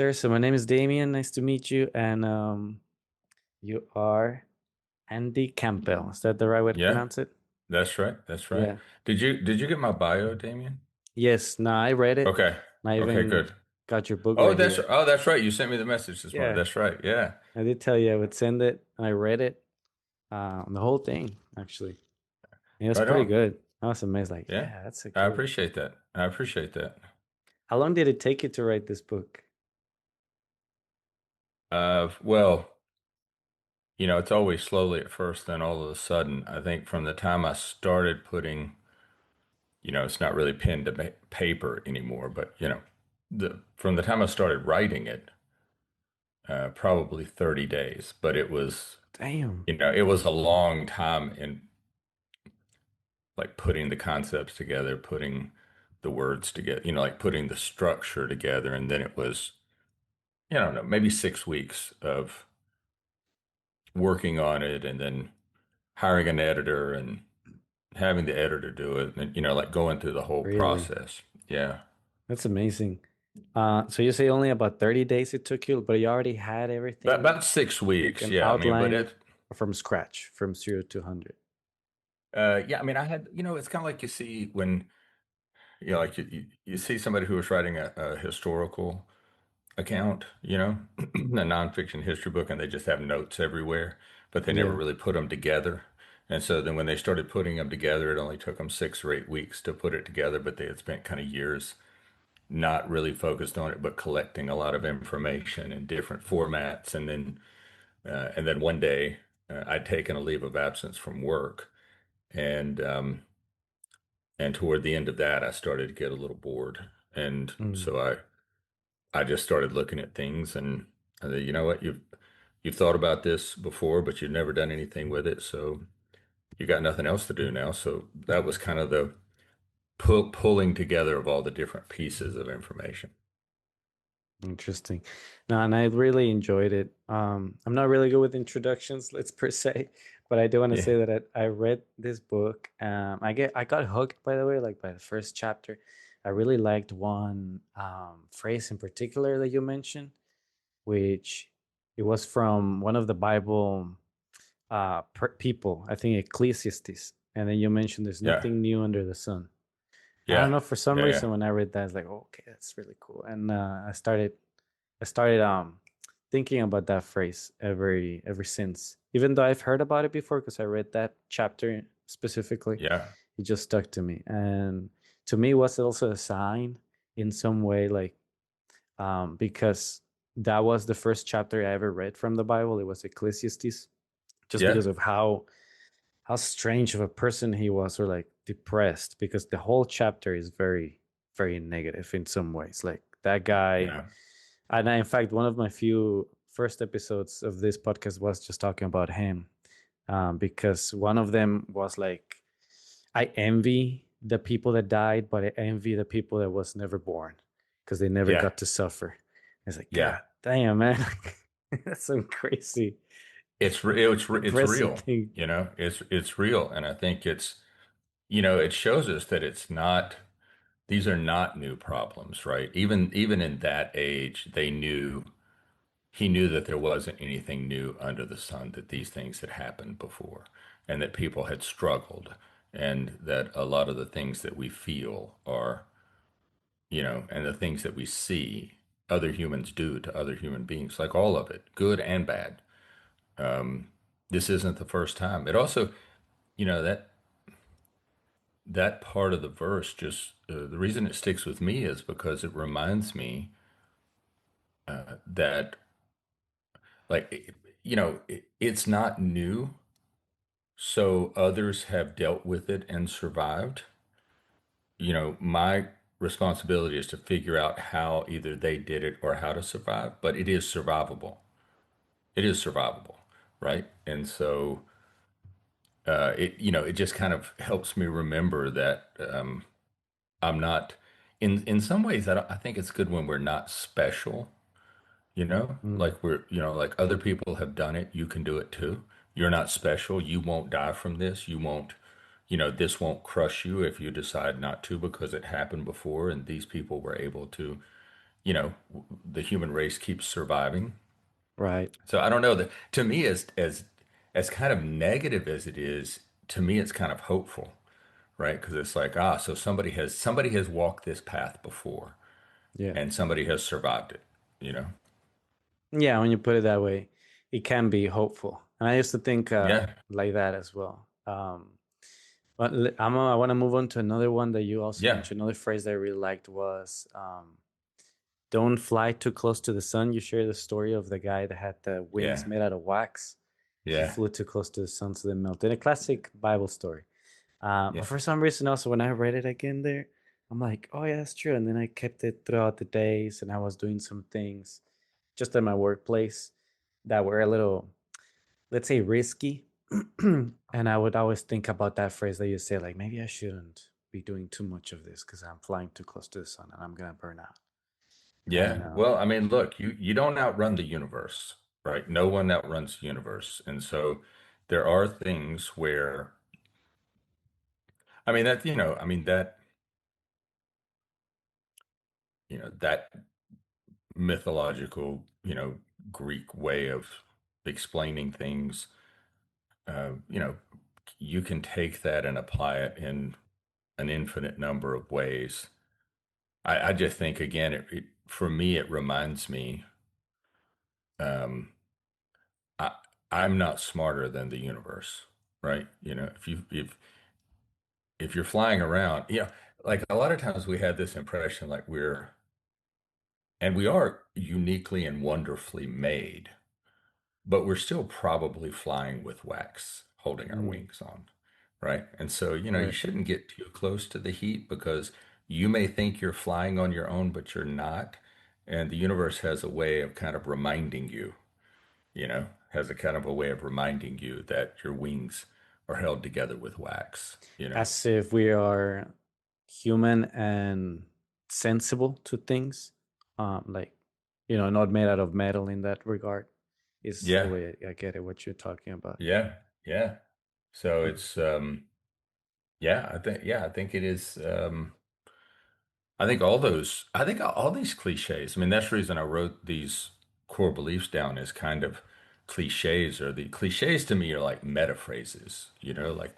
Sure. So my name is Damien. Nice to meet you. And you are Andy Campbell. Is that the right way to Yeah, pronounce it? that's right. That's right. Yeah. Did you get my bio, Damien? Yes. No, I read it. Okay. I Okay, even good. got your book right here. That's right. You sent me the message this morning. Yeah. That's right. Yeah. I did tell you I would send it. And I read it. The whole thing, actually. It was Right pretty on. good. I was amazed. Like, Yeah. yeah, that's a I good. appreciate that. I appreciate that. How long did it take you to write this book? Well, it's always slowly at first, then all of a sudden, I think from the time I started putting, it's not really pen to paper anymore, but the from the time I started writing it, probably 30 days, but Damn. it was a long time in like putting the concepts together, putting the words together, like putting the structure together. And then it was, I don't know, maybe 6 weeks of working on it and then hiring an editor and having the editor do it and, like going through the whole Really? process. Yeah. That's amazing. So you say only about 30 days it took you, but you already had everything About six like weeks. an Yeah. I mean, but outline from scratch, from 0 to 100. yeah, I mean, it's kind of like you see when, like you see somebody who was writing a historical account, a nonfiction history book, and they just have notes everywhere, but they never Yeah, really put them together. And so then when they started putting them together, it only took them 6 or 8 weeks to put it together, but they had spent kind of years not really focused on it, but collecting a lot of information in different formats. And then one day, I'd taken a leave of absence from work, and toward the end of that, I started to get a little bored, and mm, so I just started looking at things and I said, you know what, you've thought about this before, but you've never done anything with it, so you got nothing else to do now. So that was kind of the pulling together of all the different pieces of information. interesting. No, and I really enjoyed it. I'm not really good with introductions, let's per se, but I do want to Yeah, say that I read this book. I got hooked, by the way, like by the first chapter. I really liked one phrase in particular that you mentioned, which it was from one of the Bible people, I think Ecclesiastes, and then you mentioned there's yeah, nothing new under the sun. I don't yeah, know, for some yeah, yeah, reason when I read that, it's like, oh, okay, that's really cool. And I started thinking about that phrase ever since. Even though I've heard about it before, because I read that chapter specifically, yeah, it just stuck to me. And to me, it was also a sign in some way, like because that was the first chapter I ever read from the Bible. It was Ecclesiastes, just yeah, because of how strange of a person he was, or like depressed, because the whole chapter is very negative in some ways, like that guy. yeah, And in fact, one of my few first episodes of this podcast was just talking about him, because one of them was like, I envy the people that died, but I envy the people that was never born because they never yeah, got to suffer. It's like, yeah. god damn, man. That's some crazy It's depressing real, thing. it's real, and I think it shows us that it's not. These are not new problems, right? Even in that age, he knew that there wasn't anything new under the sun, that these things had happened before, and that people had struggled, and that a lot of the things that we feel are, and the things that we see other humans do to other human beings, like all of it, good and bad. This isn't the first time. It also, that part of the verse just the reason it sticks with me is because it reminds me that like it's not new, so others have dealt with it and survived. My responsibility is to figure out how either they did it or how to survive, but it is survivable. It is survivable, right? And so it just kind of helps me remember that I'm not in some ways I think it's good when we're not special. Mm, Like other people have done it, you can do it too. You're not special. You won't die from this. You won't, this won't crush you if you decide not to because it happened before and these people were able to, the human race keeps surviving. Right. So I don't know that to me as kind of negative as it is, to me it's kind of hopeful, right? Because it's like, so somebody has walked this path before Yeah. and somebody has survived it, you know? Yeah, when you put it that way, it can be hopeful. And I used to think Yeah, like that as well. But I want to move on to another one that you also yeah, mentioned. Another phrase that I really liked was don't fly too close to the sun. You share the story of the guy that had the wings yeah, made out of wax. He yeah, flew too close to the sun, so they melted. A classic Bible story. yeah, But for some reason, also when I read it again there, I'm like, oh yeah, that's true. And then I kept it throughout the days, and I was doing some things just at my workplace that were a little, let's say, risky. And I would always think about that phrase that you say, like, maybe I shouldn't be doing too much of this because I'm flying too close to the sun and I'm gonna burn out. And yeah. Well, I mean, look, you don't outrun the universe, right? No one outruns the universe. And so there are things where, I mean, that mythological, Greek way of explaining things, uh, you know, you can take that and apply it in an infinite number of ways. I just think, again, for me, it reminds me, um, I, I'm not smarter than the universe, right? If you're flying around, like a lot of times we have this impression like we are uniquely and wonderfully made, but we're still probably flying with wax, holding our mm, wings on, right? And so, you right. shouldn't get too close to the heat because you may think you're flying on your own, but you're not. And the universe has a way of kind of reminding you, has a kind of a way of reminding you that your wings are held together with wax. As if we are human and sensible to things, like not made out of metal in that regard. Is the Yeah, way I get it. What you're talking about. yeah, yeah. So Mm, it's yeah, I think it is I think all these cliches. I mean, that's the reason I wrote these core beliefs down as kind of cliches, or the cliches to me are like meta phrases, like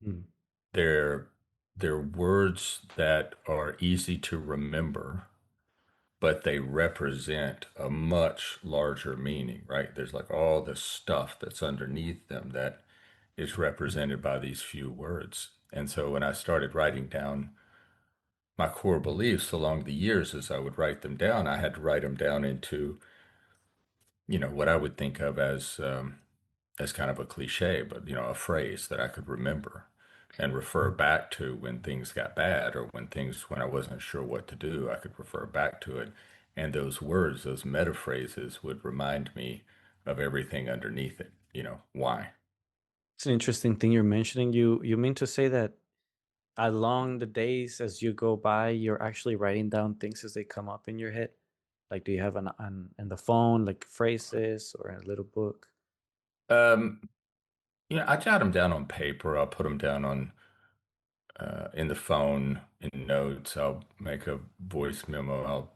mm, they're they're words that are easy to remember, but they represent a much larger meaning, right? There's like all this stuff that's underneath them that is represented by these few words. And so when I started writing down my core beliefs along the years, as I would write them down, I had to write them down into, what I would think of as kind of a cliche, but a phrase that I could remember and refer back to when things got bad, or when I wasn't sure what to do, I could refer back to it. And those words, those meta phrases would remind me of everything underneath it. Why? It's an interesting thing you're mentioning. You mean to say that along the days as you go by, you're actually writing down things as they come up in your head? Like, do you have an in the phone, like phrases or a little book? Um, I jot them down on paper. I'll put them down on in the phone in notes. I'll make a voice memo. I'll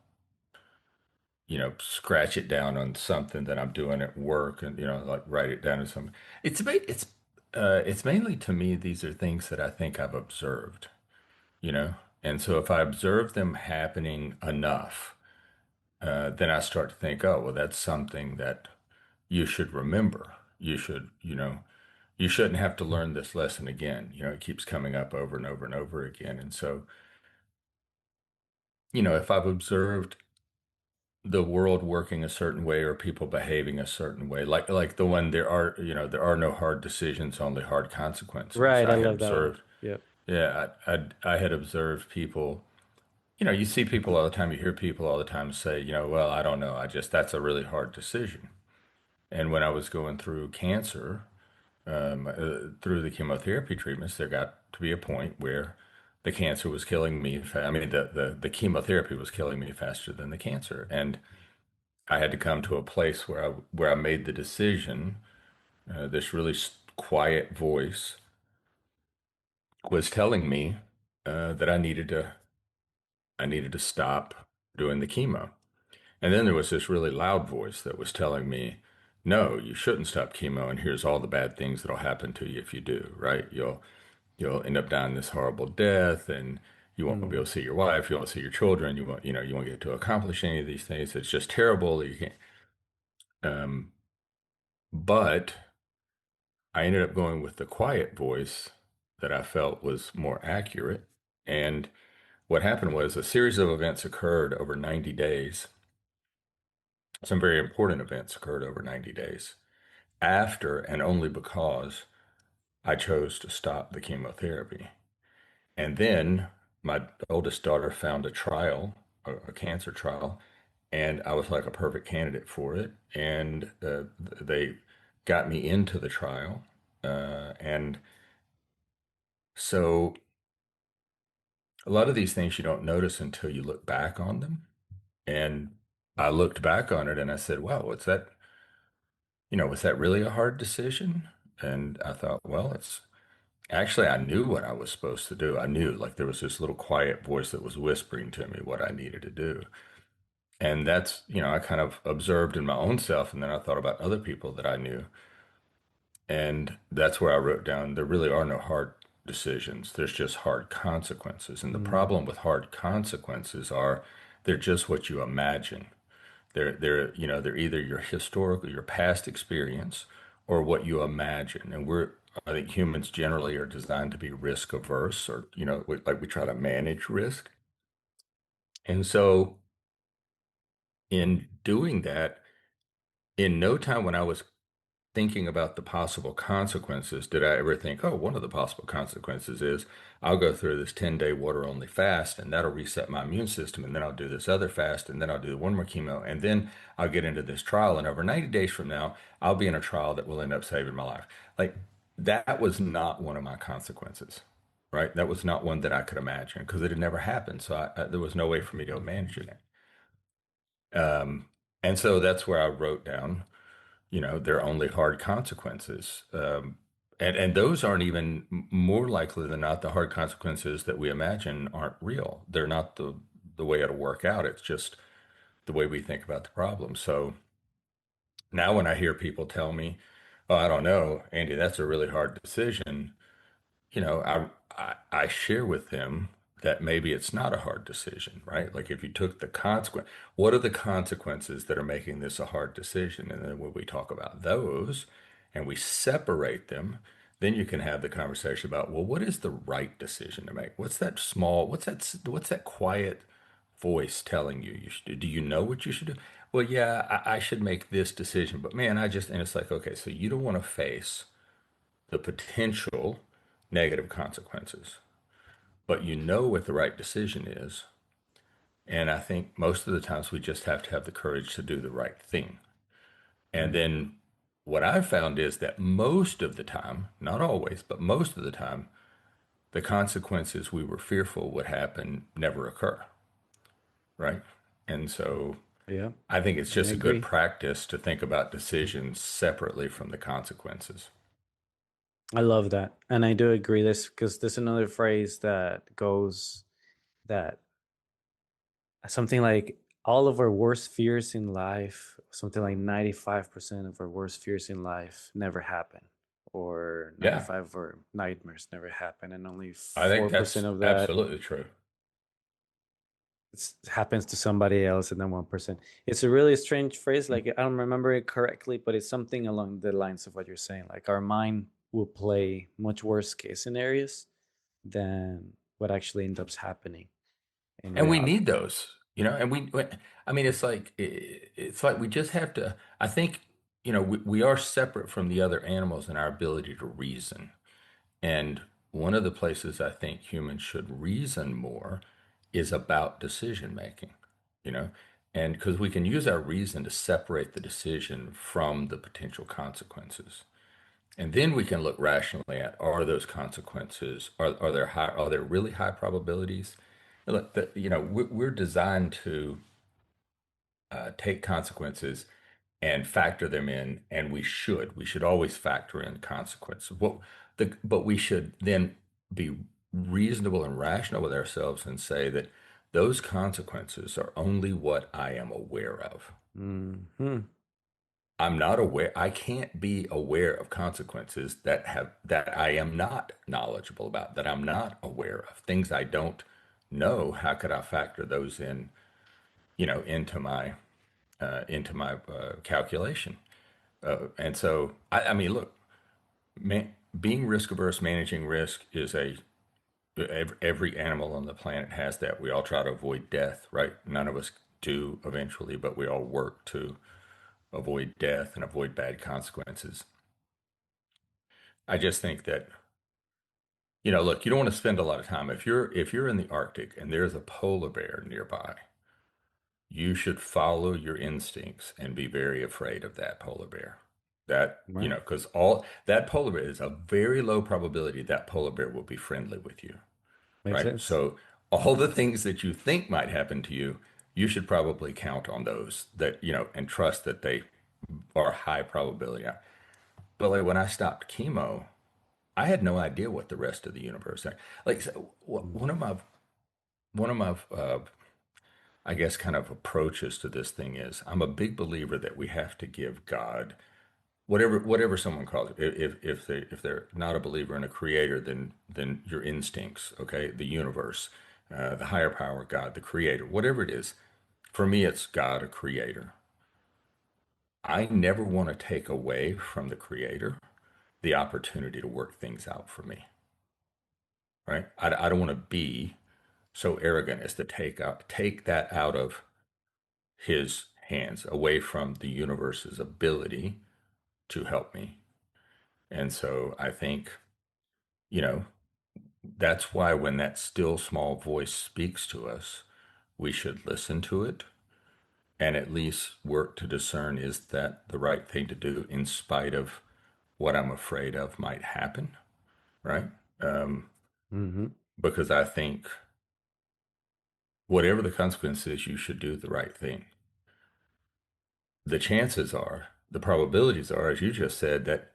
scratch it down on something that I'm doing at work, and like write it down in some. It's mainly, to me, these are things that I think I've observed, you know, and so if I observe them happening enough, then I start to think, oh, well, that's something that you should remember. You shouldn't have to learn this lesson again. It keeps coming up over and over and over again, and so if I've observed the world working a certain way or people behaving a certain way, like the one, there are no hard decisions, only hard consequences. Right, I I had love that one. observed, Yep. yeah, I had observed people. You see people all the time, you hear people all the time say, well, I don't know, that's a really hard decision. And when I was going through cancer, through the chemotherapy treatments, there got to be a point where the cancer was killing me. I mean, the chemotherapy was killing me faster than the cancer, and I had to come to a place where I made the decision. This really quiet voice was telling me that I needed to stop doing the chemo. And then there was this really loud voice that was telling me, no, you shouldn't stop chemo, and here's all the bad things that'll happen to you if you do, right? You'll end up dying this horrible death, and you won't be able Mm, to see your wife, you won't see your children, you won't get to accomplish any of these things. It's just terrible. You can't. Um, but I ended up going with the quiet voice that I felt was more accurate. And what happened was a series of events occurred over 90 days. Some very important events occurred over 90 days after and only because I chose to stop the chemotherapy. And then my oldest daughter found a trial, a cancer trial, and I was like a perfect candidate for it. And they got me into the trial. And so a lot of these things you don't notice until you look back on them. And I looked back on it and I said, wow, was that really a hard decision? And I thought, well, it's actually, I knew what I was supposed to do. I knew, like, there was this little quiet voice that was whispering to me what I needed to do. And that's, I kind of observed in my own self. And then I thought about other people that I knew. And that's where I wrote down there really are no hard decisions. There's just hard consequences. And the mm, problem with hard consequences are they're just what you imagine. They're either your historical, your past experience or what you imagine. And I think humans generally are designed to be risk averse or, we try to manage risk. And so in doing that, in no time when I was thinking about the possible consequences, did I ever think, oh, one of the possible consequences is I'll go through this 10-day water only fast and that'll reset my immune system. And then I'll do this other fast and then I'll do one more chemo. And then I'll get into this trial. And over 90 days from now, I'll be in a trial that will end up saving my life. Like that was not one of my consequences, right? That was not one that I could imagine because it had never happened. So there was no way for me to imagine it. Um, and so that's where I wrote down they're only hard consequences. And those aren't even more likely than not the hard consequences that we imagine aren't real. They're not the way it'll work out. It's just the way we think about the problem. So now when I hear people tell me, oh, I don't know, Andy, that's a really hard decision, I share with them that maybe it's not a hard decision, right? Like if you took the consequence, what are the consequences that are making this a hard decision? And then when we talk about those and we separate them, then you can have the conversation about, well, what is the right decision to make? What's that quiet voice telling you you should do? Do you know what you should do? Well, yeah, I should make this decision, but man, and it's like, okay, so you don't want to face the potential negative consequences, but you know what the right decision is. And I think most of the times we just have to have the courage to do the right thing. And mm. then what I've found is that most of the time, not always, but most of the time, the consequences we were fearful would happen never occur, right? And so Yeah, I think it's I just a good agree. practice to think about decisions separately from the consequences. I love that. And I do agree this because there's another phrase that goes that something like all of our worst fears in life, something like 95% of our worst fears in life never happen, or Yeah, 95 of our nightmares never happen, and only I think 4% that's of that absolutely true. happens to somebody else, and then 1%. It's a really strange phrase. Like, I don't remember it correctly, but it's something along the lines of what you're saying. Like, our mind will play much worse case scenarios than what actually ends up happening in And we reality. need those, and I mean, it's like we just have to, I think, we are separate from the other animals in our ability to reason. And one of the places I think humans should reason more is about decision making, you know, and because we can use our reason to separate the decision from the potential consequences. And then we can look rationally at are those consequences, are there really high probabilities? Look, we're designed to take consequences and factor them in, and we should always factor in consequences. But we should then be reasonable and rational with ourselves and say that those consequences are only what I am aware of. Hmm. I'm not aware, I can't be aware of consequences that I am not knowledgeable about, that I'm not aware of. Things I don't know, how could I factor those in, into my calculation? And so, I mean, look, being risk averse, managing risk is every animal on the planet has that. We all try to avoid death, right? None of us do eventually, but we all work to avoid death and avoid bad consequences. I just think that, look, you don't want to spend a lot of time. If you're in the Arctic and there's a polar bear nearby, you should follow your instincts and be very afraid of that polar bear. Right. Because all that polar bear is a very low probability that polar bear will be friendly with you, Makes right? sense. So all the things that you think might happen to you, you should probably count on those and trust that they are high probability. But like when I stopped chemo, I had no idea what the rest of the universe. Like so, Mm. one of my I guess kind of approaches to this thing is I'm a big believer that we have to give God whatever someone calls it. If they're not a believer in a creator, then your instincts, okay, the universe, the higher power, God, the creator, whatever it is. For me, it's God, a creator. I never want to take away from the creator the opportunity to work things out for me, right? I don't want to be so arrogant as to take that out of his hands, away from the universe's ability to help me. And so I think, you know, that's why when that still small voice speaks to us, we should listen to it and at least work to discern, is that the right thing to do in spite of what I'm afraid of might happen, right? Um, Hmm. because I think whatever the consequences, you should do the right thing. The chances are, the probabilities are, as you just said, that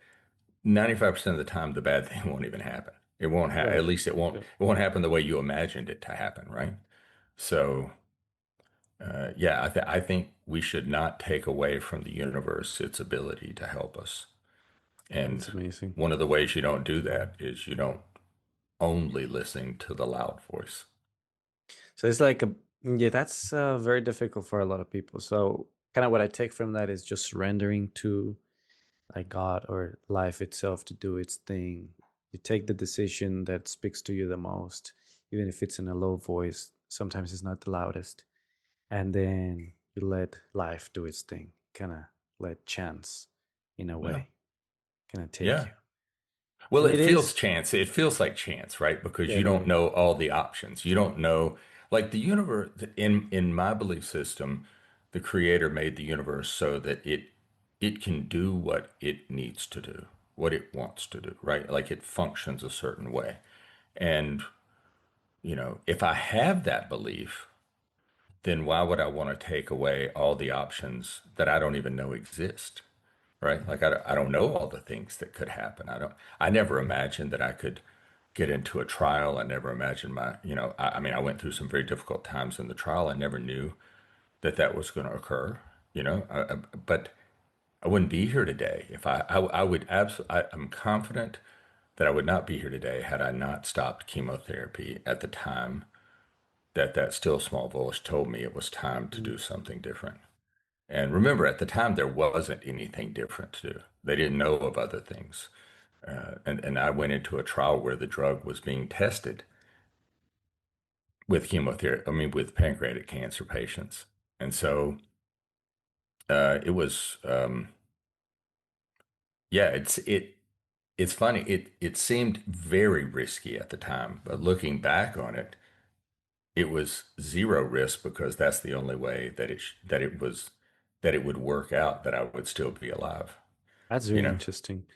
95% of the time the bad thing won't even happen. It won't at Right. least it won't Yeah. it won't happen the way you imagined it to happen, right? So, yeah, I think we should not take away from the universe its ability to help us. And That's amazing. one of the ways you don't do that is you don't only listen to the loud voice. So it's like yeah, that's very difficult for a lot of people. So kind of what I take from that is just surrendering to like God or life itself to do its thing. You take the decision that speaks to you the most, even if it's in a low voice. Sometimes it's not the loudest, and then you let life do its thing. Kind of let chance, in a Well, way, kind of take yeah. you. Well, And it it feels is, chance. It feels like chance, right? Because yeah, you it don't is. know all the options. You don't know, like the universe, in my belief system, the creator made the universe so that it can do what it needs to do, what it wants to do, right? Like it functions a certain way. And, if I have that belief, then why would I want to take away all the options that I don't even know exist? Right? Like I don't know all the things that could happen. I never imagined that I could get into a trial. I never imagined I mean, I went through some very difficult times in the trial. I never knew that that was going to occur, but I wouldn't be here today if I would absolutely, I'm confident that I would not be here today had I not stopped chemotherapy at the time that still small voice told me it was time to Mm. do something different. And remember, at the time, there wasn't anything different to do. They didn't know of other things. And I went into a trial where the drug was being tested with chemotherapy, I mean, with pancreatic cancer patients. And so it was, yeah, it's funny. It seemed very risky at the time, but looking back on it, it was zero risk because that's the only way that it would work out, that I would still be alive, That's you really know? interesting.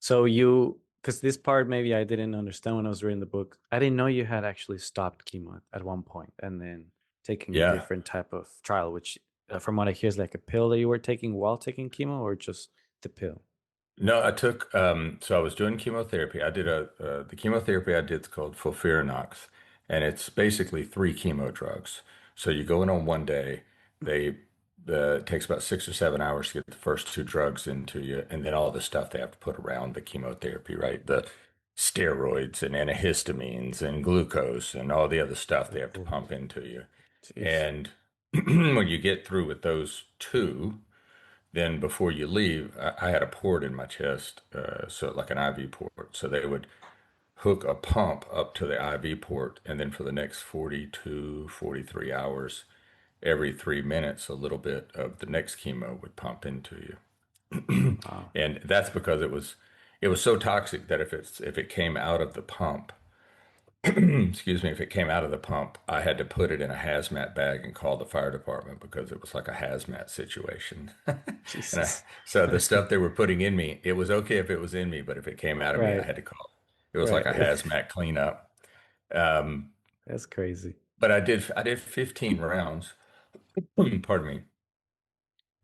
So you, because this part maybe I didn't understand when I was reading the book. I didn't know you had actually stopped chemo at one point and then taking a Yeah. different type of trial, which, from what I hear, is like a pill that you were taking while taking chemo, or just the pill. No, I took so I was doing chemotherapy. I did the chemotherapy I did is called FOLFIRINOX, and it's basically three chemo drugs. So you go in on one day, they it takes about 6 or 7 hours to get the first two drugs into you, and then all the stuff they have to put around the chemotherapy, right? The steroids and antihistamines and glucose and all the other stuff they have to Oh, pump into you. jeez. And when you get through with those two, then before you leave, I had a port in my chest, so like an IV port. So they would hook a pump up to the IV port, and then for the next 42, 43 hours, every 3 minutes, a little bit of the next chemo would pump into you. Wow. And that's because it was so toxic that if it came out of the pump, excuse me, if it came out of the pump, I had to put it in a hazmat bag and call the fire department because it was like a hazmat situation. Jesus. So the stuff they were putting in me, it was okay if it was in me, but if it came out of me, I Right. had to call. It was like Right. a hazmat cleanup. Um, That's crazy. but I did 15 rounds. Pardon me.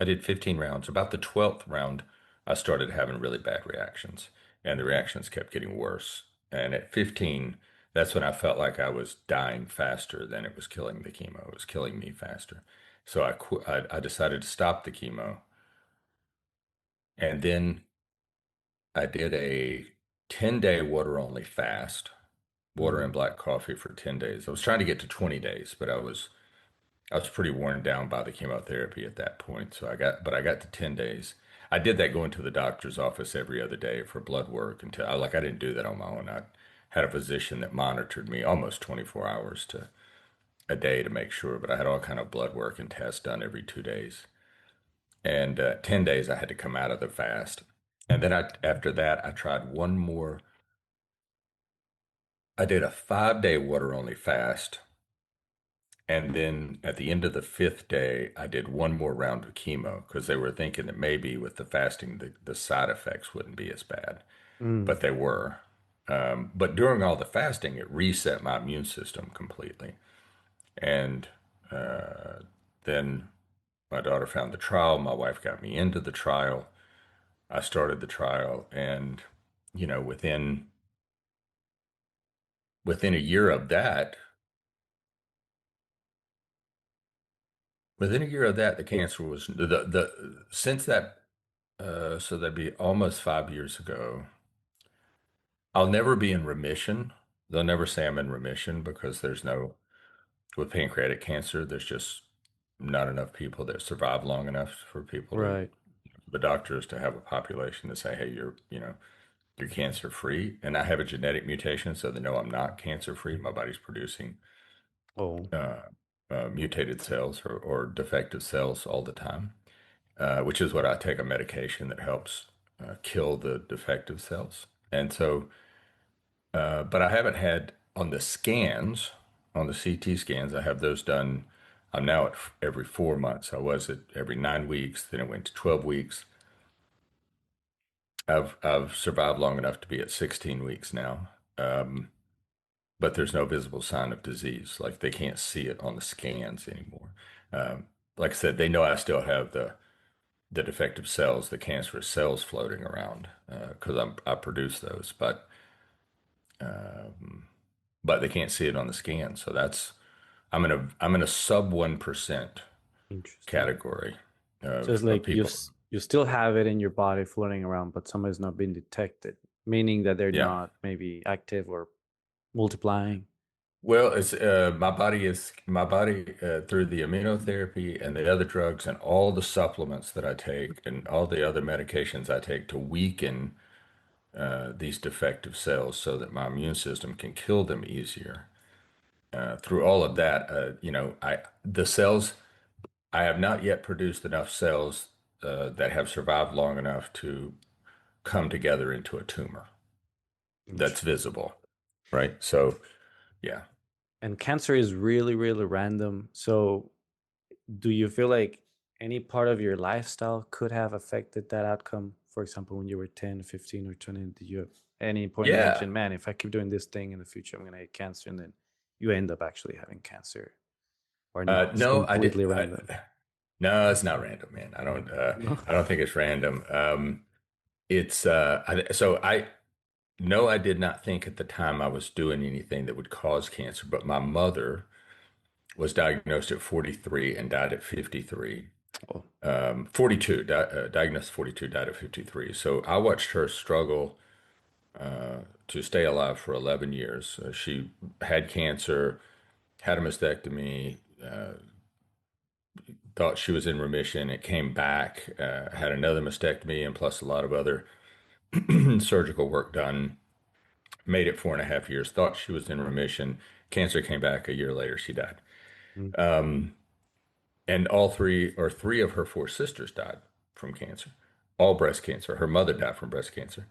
I did 15 rounds. About the 12th round, I started having really bad reactions, and the reactions kept getting worse. And at 15, that's when I felt like I was dying faster than it was killing the chemo. It was killing me faster. So I decided to stop the chemo. And then I did a 10-day water only fast, water and Mm. black coffee for 10 days. I was trying to get to 20 days, but I was pretty worn down by the chemotherapy at that point. But I got to 10 days. I did that going to the doctor's office every other day for blood work until I didn't do that on my own. I had a physician that monitored me almost 24 hours to a day to make sure, but I had all kind of blood work and tests done every 2 days. And 10 days I had to come out of the fast. And then after that, I tried one more. I did a 5 day water only fast. And then at the end of the fifth day, I did one more round of chemo because they were thinking that maybe with the fasting, the side effects wouldn't be as bad, Mm. but they were. But during all the fasting, it reset my immune system completely. And uh, then my daughter found the trial. My wife got me into the trial. I started the trial, and you know, within a year of that, within a year of that, the cancer was the since that. So that'd be almost 5 years ago. I'll never be in remission. They'll never say I'm in remission because with pancreatic cancer, there's just not enough people that survive long enough for Right. the doctors to have a population to say, hey, you're cancer free. And I have a genetic mutation, so they know I'm not cancer free. My body's producing Oh, uh, mutated cells or defective cells all the time, which is what I take a medication that helps kill the defective cells. And so, but I haven't had on the scans, on the CT scans, I have those done. I'm now at every 4 months. I was at every 9 weeks, then it went to 12 weeks. I've survived long enough to be at 16 weeks now. Um, but there's no visible sign of disease. Like they can't see it on the scans anymore. Um, like I said, they know I still have the defective cells, the cancerous cells floating around because I produce those, um, but they can't see it on the scan. So I'm in a sub 1% interesting. category So it's of like people. you still have it in your body floating around, but somebody's not been detected, meaning that they're Yeah. not maybe active or multiplying. Well, it's my body through the immunotherapy and the other drugs and all the supplements that I take and all the other medications I take to weaken these defective cells so that my immune system can kill them easier. Through all of that, the cells I have not yet produced enough cells that have survived long enough to come together into a tumor that's Interesting. visible, right? So, yeah. And cancer is really, really random. So do you feel like any part of your lifestyle could have affected that outcome? For example, when you were 10, 15, or 20, did you at any point Yeah. imagine, man, if I keep doing this thing in the future, I'm going to get cancer, and then you end up actually having cancer? Or no, it's No, completely random. no, it's not random, man. No. I don't think it's random. It's, so no, I did not think at the time I was doing anything that would cause cancer, but my mother was diagnosed at 43 and died at 53. Oh. 42, diagnosed 42, died at 53. So I watched her struggle to stay alive for 11 years. She had cancer, had a mastectomy, thought she was in remission. It came back, had another mastectomy, and plus a lot of other surgical work done. Made it 4.5 years, thought she was in remission. Cancer came back a year later, she died. Mm. And all three, or three of her four sisters died from cancer, all breast cancer. Her mother died from breast cancer.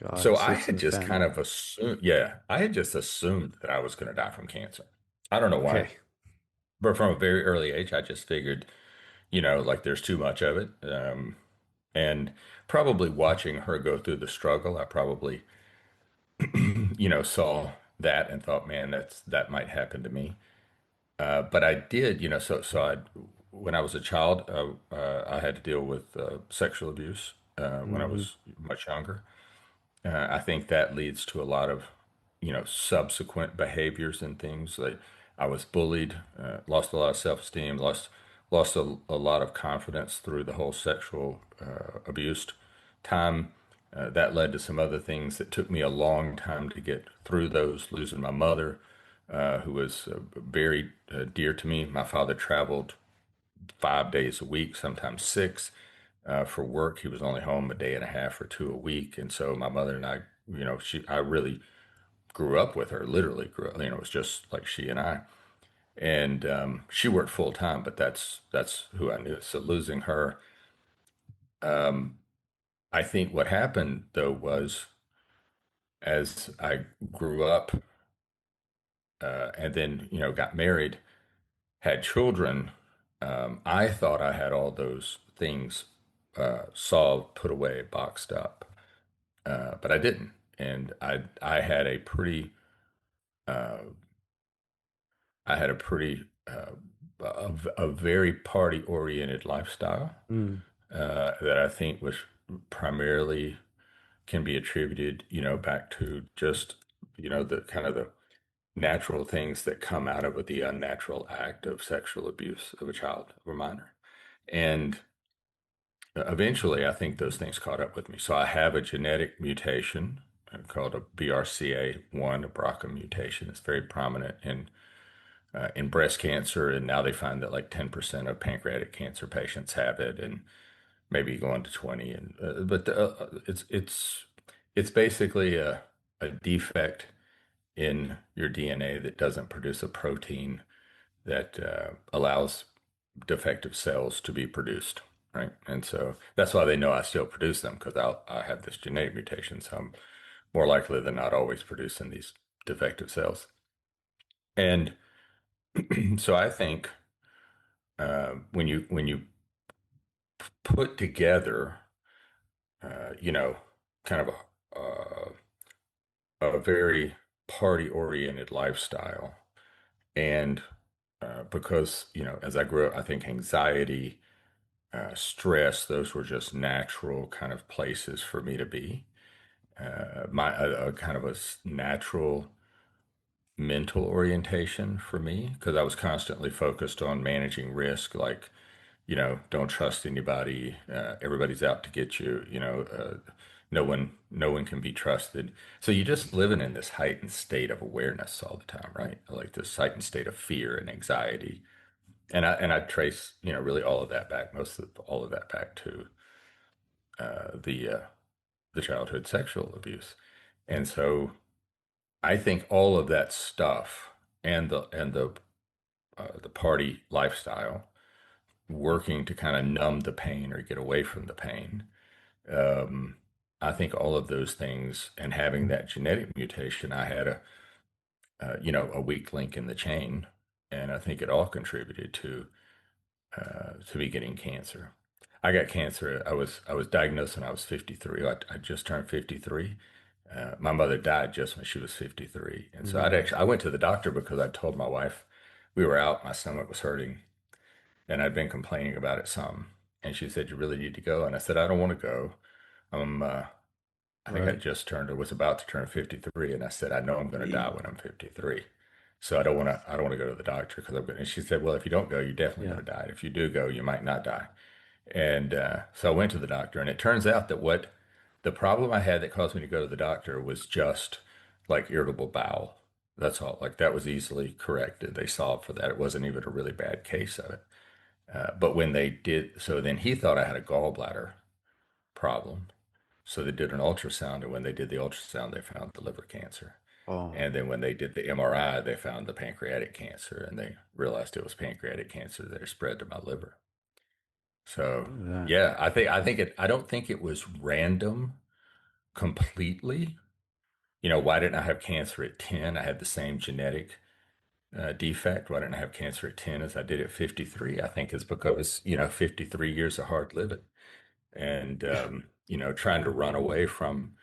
God, So so I it's in had the just kind family. of assumed, yeah, I had just assumed that I was going to die from cancer. I don't know why, Okay. but from a very early age, I just figured, like there's too much of it. And probably watching her go through the struggle, I probably, saw that and thought, man, that might happen to me. But I did, when I was a child, I had to deal with sexual abuse when I Mm-hmm. was much younger. I think that leads to a lot of, subsequent behaviors and things. Like I was bullied, lost a lot of self-esteem, lost a lot of confidence through the whole sexual abuse time. That led to some other things that took me a long time to get through those. Losing my mother, who was very dear to me. My father traveled 5 days a week, sometimes six, for work. He was only home a day and a half or two a week, and so my mother and I, I really grew up with her. Literally grew up. It was just like she and I. And she worked full time, but that's who I knew. So losing her, I think what happened though was as I grew up and then got married, had children, I thought I had all those things solved, put away, boxed up, but I didn't. And I had a pretty uh, I had a pretty a very party oriented lifestyle Mm. that I think was primarily can be attributed, back to just the kind of the natural things that come out of the unnatural act of sexual abuse of a child or minor. And eventually, I think those things caught up with me. So I have a genetic mutation called a BRCA1, a BRCA mutation. It's very prominent in breast cancer, and now they find that like 10% of pancreatic cancer patients have it, and maybe going to 20. And but it's basically a defect in your DNA that doesn't produce a protein that allows defective cells to be produced, right? And so that's why they know I still produce them because I have this genetic mutation, so I'm more likely than not always producing these defective cells. And so I think when you put together, kind of a very party-oriented lifestyle, and because as I grew up, I think anxiety, stress, those were just natural kind of places for me to be. My a kind of natural mental orientation for me because I was constantly focused on managing risk, like don't trust anybody. Everybody's out to get you. No one can be trusted. So you're just living in this heightened state of awareness all the time, right? Like this heightened state of fear and anxiety. And I trace, really all of that back, most of all of that back to the childhood sexual abuse. And so I think all of that stuff and the party lifestyle working to kind of numb the pain or get away from the pain. Um, I think all of those things and having that genetic mutation, I had a weak link in the chain, and I think it all contributed to me getting cancer. I got cancer. I was diagnosed when I was 53. I just turned 53. My mother died just when she was 53, and so Mm. I went to the doctor because I told my wife we were out. My stomach was hurting, and I'd been complaining about it some. And she said, "You really need to go." And I said, "I don't want to go. I'm I think I Right. just turned or was about to turn 53, and I said, I know I'm going to die when I'm 53. So I don't want to go to the doctor because I'm going to, and she said, well, if you don't go, you're definitely Yeah. going to die. If you do go, you might not die. And so I went to the doctor, and it turns out that what the problem I had that caused me to go to the doctor was just like irritable bowel. That's all. Like that was easily corrected. They solved for that. It wasn't even a really bad case of it. But when they did, so then he thought I had a gallbladder problem. So they did an ultrasound, and when they did the ultrasound, they found the liver cancer. Oh, And then when they did the MRI, they found the pancreatic cancer, and they realized it was pancreatic cancer that had spread to my liver. So look at that. yeah, I don't think it was random completely. You know, why didn't I have cancer at 10? I had the same genetic defect. Why didn't I have cancer at 10 as I did at 53? I think it's because, 53 years of hard living and, trying to run away from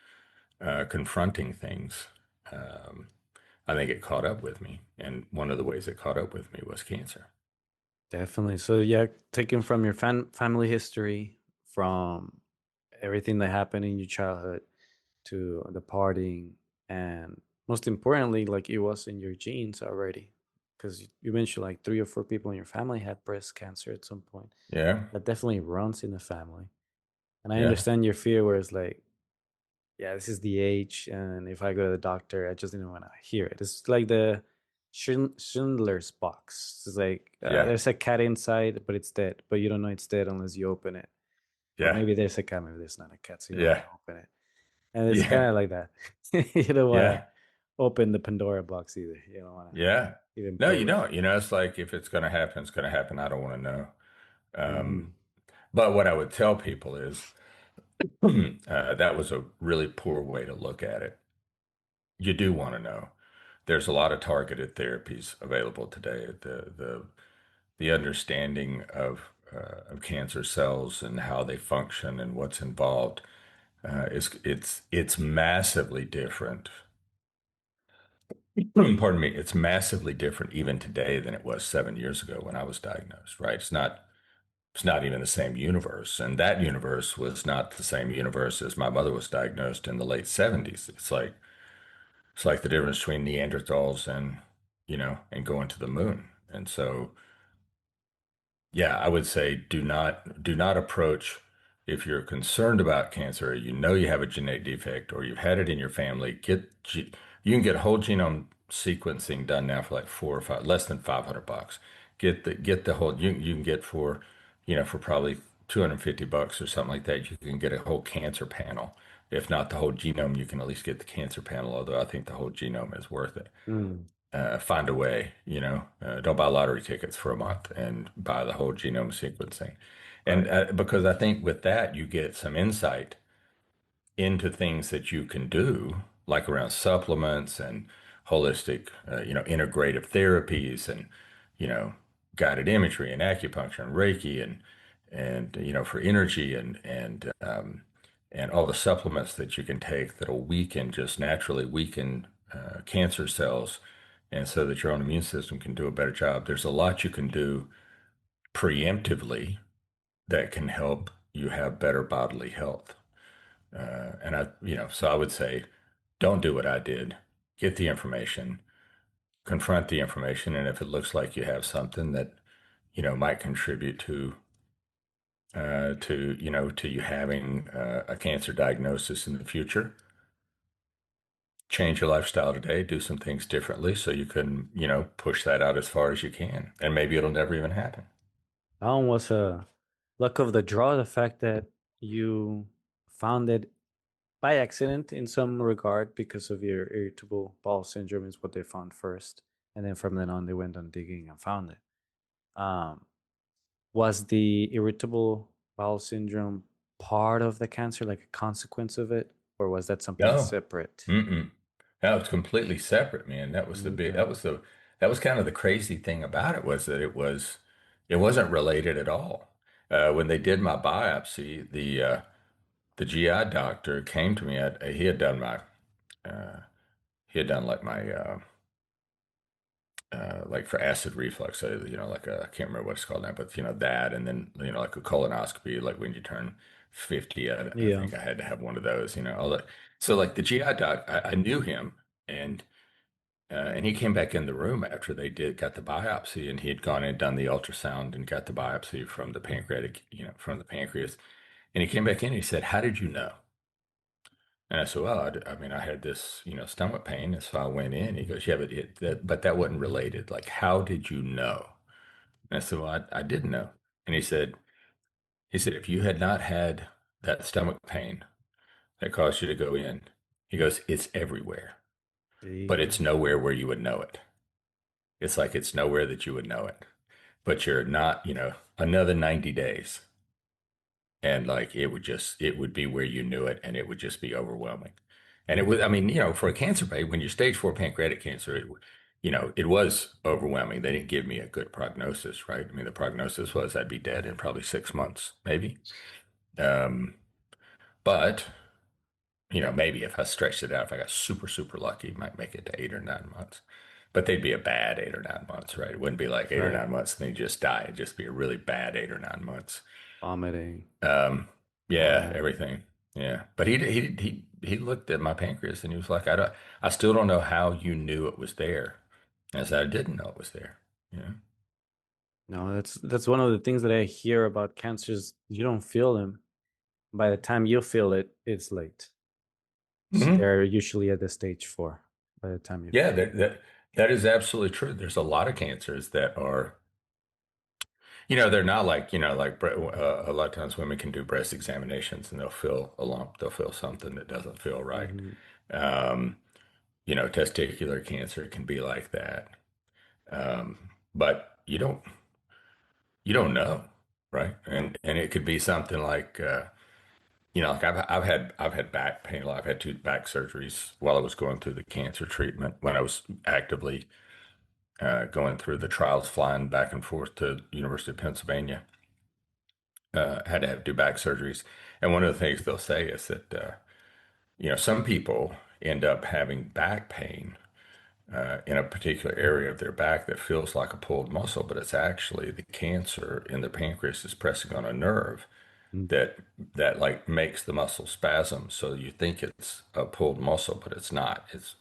confronting things. Um, I think it caught up with me. And one of the ways it caught up with me was cancer. Definitely. So yeah, taken from your family history, from everything that happened in your childhood to the partying, and most importantly, like it was in your genes already, because you mentioned like 3 or 4 people in your family had breast cancer at some point. Yeah. That definitely runs in the family, and I Yeah. understand your fear, where it's like, yeah, this is the age, and if I go to the doctor, I just didn't want to hear it. It's like the Schindler's box. It's like Yeah. there's a cat inside, but it's dead, but you don't know it's dead unless you open it. Or Yeah. maybe there's a cat, maybe there's not a cat, so you don't want Yeah. to open it. And it's kind Yeah. of like that. You don't want to Yeah. open the Pandora box either. You don't want to Yeah. even No, you probe it. don't. It's like if it's going to happen, it's going to happen. I don't want to know. Hmm. But what I would tell people is that was a really poor way to look at it. You do want to know. There's a lot of targeted therapies available today. The understanding of cancer cells and how they function and what's involved is it's massively different. Pardon me, it's massively different even today than it was 7 years ago when I was diagnosed, right? It's not even the same universe. And that universe was not the same universe as my mother was diagnosed in the late 70s. It's like the difference between Neanderthals and going to the moon. And so yeah, I would say do not approach if you're concerned about cancer, you know you have a genetic defect or you've had it in your family, you can get whole genome sequencing done now for like 4 or 5 less than $500. Get the whole you can get for for probably $250 or something like that. You can get a whole cancer panel. If not the whole genome, you can at least get the cancer panel, although I think the whole genome is worth it. Mm. Find a way, don't buy lottery tickets for a month and buy the whole genome sequencing. And Right. because I think with that, you get some insight into things that you can do, like around supplements and holistic, integrative therapies and, you know, guided imagery and acupuncture and Reiki and for energy and all the supplements that you can take that'll just naturally weaken cancer cells, and so that your own immune system can do a better job. There's a lot you can do preemptively that can help you have better bodily health. So I would say, don't do what I did. Get the information, confront the information, and if it looks like you have something that, might contribute to you having a cancer diagnosis in the future, change your lifestyle today, do some things differently so you can, push that out as far as you can, and maybe it'll never even happen. That one was a luck of the draw, the fact that you found it by accident in some regard because of your irritable bowel syndrome is what they found first. And then from then on, they went on digging and found it. Um, was the irritable bowel syndrome part of the cancer, like a consequence of it, or was that something No, separate? mm-mm. That was completely separate, man. Okay. That was kind of the crazy thing about it was that it wasn't related at all. When they did my biopsy, the GI doctor came to me. Uh, he had done like my like for acid reflux, like I can't remember what it's called now, but that, and then like a colonoscopy, like when you turn 50. I Yeah. think I had to have one of those, all that. So like the GI doc, I knew him, and and he came back in the room after they got the biopsy, and he had gone and done the ultrasound and got the biopsy from the pancreatic, from the pancreas. And he came back in and he said, "How did you know?" And I said, "Well, I mean, I had this, stomach pain." And so I went in. He goes, "Yeah, but that wasn't related. Like, how did you know?" And I said, "Well, I didn't know." And he said, "If you had not had that stomach pain that caused you to go in," he goes, "it's everywhere, There you but go. it's nowhere where you would know it. It's like it's nowhere that you would know it. But you're not, another 90 days. And like it would be where you knew it and it would just be overwhelming." And it was, I mean, for a cancer patient, when you're stage 4 pancreatic cancer, it was overwhelming. They didn't give me a good prognosis, right? I mean, the prognosis was I'd be dead in probably 6 months, maybe. Um, but maybe if I stretched it out, if I got super, super lucky, might make it to 8 or 9 months. But they'd be a bad 8 or 9 months, right? It wouldn't be like eight or Right. nine months and then you just die. It'd just be a really bad 8 or 9 months. Vomiting, Um, all yeah, that. everything. Yeah, but he looked at my pancreas and he was like, I still don't know how you knew it was there." And I said, "I didn't know it was there." Yeah. No, that's one of the things that I hear about cancers. You don't feel them. By the time you feel it, it's late. So Hmm. they're usually at the stage 4 by the time you Yeah, feel that is absolutely true. There's a lot of cancers that are, they're not like, a lot of times women can do breast examinations and they'll feel a lump, they'll feel something that doesn't feel it. right. Um, Testicular cancer can be like that. But you don't know, right? No. And it could be something like, like I've had back pain a lot. I've had 2 back surgeries while I was going through the cancer treatment when I was actively going through the trials, flying back and forth to University of Pennsylvania. Had to have 2 back surgeries, and one of the things they'll say is that some people end up having back pain in a particular area of their back that feels like a pulled muscle, but it's actually the cancer in the pancreas is pressing on a nerve Mm. that like makes the muscle spasm. So you think it's a pulled muscle, but it's not. It's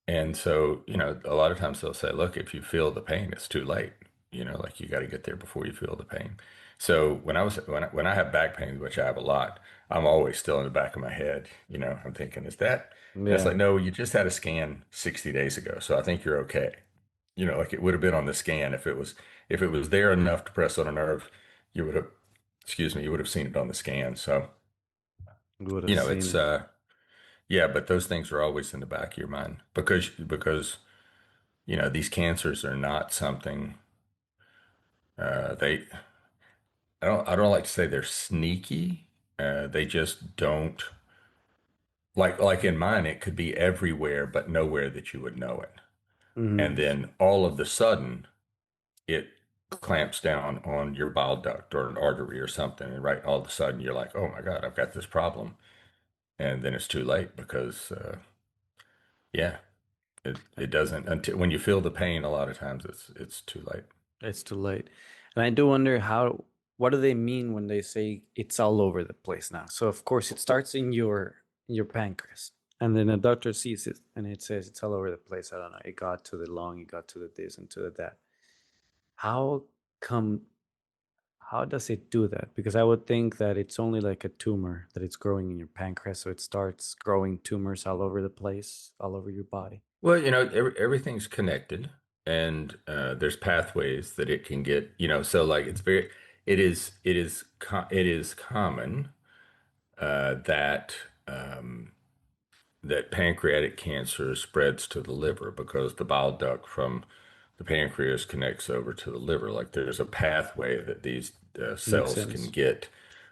and so, a lot of times they'll say, look, if you feel the pain, it's too late. Like you got to get there before you feel the pain. So when I have back pain, which I have a lot, I'm always still in the back of my head. I'm thinking, is that? And it's Yeah, like, no, you just had a scan 60 days ago, so I think you're okay. Like it would have been on the scan if it was there enough to press on a nerve, you would have, excuse me, you would have seen it on the scan. So, we would have seen it's it. yeah, but those things are always in the back of your mind because these cancers are not something they I don't like to say they're sneaky. They just don't like in mine, it could be everywhere but nowhere that you would know it. Hmm. And then all of the sudden it clamps down on your bile duct or an artery or something, and right all of a sudden you're like, "Oh my God, I've got this problem." And then it's too late because yeah, it doesn't until when you feel the pain, a lot of times it's too late. It's too late. And I do wonder what do they mean when they say it's all over the place now? So of course it starts in your pancreas, and then a doctor sees it and it says it's all over the place. I don't know. It got to the lung, it got to the this and to the that. How come how does it do that? Because I would think that it's only like a tumor that it's growing in your pancreas, so it starts growing tumors all over the place, all over your body. Well, everything's connected, and there's pathways that it can get. So like it is common that that pancreatic cancer spreads to the liver because the bile duct from the pancreas connects over to the liver. Like there's a pathway that these Makes cells can sense. get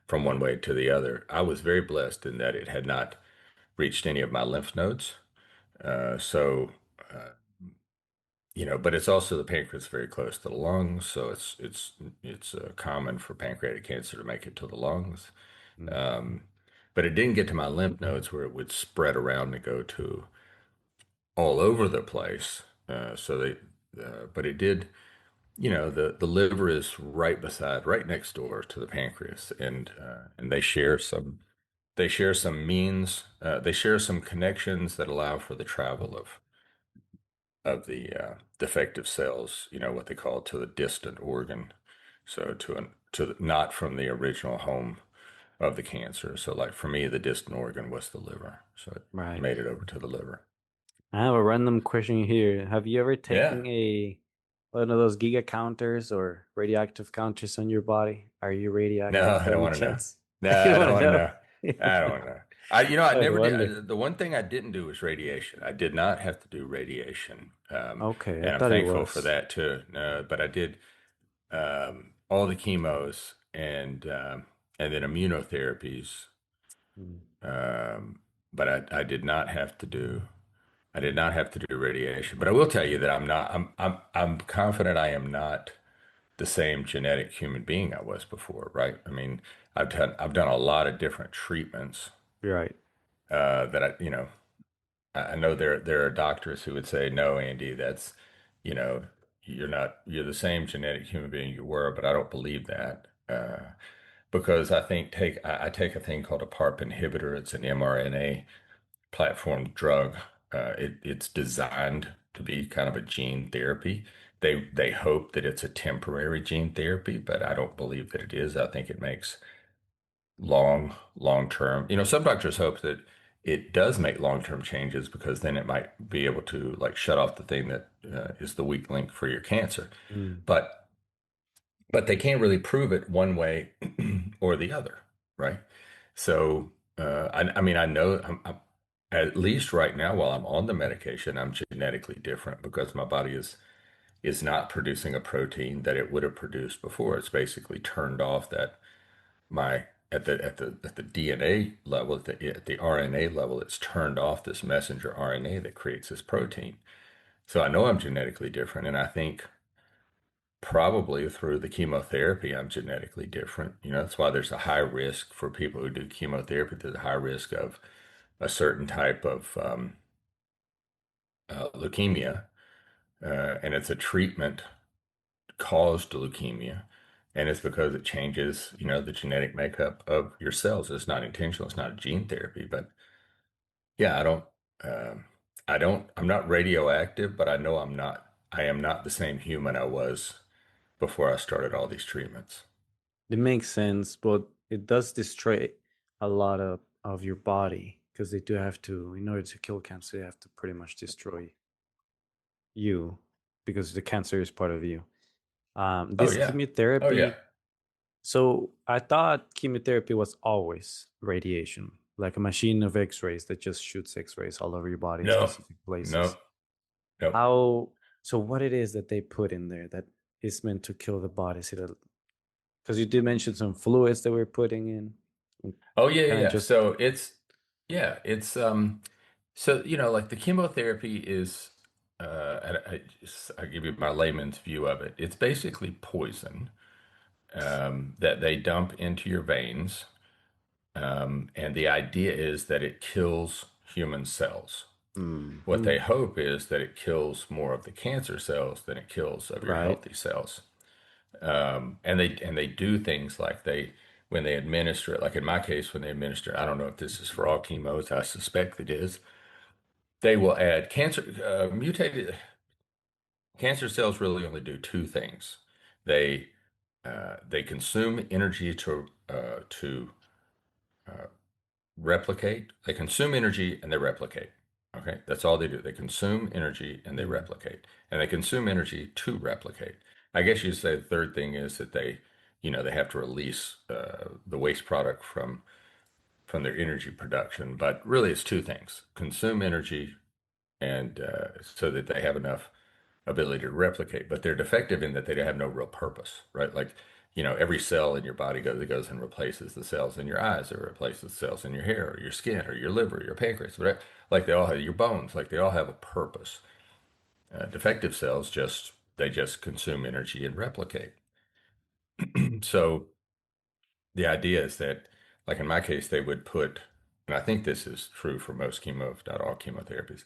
from one way to the other. I was very blessed in that it had not reached any of my lymph nodes. So but it's also the pancreas is very close to the lungs, so it's common for pancreatic cancer to make it to the lungs. Mm. Um, but it didn't get to my lymph nodes where it would spread around and go to all over the place. But it did. the liver is right next door to the pancreas, and they share some connections that allow for the travel of the defective cells, what they call to the distant organ, so not from the original home of the cancer. So like for me, the distant organ was the liver, so it Right. made it over to the liver. I have a random question here. Have you ever Yeah. taken a one of those giga counters or radioactive counters on your body? Are you No, radioactive I by don't any want to know. chance? No, You I want don't to want to know? know. I don't want to know. I I never did. wonder. The one thing I didn't do was radiation. I did not have to do radiation, Okay, I and I'm thought it thankful for was. that too. But I did all the chemos and then immunotherapies. Mm. Um, but I did not have to do. I did not have to do radiation. But I will tell you that I'm confident I am not the same genetic human being I was before, right? I mean, I've done a lot of different treatments You're right. that I know there are doctors who would say, no, Andy, that's you know you're the same genetic human being you were, but I don't believe that because I take a thing called a PARP inhibitor. It's an mRNA platform drug. It's designed to be kind of a gene therapy. They hope that it's a temporary gene therapy, but I don't believe that it is. I think it makes long term. Some doctors hope that it does make long term changes because then it might be able to like shut off the thing that is the weak link for your cancer. Mm. But they can't really prove it one way or the other, right? So, I mean, I know at least right now, while I'm on the medication, I'm genetically different because my body is not producing a protein that it would have produced before. It's basically turned off that my at the DNA level, at the RNA level, it's turned off this messenger RNA that creates this protein. So I know I'm genetically different, and I think probably through the chemotherapy, I'm genetically different. That's why there's a high risk for people who do chemotherapy. There's a high risk of a certain type of leukemia, and it's a treatment caused leukemia. And it's because it changes, the genetic makeup of your cells. It's not intentional. It's not a gene therapy, but yeah, um, I'm not radioactive, but I am not the same human I was before I started all these treatments. It makes sense, but it does destroy a lot of your body because they do have to, in order to kill cancer, they have to pretty much destroy you because the cancer is part of you. Oh This yeah. Oh yeah. chemotherapy, so I thought chemotherapy was always radiation, like a machine of X-rays that just shoots X-rays all over your body in No, specific no, places. no. How, so what it is that they put in there that is meant to kill the body? Is it because you did mention some fluids that we're putting in? Oh yeah, yeah, Can I yeah. just, So so like the chemotherapy is and I give you my layman's view of it. It's basically poison that they dump into your veins, and the idea is that it kills human cells. What they hmm, hope is that it kills more of the cancer cells than it kills of your right? healthy cells. And they do things like when they administer it, like in my case, when they administer it, I don't know if this is for all chemos, I suspect it is. They will add mutated cancer cells really only do two things. They they consume energy to replicate. They consume energy and they replicate. Okay, that's all they do. They consume energy and they Mm. replicate, and they consume energy to replicate. I guess you'd say the third thing is that they have to release the waste product from their energy production. But really, it's two things: consume energy, and so that they have enough ability to replicate. But they're defective in that they have no real purpose, right? Like, every cell in your body goes and replaces the cells in your eyes, or replaces the cells in your hair, or your skin, or your liver, or your pancreas, whatever. Like they all have your bones, like they all have a purpose. Defective cells just consume energy and replicate. So the idea is that, like in my case, they would put, and I think this is true for most chemo, if not all chemotherapies,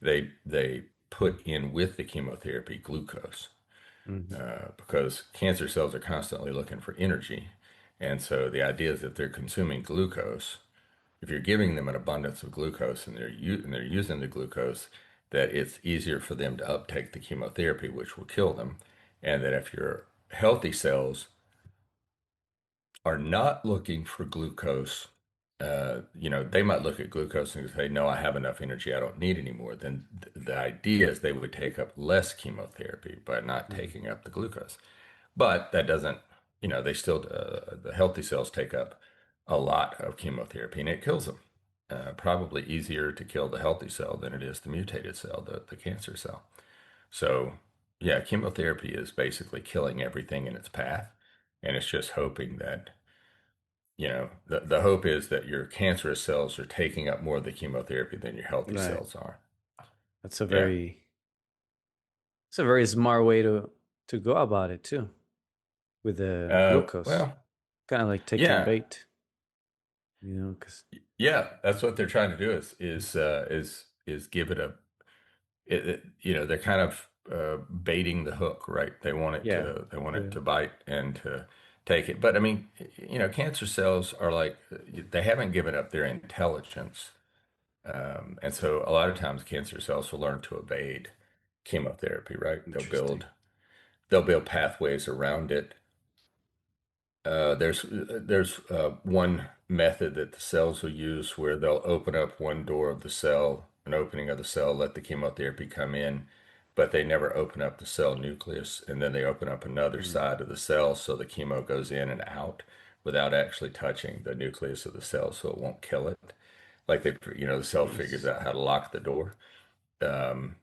they put in with the chemotherapy glucose. Hmm. because cancer cells are constantly looking for energy. And so the idea is that they're consuming glucose. If you're giving them an abundance of glucose and they're using the glucose, that it's easier for them to uptake the chemotherapy, which will kill them. And that if your healthy cells are not looking for glucose, they might look at glucose and say, no, I have enough energy. I don't need any more. Then the idea is they would take up less chemotherapy by not Hmm. taking up the glucose. But that doesn't, they still, the healthy cells take up a lot of chemotherapy and it kills them. Probably easier to kill the healthy cell than it is the mutated cell, the cancer cell. So, yeah, chemotherapy is basically killing everything in its path. And it's just hoping that, the hope is that your cancerous cells are taking up more of the chemotherapy than your healthy Right. cells are. That's a Yeah. very it's a very smart way to go about it too, with the glucose. Well, Kind of like taking yeah. bait, because Yeah, that's what they're trying to do is give it a they're kind of baiting the hook, right? yeah, They want it the to bite and to take it. But I mean, cancer cells are like they haven't given up their intelligence. And so a lot of times cancer cells will learn to evade chemotherapy, right? interesting. They'll build pathways around it. There's one method that the cells will use where they'll open up one door of the cell, an opening of the cell, let the chemotherapy come in, but they never open up the cell nucleus, and then they open up another Mm. side of the cell so the chemo goes in and out without actually touching the nucleus of the cell, so it won't kill it. Like the cell figures Jeez. out how to lock the door. Um,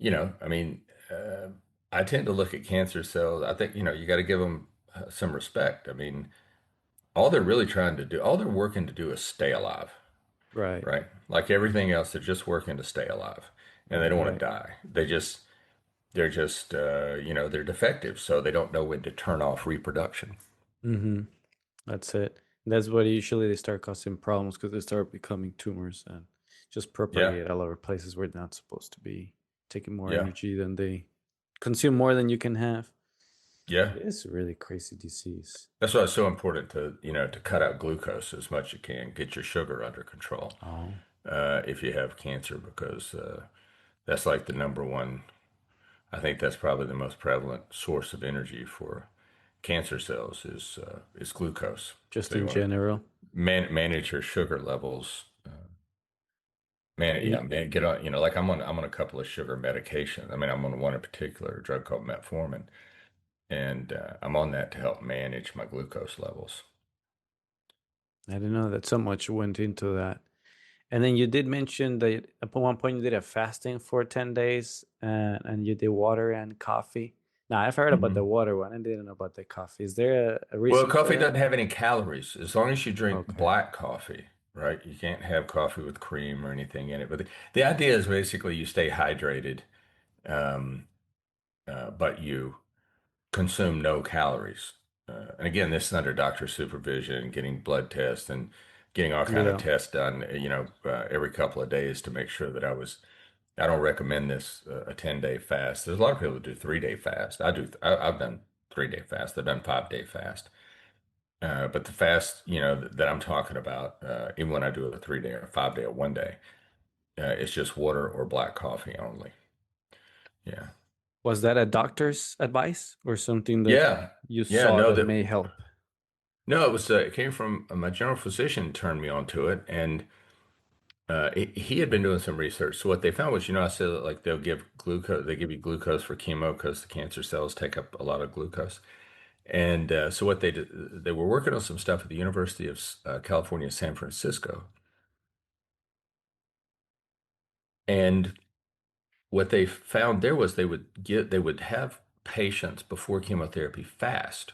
I mean, uh, I tend to look at cancer cells. I think, you got to give them some respect. I mean, all they're working to do is stay alive, Right, right? Like everything else, they're just working to stay alive and they right, don't want right. to die. They're just, they're defective. So they don't know when to turn off reproduction. Mm-hmm. That's it. That's what usually they start causing problems because they start becoming tumors and just Yeah. propagate all over places where they're not supposed to be, taking more Yeah. energy than they consume more than you can have. Yeah. It is a really crazy disease. That's why it's so important to cut out glucose as much as you can, get your sugar under control Oh, if you have cancer, because that's like the number one. I think that's probably the most prevalent source of energy for cancer cells is glucose. just So you in want to general. manage your sugar levels. And Get on. Like I'm on a couple of sugar medications. I mean, I'm on one in particular, a drug called metformin, and I'm on that to help manage my glucose levels. I didn't know that so much went into that. And then you did mention that at one point you did a fasting for 10 days and you did water and coffee. Now, I've heard about the Mhm. water one. I didn't know about the coffee. Is there a Well, reason for coffee that? doesn't have any calories as long as you drink Okay. black coffee, right? You can't have coffee with cream or anything in it. But the idea is basically you stay hydrated, um, but you consume no calories. And again, this is under doctor supervision, getting blood tests and getting all kind of Yeah. tests done, every couple of days to make sure that I don't recommend this a 10-day fast. There's a lot of people that do 3-day fast. I've done 3-day fast. I've done 5-day fast. But the fast, that I'm talking about, even when I do a 3-day or 5-day or 1 day, it's just water or black coffee only. Yeah. Was that a doctor's advice or something that Yeah. you Yeah. saw that may help? No, it came from my general physician turned me on to it, and he had been doing some research. So what they found was, I said that like they give you glucose for chemo because the cancer cells take up a lot of glucose. And so what they did, they were working on some stuff at the University of California, San Francisco, and what they found there was they would have patients before chemotherapy fast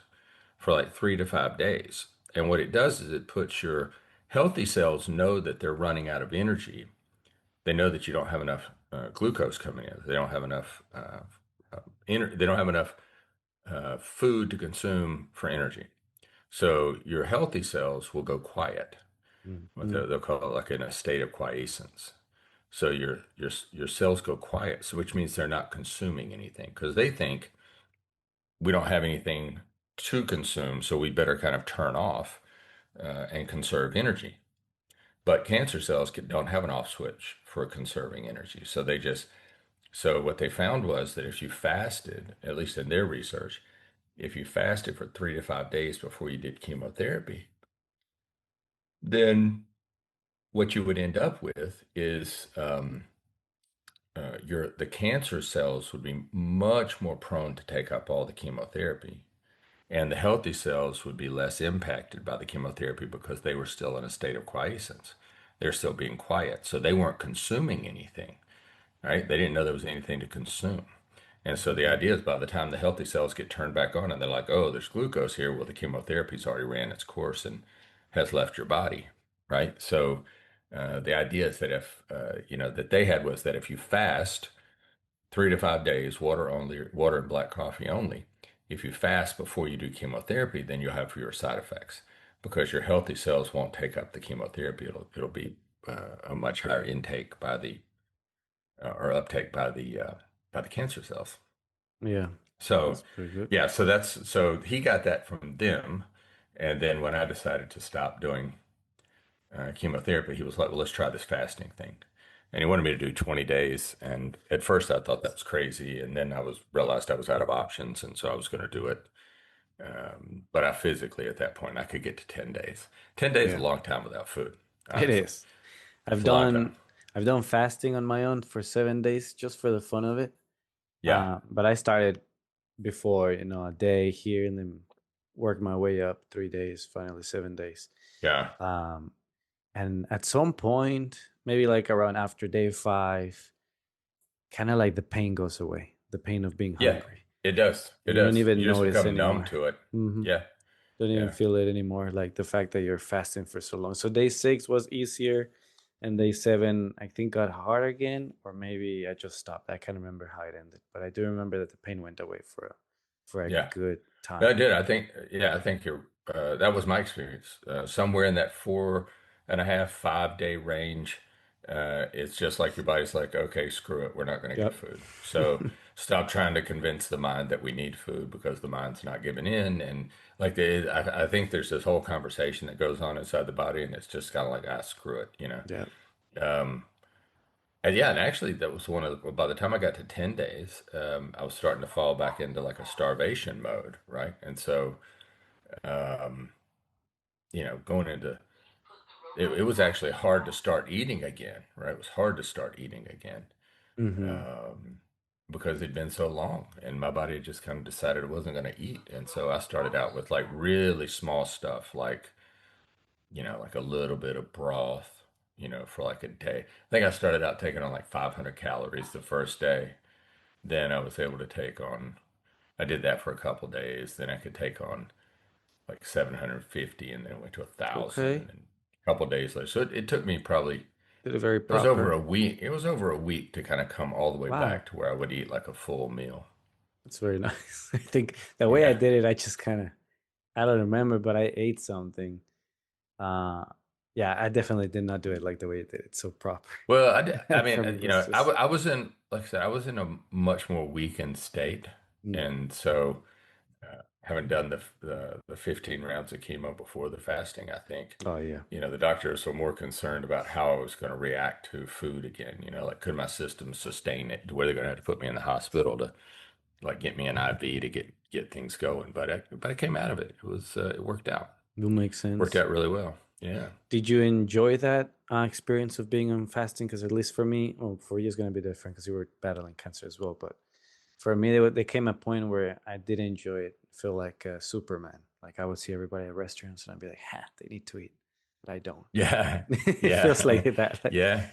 for like 3 to 5 days. And what it does is it puts your healthy cells know that they're running out of energy. They know that you don't have enough glucose coming in. They don't have enough they don't have enough food to consume for energy. So your healthy cells will go quiet. What Mhm. they'll call it like in a state of quiescence. So your cells go quiet, so which means they're not consuming anything because they think we don't have anything to consume, so we better kind of turn off and conserve energy. But cancer cells don't have an off switch for conserving energy. So what they found was that if you fasted, at least in their research, if you fasted for 3 to 5 days before you did chemotherapy, then what you would end up with is the cancer cells would be much more prone to take up all the chemotherapy. And the healthy cells would be less impacted by the chemotherapy because they were still in a state of quiescence. They're still being quiet. So they weren't consuming anything, right? They didn't know there was anything to consume. And so the Mhm. idea is by the time the healthy cells get turned back on and they're like, oh, there's glucose here. Well, the chemotherapy's already ran its course and has left your body, right? So the idea is that that they had was that if you fast 3 to 5 days, water only, water and black coffee only. If you fast before you do chemotherapy, then you'll have fewer side effects because your healthy cells won't take up the chemotherapy. It'll be a much higher intake by the or uptake by the cancer cells. Yeah, So that's pretty good. yeah, so he got that from them, and then when I decided to stop doing chemotherapy, he was like, "Well, let's try this fasting thing." And he wanted me to do 20 days. And at first I thought that was crazy. And then I was realized I was out of options. And so I was going to do it. But I physically, at that point, I could get to 10 days. 10 days is a Yeah, long time without food, it honestly. is. It's I've a long time. done I've done fasting on my own for 7 days just for the fun of it. Yeah. But I started before, a day here and then worked my way up 3 days, finally 7 days. Yeah. Um, and at some point, maybe like around after day five, kind of like the pain goes away, the pain of being Yeah. hungry. It does. It You don't does. even You just notice become numb anymore. to it. Hmm. Yeah. Don't even Yeah. feel it anymore. Like the fact that you're fasting for so long. So day six was easier, and day seven I think got hard again, or maybe I just stopped. I can't remember how it ended, but I do remember that the pain went away for a Yeah. good I time. did. I think that was my experience. Somewhere in that 4.5, 5 day range, it's just like your body's like, okay, screw it, we're not going to get Yep. food. So stop trying to convince the mind that we need food because the mind's not giving in. And I think there's this whole conversation that goes on inside the body, and it's just kind of like, screw it, you know. Yep. Um, and yeah, and actually, that was by the time I got to 10 days, I was starting to fall back into like a starvation mode, right? And so um, going into it was actually hard to start eating again, right? It was hard to start eating again Hmm. um, because it'd been so long, and my body had just kind of decided it wasn't going to eat, and so I started out with like really small stuff, like like a little bit of broth, for like a day. I think I started out taking on like 500 calories the first day. Then I was able to take on. I did that for a couple days. Then I could take on like 750 and then it went to 1,000 Okay. and then a couple of days later. So it took me probably Did it very it was over proper. a week. It was over a week to kind of come all the way Wow. back to where I would eat like a full meal. That's very nice. I think the way I Yeah. did it, I just kind of, I don't remember, but I ate something. Uh, yeah, I definitely did not do it like the way you did it. So proper. Well, I mean, For me, it was just, I was in, like I said, I was in a much more weakened state. mm. And so, having done the 15 rounds of chemo before the fasting, I think, Oh yeah. the doctors were more concerned about how I was going to react to food again. Like could my system sustain it? Were they going to have to put me in the hospital to like get me an IV to get things going? But I came out of it. It worked out. Will make Worked sense. out really well. Yeah. Did you enjoy that experience of being on fasting? Because at least for me, well, for you it's going to be different because you were battling cancer as well. But for me, there came a point where I did enjoy it. Feel like Superman. Like I would see everybody at restaurants and I'd be like, "Ha, they need to eat," but I don't. Yeah. It feels like Yeah. that. Like Yeah.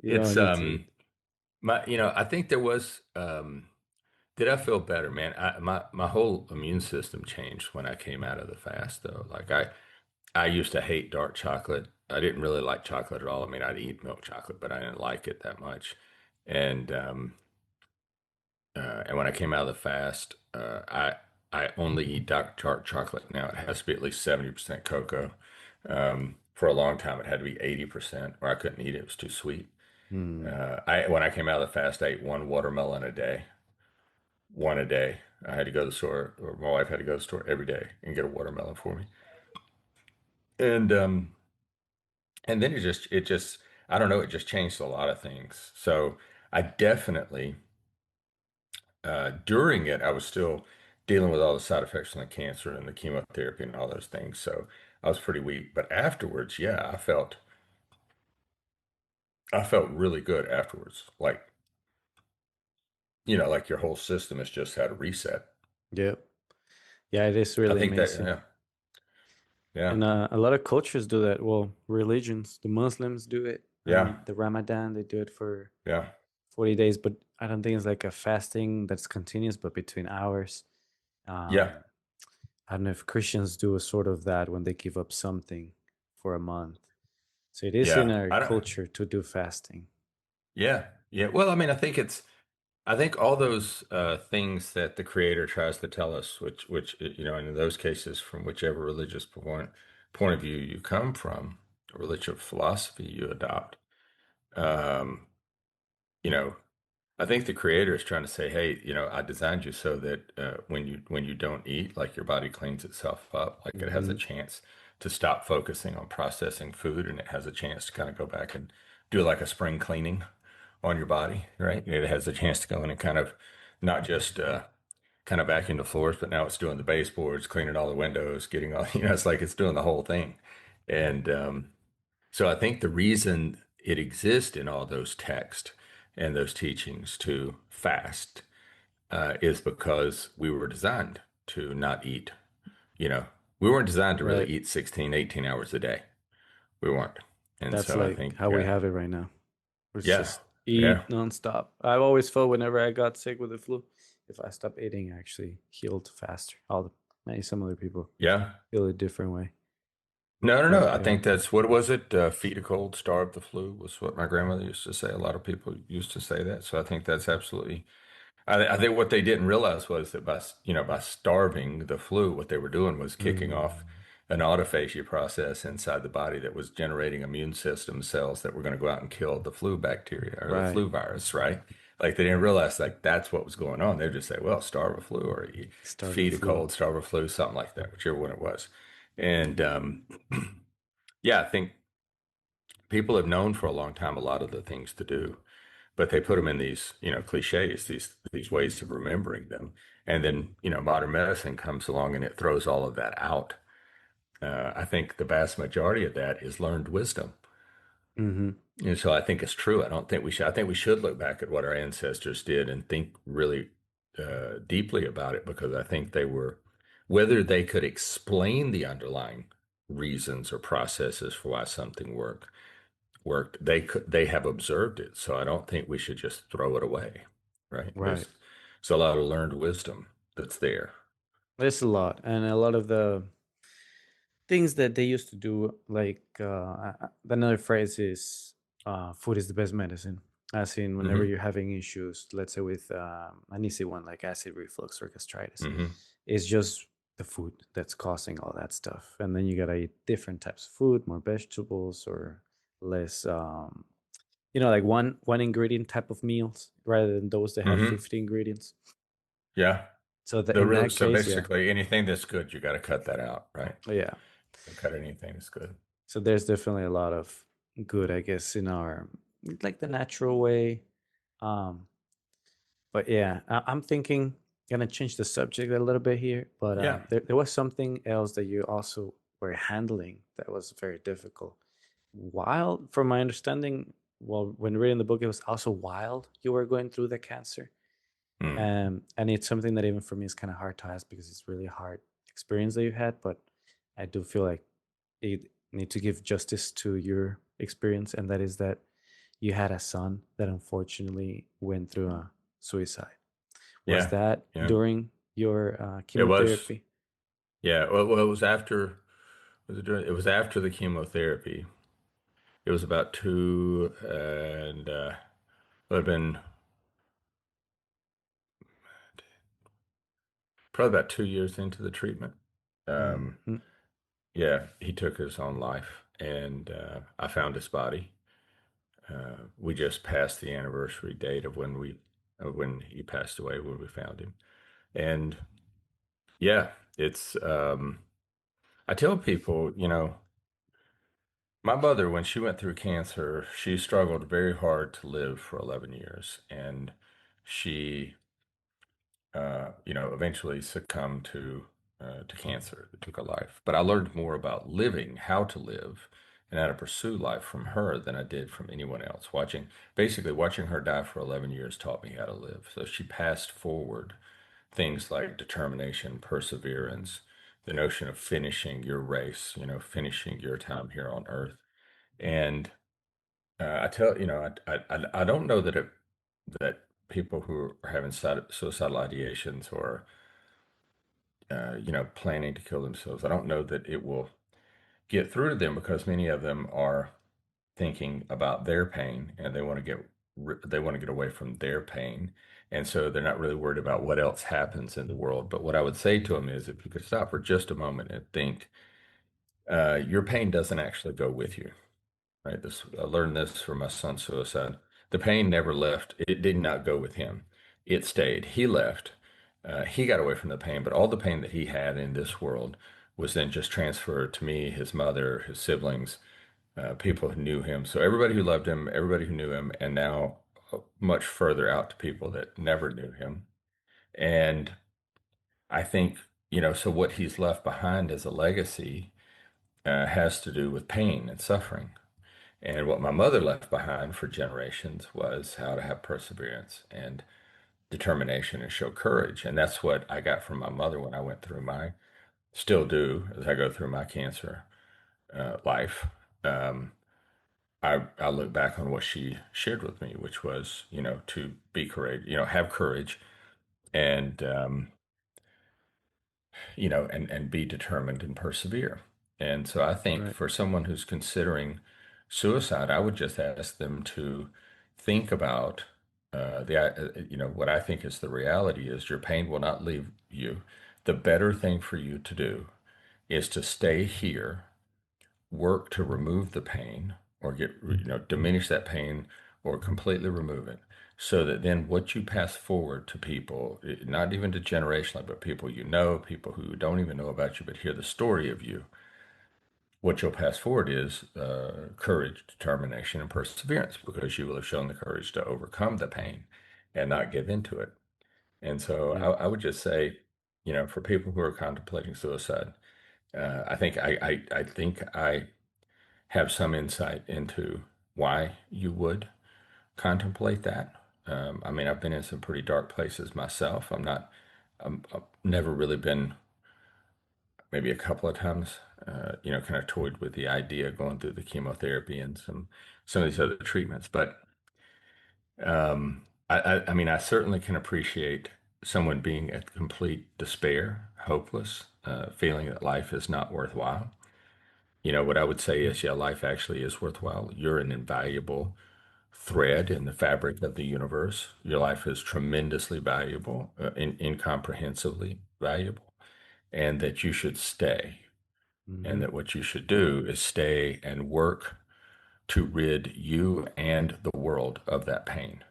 you don't It's need to eat. I think there was did I feel better, man? My whole immune system changed when I came out of the fast though. Like I used to hate dark chocolate. I didn't really like chocolate at all. I mean, I'd eat milk chocolate, but I didn't like it that much. And and when I came out of the fast, I only eat dark chocolate now. It has to be at least 70% cocoa. For a long time, it had to be 80%, or I couldn't eat it. It was too sweet. Hmm. I when I came out of the fast, I ate one watermelon a day, one a day. I had to go to the store, or my wife had to go to the store every day and get a watermelon for me. And and then it just I don't know, it just changed a lot of things. So I definitely during it I was still dealing with all the side effects from the cancer and the chemotherapy and all those things. So I was pretty weak. But afterwards, yeah, I felt really good afterwards. Like, like your whole system has just had a reset. Yep. Yeah, it is I really think that, amazing. yeah, yeah, And a lot of cultures do that. Well, religions, the Muslims do it. yeah, The Ramadan, they do it for yeah, 40 days, but I don't think it's like a fasting that's continuous, but between hours. yeah, Um, I don't know if Christians do a sort of that when they give up something for a month. So it is in yeah. our I don't, culture to do fasting. yeah, yeah. Well, I mean, I think all those things that the Creator tries to tell us, which in those cases, from whichever religious point of view you come from, religious philosophy you adopt, um, you know, I think the creator is trying to say, hey, I designed you so that when you don't eat, like your body cleans itself up, like it has a Hmm. chance to stop focusing on processing food, and it has a chance to kind of go back and do like a spring cleaning on your body, right? It has a chance to go in and kind of not just kind of vacuum the floors, but now it's doing the baseboards, cleaning all the windows, getting all, it's like it's doing the whole thing. And so I think the reason it exists in all those texts and those teachings to fast is because we were designed to not eat. You know, we weren't designed to really Right. eat 16, 18 hours a day. We weren't. And That's so I like how think, we have it right now. It's yeah, just yeah, eat nonstop. I've always felt whenever I got sick with the flu, if I stopped eating, I actually healed faster. Maybe some other people yeah. feel a different way. No, no, no. But I yeah. think that's what was it? Feed a cold, starve the flu was what my grandmother used to say. A lot of people used to say that. So I think that's absolutely I think what they didn't realize was that by starving the flu, what they were doing was kicking off Mm, an autophagy process inside the body that was generating immune system cells that were going to go out and kill the flu bacteria or the right. flu virus, right? Like they didn't realize like that's what was going on. They'd just say, well, starve a flu or Start the feed a flu. cold, starve a flu, something like that, whichever one it was. And yeah, I think people have known for a long time a lot of the things to do, but they put them in these, cliches, these ways of remembering them. And then, modern medicine comes along and it throws all of that out. I think the vast majority of that is learned wisdom. Hmm. And so I think it's true. I don't think we should. I think we should look back at what our ancestors did and think really deeply about it because I think whether they could explain the underlying reasons or processes for why something worked, they have observed it. So I don't think we should just throw it away, right? Right. There's a lot of learned wisdom that's there. There's a lot. And a lot of the things that they used to do, like another phrase is food is the best medicine. As in, whenever Hmm. you're having issues, let's say with an easy one like acid reflux or gastritis, Hmm. it's just the food that's causing all that stuff. And then you gotta eat different types of food, more vegetables or less, like one ingredient type of meals rather than those that have Hmm. 50 ingredients. Yeah. So that in that So case, yeah, basically anything that's good, you got to cut that out, right? yeah. Cut anything that's good. So there's definitely a lot of good, I guess, in our like the natural way. Um, but yeah, I'm thinking gonna change the subject a little bit here. But Yeah. there was something else that you also were handling that was very difficult. While, from my understanding, well, when reading the book, it was also while you were going through the cancer. Mm. And it's something that even for me is kind of hard to ask because it's really hard experience that you had. But I do feel like you need to give justice to your experience, and that is that you had a son that unfortunately went through a suicide. Was Yeah. that Yeah. during your It was. chemotherapy? Yeah. Well, it was after. It was after the chemotherapy. It was about two and it would have been probably about 2 years into the treatment. Um, Mhm. yeah, he took his own life, and I found his body. We just passed the anniversary date of when he passed away when we found him. And yeah, it's I tell people, my mother, when she went through cancer, she struggled very hard to live for 11 years, and she eventually succumbed to cancer that took her life. But I learned more about living, how to live, and how to pursue life from her than I did from anyone else. Basically watching her die for 11 years taught me how to live. So she passed forward things like determination, perseverance, the notion of finishing your race, finishing your time here on earth. And I tell, I don't know that people who are having suicidal ideations or planning to kill themselves. I don't know that it will get through to them because many of them are thinking about their pain and they want to get away from their pain. And so they're not really worried about what else happens in the world. But what I would say to them is if you could stop for just a moment and think, your pain doesn't actually go with you, right? I learned this from my son's suicide. The pain never left. It did not go with him. It stayed. He left. He got away from the pain, but all the pain that he had in this world was then just transferred to me, his mother, his siblings, people who knew him. So everybody who loved him, everybody who knew him, and now much further out to people that never knew him. And I think, so what he's left behind as a legacy has to do with pain and suffering. And what my mother left behind for generations was how to have perseverance and determination and show courage. And that's what I got from my mother when I went through still do as I go through my cancer life. Um, I look back on what she shared with me, which was, to be courageous, have courage and, and be determined and persevere. And so I think Right. for someone who's considering suicide, I would just ask them to think about what I think is the reality is your pain will not leave you. The better thing for you to do is to stay here, work to remove the pain or diminish that pain or completely remove it so that then what you pass forward to people, not even to generationally, but people people who don't even know about you, but hear the story of you, what you'll pass forward is courage, determination, and perseverance because you will have shown the courage to overcome the pain and not give into it. And so Yeah. I would just say, for people who are contemplating suicide, I think I have some insight into why you would contemplate that. I mean, I've been in some pretty dark places myself. I've never really been, maybe a couple of times, kind of toyed with the idea of going through the chemotherapy and some of these other treatments. But I mean, I certainly can appreciate someone being at complete despair, hopeless, feeling that life is not worthwhile. What I would say is, yeah, life actually is worthwhile. You're an invaluable thread in the fabric of the universe. Your life is tremendously valuable, incomprehensibly valuable, and that you should stay. And Hmm. that what you should do is stay and work to rid you and the world of that pain,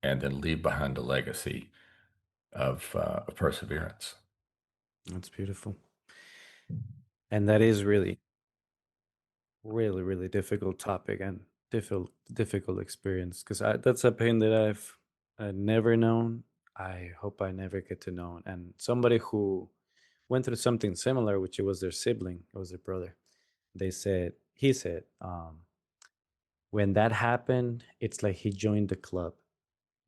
and then leave behind a legacy of perseverance. That's beautiful. And that is really, really, really difficult topic and difficult experience because that's a pain that I've never known. I hope I never get to know. And somebody who went through something similar, which it was their sibling, it was their brother. He said, when that happened, it's like he joined the club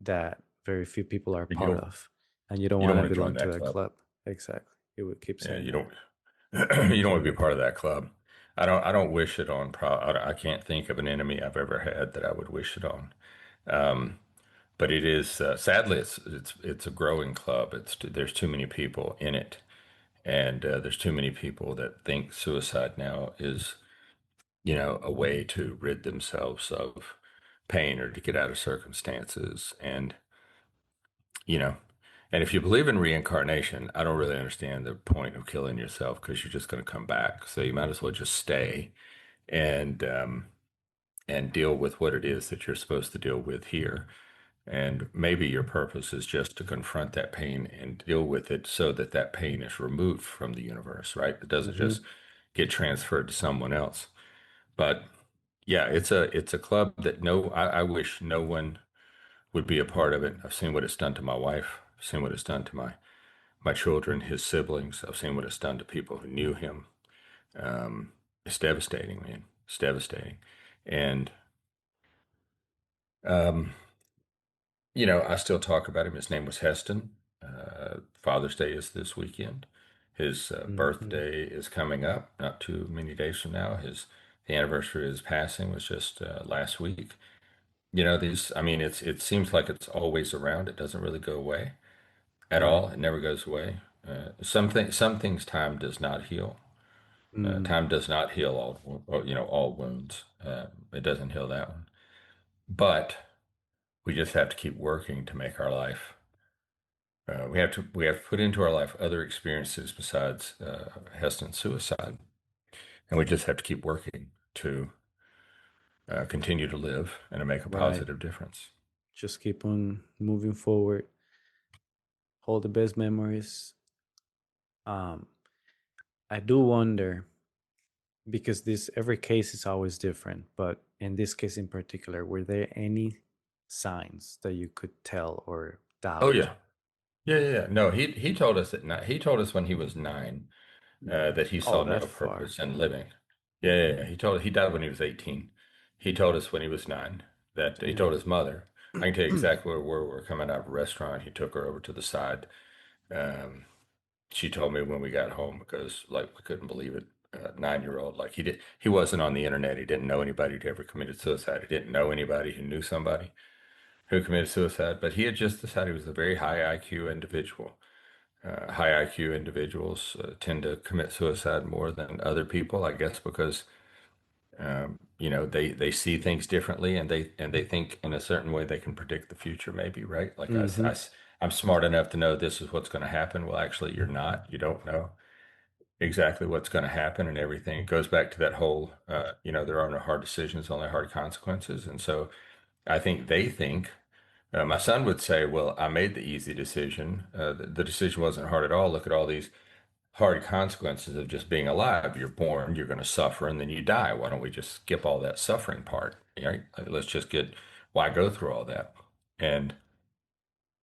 that very few people are You part don't of, and you don't you don't want to want to join belong to that that club. club. Exactly. He would keep Yeah, saying you that. don't Don't you don't want join to be that part of club. that club. I don't wish it on I can't think of an enemy I've ever had that I would wish it on. Um, but it is sadly it's a growing club. There's too many people in it, and there's too many people that think suicide now is a way to rid themselves of pain or to get out of circumstances. And, you know, and if you believe in reincarnation, I don't really understand the point of killing yourself because you're just going to come back. So you might as well just stay and, and deal with what it is that you're supposed to deal with here. And maybe your purpose is just to confront that pain and deal with it so that that pain is removed from the universe, right? It doesn't just Hmm. get transferred to someone else. But yeah, it's a club that I wish no one would be a part of it. I've seen what it's done to my wife. I've seen what it's done to my children, his siblings. I've seen what it's done to people who knew him. Um, it's devastating, man. It's devastating. And um, I still talk about him. His name was Heston. Father's Day is this weekend. His Hmm. birthday is coming up, not too many days from now. The anniversary of his passing was just last week. I mean, it seems like it's always around. It doesn't really go away at Right. all. It never goes away. Some things time does not heal. Mm. Time does not heal all wounds. It doesn't heal that one. But we just have to keep working to make our life. We have to put into our life other experiences besides Heston's suicide, and we just have to keep working to continue to live and to make a Right. positive difference. Just keep on moving forward. Hold the best memories. Um, I do wonder because this every case is always different, but in this case in particular, were there any signs that you could tell or Oh doubt? yeah, yeah, yeah, yeah. No, he told us he told us when he was 9 that he Oh, saw no that far. purpose in living. Yeah, yeah, yeah. He died when he was 18. He told us when he was 9 that he told Damn. his mother. I can tell you exactly where we were coming out of a restaurant. He took her over to the side. Um, she told me when we got home because like we couldn't believe it. 9-year old, like he wasn't on the internet. He didn't know anybody who ever committed suicide. He didn't know anybody who knew somebody who committed suicide, but he had just decided he was a very high IQ individual. High IQ individuals tend to commit suicide more than other people, I guess, because they see things differently and they think in a certain way they can predict the future, maybe, right? Like Mm-hmm. I'm smart enough to know this is what's going to happen. Well, actually, you're not. You don't know exactly what's going to happen and everything. It goes back to that whole, there are no hard decisions, only hard consequences. And so I think they think. My son would say, "Well, I made the easy decision. The decision wasn't hard at all. Look at all these hard consequences of just being alive. You're born, you're going to suffer, and then you die. Why don't we just skip all that suffering part? Right? Like, let's just why go through all that?" And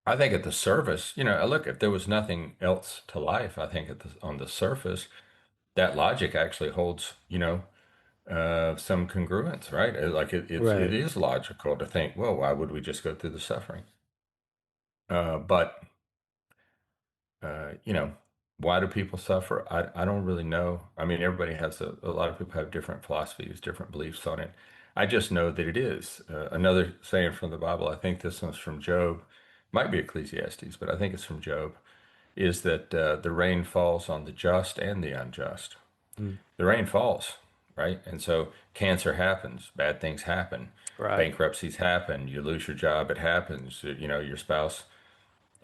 I think at the surface, look, if there was nothing else to life, I think on the surface, that logic actually holds, some congruence, right? Like it Right. is logical to think, well, why would we just go through the suffering? But you know, why do people suffer? I don't really know. I mean, everybody has a lot of people have different philosophies, different beliefs on it. I just know that it is. Another saying from the Bible, I think this one's from Job, might be Ecclesiastes, but I think it's from Job, is that the rain falls on the just and the unjust. Mm. The rain falls, right? And so cancer happens, bad things happen, Right. bankruptcies happen, you lose your job, it happens, your spouse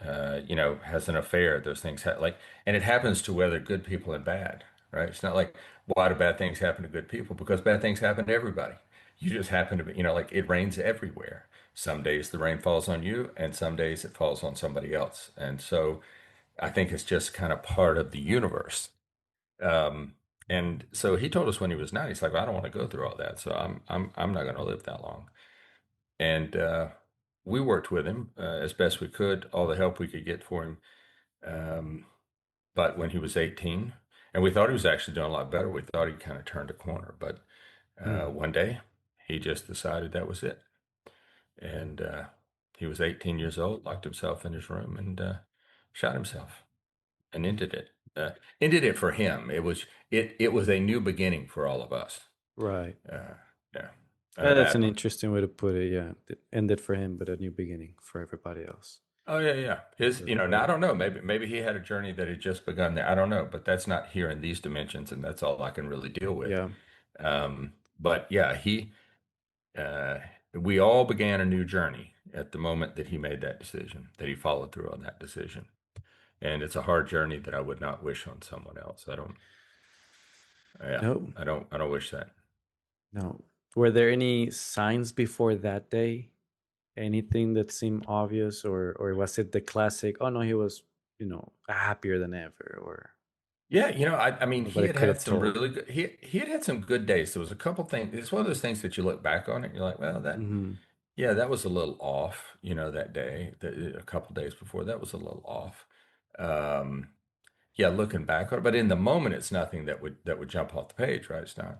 has an affair. Those things and it happens to whether good people and bad, right? It's not like why do bad things happen to good people? Because bad things happen to everybody. You just happen to be, like it rains everywhere. Some days the rain falls on you, and some days it falls on somebody else. And so I think it's just kind of part of the universe. Um, and so he told us when he was 9, he's like, I don't want to go through all that, so I'm not going to live that long. And we worked with him as best we could, all the help we could get for him. Um, but when he was 18, and we thought he was actually doing a lot better, we thought he kind of turned a corner. But Mm. one day, he just decided that was it. And he was 18 years old, locked himself in his room, and shot himself, and ended it. Ended it for him. It was a new beginning for all of us. Right. Uh, yeah, That's an that. interesting way to put it. Yeah. It ended for him, but a new beginning for everybody else. Oh yeah, yeah. That's Now I great. don't know. Maybe he had a journey that had just begun there. I don't know, but that's not here in these dimensions, and that's all I can really deal with. Yeah. But yeah, uh, we all began a new journey at the moment that he made that decision, that he followed through on that decision, and it's a hard journey that I would not wish on someone else. I don't. Yeah, No. I don't wish that. No. Were there any signs before that day? anything that seemed obvious, or was it the classic? Oh no, he was, happier than ever, Yeah, I mean, he nobody had could had have some told. really good. He had had some good days. There was a couple things. It's one of those things that you look back on it, and you're like, well, Hmm. yeah, that was a little off. That day, a couple days before, that was a little off. Um, yeah, looking back on it, but in the moment, it's nothing that would jump off the page, right? It's not.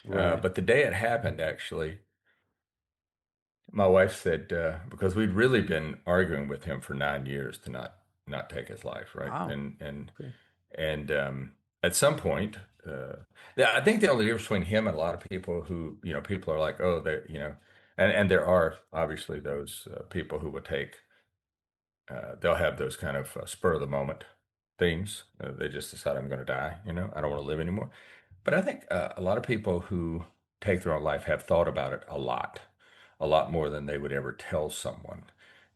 Right. But the day it happened, actually, my wife said because we'd really been arguing with him for 9 years to not take his life, right? Wow. And Okay. at some point, yeah, I think the only difference between him and a lot of people who, people are like, oh, and there are obviously those people who will they'll have those kind of spur of the moment things. They just decide I'm going to die, I don't want to live anymore. But I think a lot of people who take their own life have thought about it a lot more than they would ever tell someone.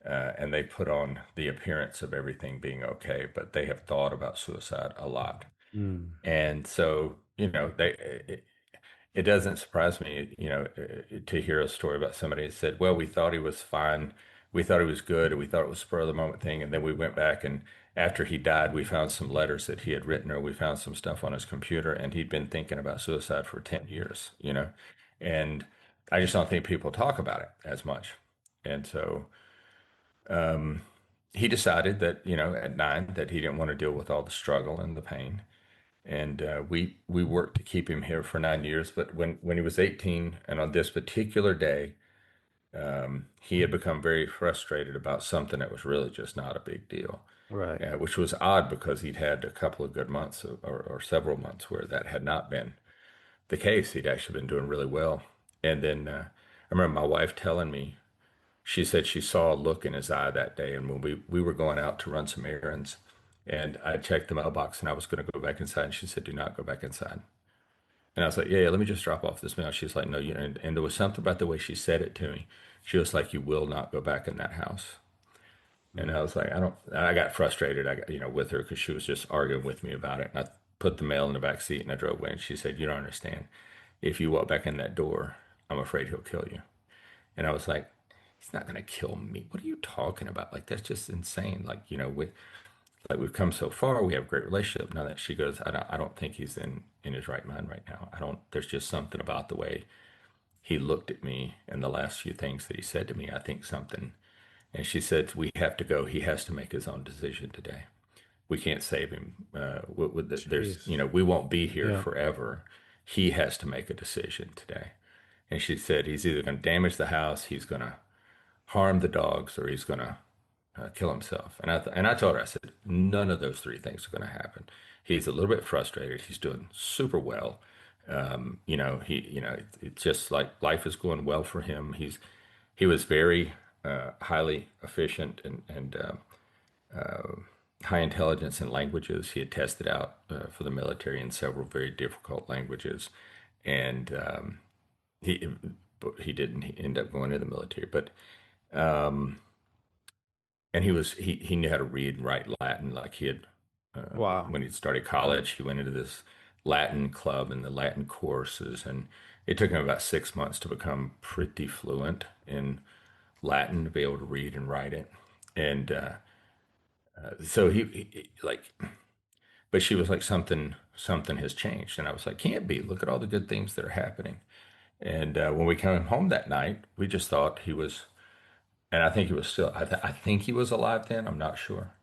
And they put on the appearance of everything being okay, but they have thought about suicide a lot. Mm. And so, it doesn't surprise me, to hear a story about somebody that said, well, we thought he was fine. We thought he was good, and we thought it was a spur of the moment thing. And then we went back, and after he died, we found some letters that he had written, or we found some stuff on his computer, and he'd been thinking about suicide for 10 years. And I just don't think people talk about it as much. And so um, he decided that, at 9, that he didn't want to deal with all the struggle and the pain. And we worked to keep him here for 9 years. But when he was 18, and on this particular day, he had become very frustrated about something that was really just not a big deal, Right. which was odd because he'd had a couple of good months or several months where that had not been the case. He'd actually been doing really well. And then I remember my wife telling me, she said she saw a look in his eye that day. And when we were going out to run some errands, and I checked the mailbox and I was going to go back inside, and she said, do not go back inside. And I was like, yeah, yeah, let me just drop off this mail. She's like, no, and there was something about the way she said it to me. She was like, you will not go back in that house. And I Mm. was like, I got frustrated, with her because she was just arguing with me about it. And I put the mail in the back seat and I drove away. And she said, you don't understand. If you walk back in that door, I'm afraid he'll kill you. And I was like, he's not going to kill me. What are you talking about? Like, that's just insane. Like, we've come so far. We have a great relationship. Now that she goes, I don't think he's in his right mind right now. I don't, there's just something about the way he looked at me and the last few things that he said to me. I think something. And she said, we have to go. He has to make his own decision today. We can't save him. Jeez. We won't be here Yeah. forever. He has to make a decision today. And she said, he's either going to damage the house, he's going to harm the dogs, or he's going to kill himself. And I told her, I said, none of those three things are going to happen. He's a little bit frustrated. He's doing super well. It's just like life is going well for him. He was very highly efficient and high intelligence in languages. He had tested out for the military in several very difficult languages, and he he didn't end up going to the military, but um, and he knew how to read and write Latin. Like he had Wow. when he started college, he went into this Latin club and the Latin courses, and it took him about 6 months to become pretty fluent in Latin to be able to read and write it. And so like, but she was like, something has changed, and I was like, can't be. Look at all the good things that are happening. And when we came home that night, we just thought he was, and I think he was still, I think he was alive then. I'm not sure.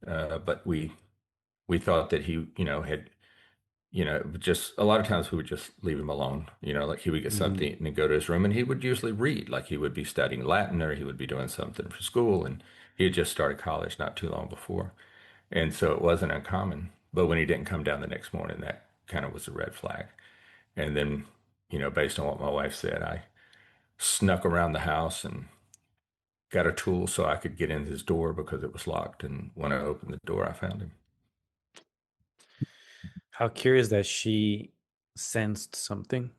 But we thought that he, had, just a lot of times we would just leave him alone. Like he would get something Hmm. to eat and go to his room, and he would usually read. Like he would be studying Latin, or he would be doing something for school. And he had just started college not too long before. And so it wasn't uncommon. But when he didn't come down the next morning, that kind of was a red flag. And then, based on what my wife said, I snuck around the house and got a tool so I could get in his door because it was locked. And when I opened the door, I found him. How curious that she sensed something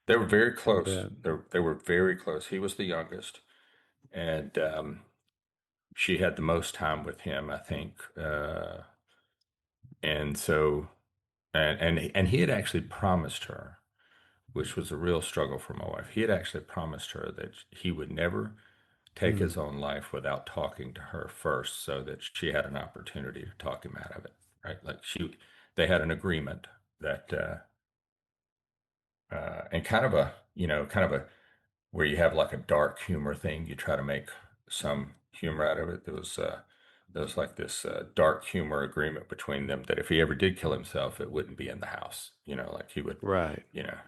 They were very close. that. They were very close. He was the youngest, and she had the most time with him, I think. And so, and he had actually promised her which was a real struggle for my wife. He had actually promised her that he would never take his Mm. own life without talking to her first so that she had an opportunity to talk him out of it, right? They had an agreement that, and kind of a, kind of a, where you have like a dark humor thing, you try to make some humor out of it. There was like this dark humor agreement between them that if he ever did kill himself, it wouldn't be in the house. Like he would, Right.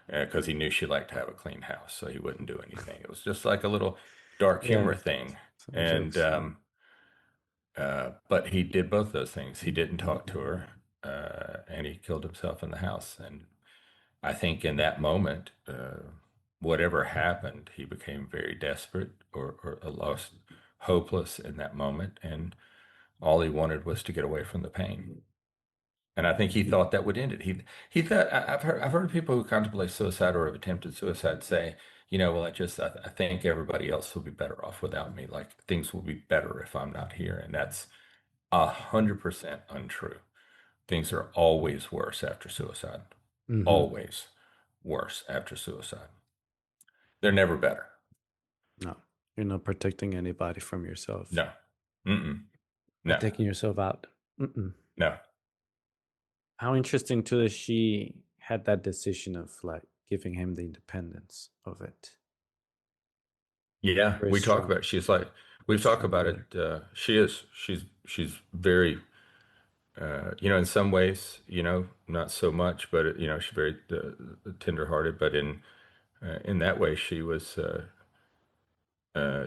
because he knew she liked to have a clean house, so he wouldn't do anything. It was just like a little dark humor Yeah. thing. Some And jokes. but he did both those things. He didn't talk to her, and he killed himself in the house. And I think in that moment, whatever happened, he became very desperate or lost hopeless in that moment, and all he wanted was to get away from the pain. And I think he thought that would end it. He thought I've heard people who contemplate suicide or have attempted suicide say, well, I think everybody else will be better off without me. Like things will be better if I'm not here, and that's 100% untrue. Things are always worse after suicide. Mm-hmm. Always worse after suicide. They're never better. No, you're not protecting anybody from yourself No. Mm-mm. by No. taking yourself out. Mm-mm. No. How interesting too that she had that decision of like giving him the independence of it. Yeah, Very we talk strong, about it. She's like we've talked strong about leader. it. She's very in some ways, not so much, but she's very tender-hearted. But in that way, she was.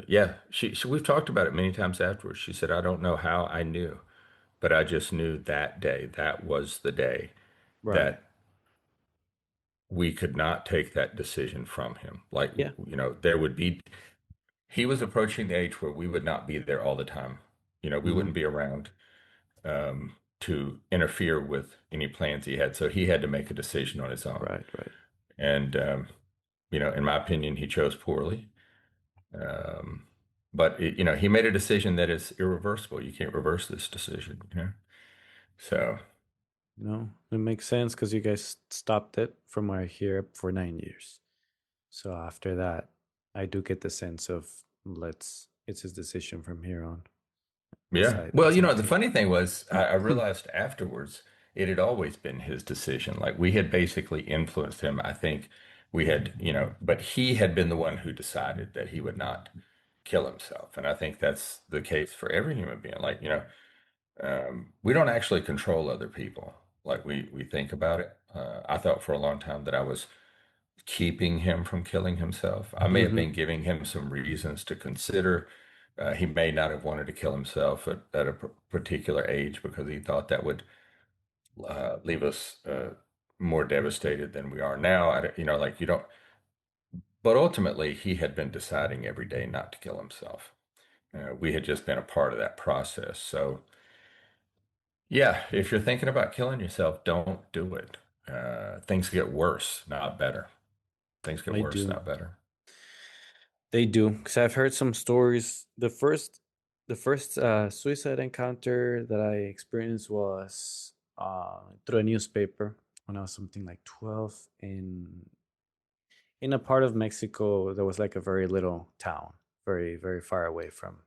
Yeah, we've talked about it many times afterwards. She said, "I don't know how I knew, but I just knew that day. That was the day Right. that we could not take that decision from him. Like, Yeah. there would be, he was approaching the age where we would not be there all the time. We Mm-hmm. wouldn't be around to interfere with any plans he had. So he had to make a decision on his own. Right. Right. And, in my opinion, he chose poorly. Um, but, he made a decision that is irreversible. You can't reverse this decision. So, No, it makes sense because you guys stopped it from what I hear for 9 years. So after that, I do get the sense of it's his decision from here on. yeah. Well, As I the take funny thing was, I it. realized afterwards it had always been his decision. Like we had basically influenced him. I think we had, but he had been the one who decided that he would not kill himself. And I think that's the case for every human being. Like, we don't actually control other people like we think about it. I thought for a long time that I was keeping him from killing himself. I may have Hmm. been giving him some reasons to consider. He may not have wanted to kill himself at a particular age because he thought that would leave us more devastated than we are now. Like you don't. But ultimately, he had been deciding every day not to kill himself. We had just been a part of that process. So, yeah, if you're thinking about killing yourself, don't do it. Things get worse, not better. Things get I worse, do. not better. They do because I've heard some stories. The first suicide encounter that I experienced was through a newspaper when I was something like 12 in a part of Mexico that was like a very little town, very very far away from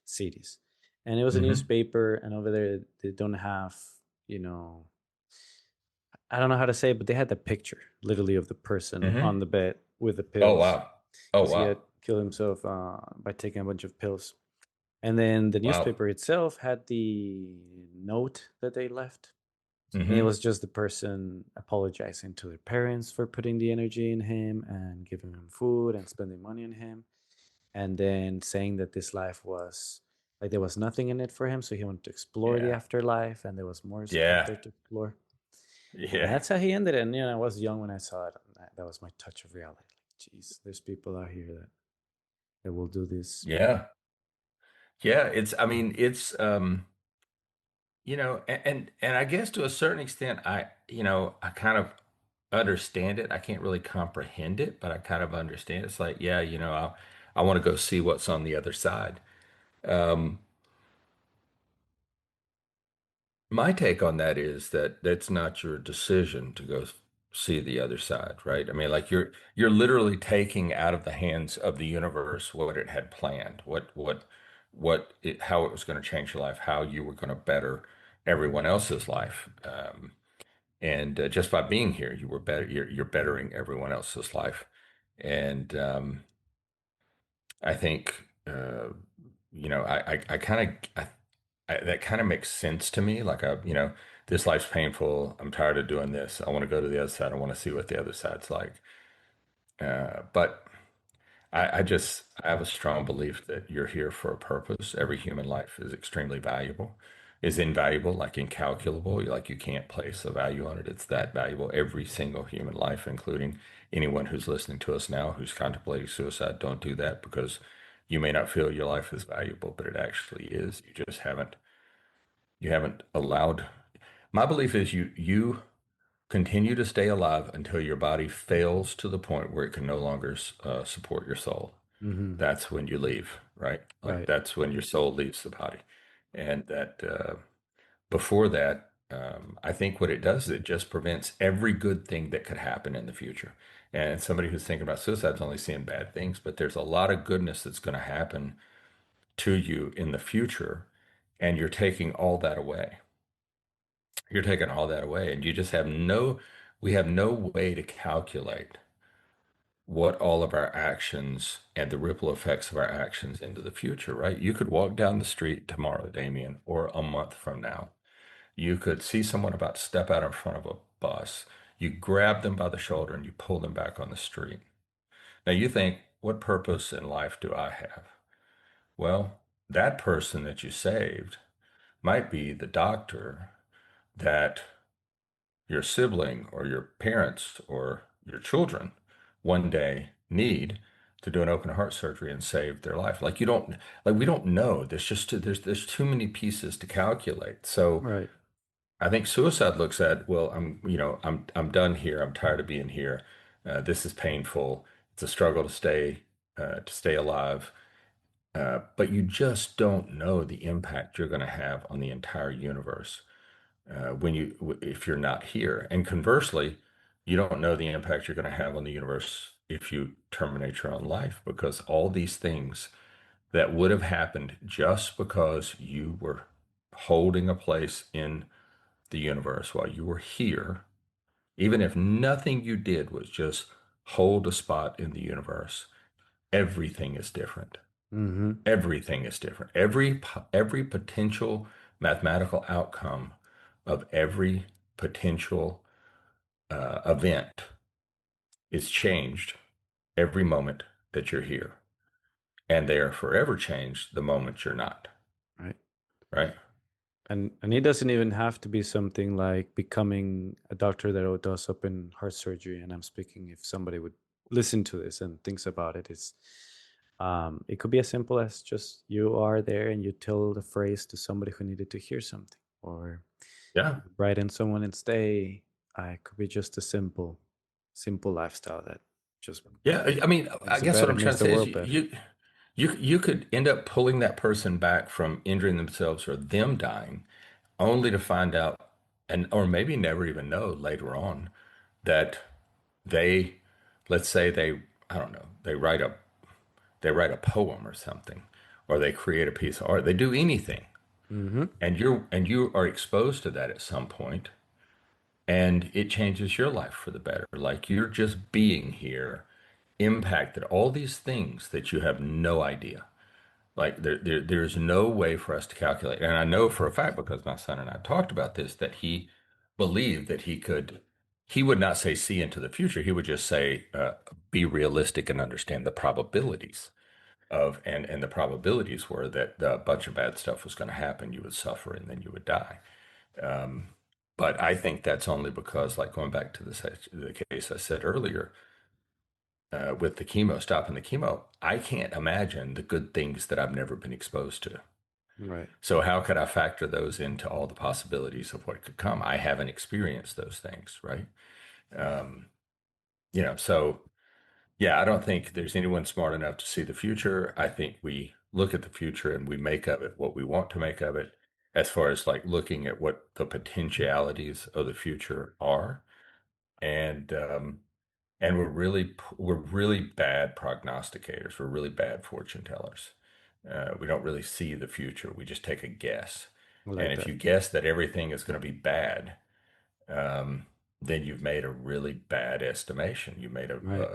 cities, and it was a Hmm. newspaper. And over there, they don't have, you know, I don't know how to say it, but they had the picture literally of the person on Hmm. the bed with the Oh pills wow. Oh because he wow. had killed himself by taking a bunch of pills. And then the Wow. newspaper itself had the note that they left. And it Hmm. was just the person apologizing to their parents for putting the energy in him and giving him food and spending money on him. And then saying that this life was like there was nothing in it for him. So he wanted to explore the Yeah. afterlife and there was more out Yeah. there to explore. And Yeah. that's how he ended it. And, I was young when I saw it. And that was my touch of reality. Like, geez, there's people out here that will do this. Yeah. Yeah. I mean, and I guess to a certain extent, I kind of understand it. I can't really comprehend it, but I kind of understand. It's like, yeah, I want to go see what's on the other side. Um, my take on that is that that's not your decision to go. see the other side, right? I mean, like you're literally taking out of the hands of the universe what it had planned, how it was going to change your life, how you were going to better everyone else's life. And just by being here, you were better. You're bettering everyone else's life. And I think I kind of that kind of makes sense to me. Like this life's painful. I'm tired of doing this. I want to go to the other side. I want to see what the other side's like. But I have a strong belief that you're here for a purpose. Every human life is extremely valuable, is invaluable, like incalculable. Like you can't place a value on it. It's that valuable. Every single human life, including anyone who's listening to us now who's contemplating suicide, don't do that because you may not feel your life is valuable, but it actually is. You haven't allowed. My belief is you continue to stay alive until your body fails to the point where it can no longer support your soul. Hmm. That's when you leave, right? Like Right. that's when your soul leaves the body. And that before that, I think what it does is it just prevents every good thing that could happen in the future. And somebody who's thinking about suicide is only seeing bad things, but there's a lot of goodness that's going to happen to you in the future. And you're taking all that away. You're taking all that away. And you just we have no way to calculate what all of our actions and the ripple effects of our actions into the future, right? You could walk down the street tomorrow, Damien, or a month from now. You could see someone about to step out in front of a bus. You grab them by the shoulder and you pull them back on the street. Now you think, what purpose in life do I have? Well, that person that you saved might be the doctor that your sibling or your parents or your children one day need to do an open heart surgery and save their life. Like you don't like we don't know. There's too many pieces to calculate. So Right. I think suicide looks at, well, I'm done here. I'm tired of being here. This is painful. It's a struggle to stay alive. But you just don't know the impact you're going to have on the entire universe if you're not here. And conversely, you don't know the impact you're going to have on the universe if you terminate your own life, because all these things that would have happened just because you were holding a place in the universe while you were here, even if nothing you did was just hold a spot in the universe, everything is different. Hmm. Everything is different. Every potential mathematical outcome of every potential event is changed every moment that you're here, and they are forever changed the moment you're not. Right. Right? And it doesn't even have to be something like becoming a doctor that does open heart surgery. And I'm speaking if somebody would listen to this and thinks about it, it could be as simple as just you are there and you tell the phrase to somebody who needed to hear something, or Yeah. you brighten someone and stay. It could be just a simple lifestyle that just Yeah. I mean, I makes it guess what better, I'm trying makes to the say is world better. you could end up pulling that person back from injuring themselves or them dying, only to find out, and or maybe never even know later on that they, let's say I don't know, they write a poem or something, or they create a piece of art. They do anything, Hmm. and you are exposed to that at some point, and it changes your life for the better. Like you're just being here impacted all these things that you have no idea. Like there's no way for us to calculate. And I know for a fact because my son and I talked about this that he believed that he would not say see into the future. He would just say be realistic and understand the probabilities and the probabilities were that a bunch of bad stuff was going to happen. You would suffer and then you would die. Um, but I think that's only because, like going back to the case I said earlier, with the chemo, stopping the chemo, I can't imagine the good things that I've never been exposed to. Right. So how could I factor those into all the possibilities of what could come? I haven't experienced those things, right? Um, so yeah, I don't think there's anyone smart enough to see the future. I think we look at the future and we make of it what we want to make of it, as far as like looking at what the potentialities of the future are. and we're really bad prognosticators. We're really bad fortune tellers. We don't really see the future. We just take a guess. I And like if that. you guess that everything is going to be bad, um, then you've made a really bad estimation. You made Right.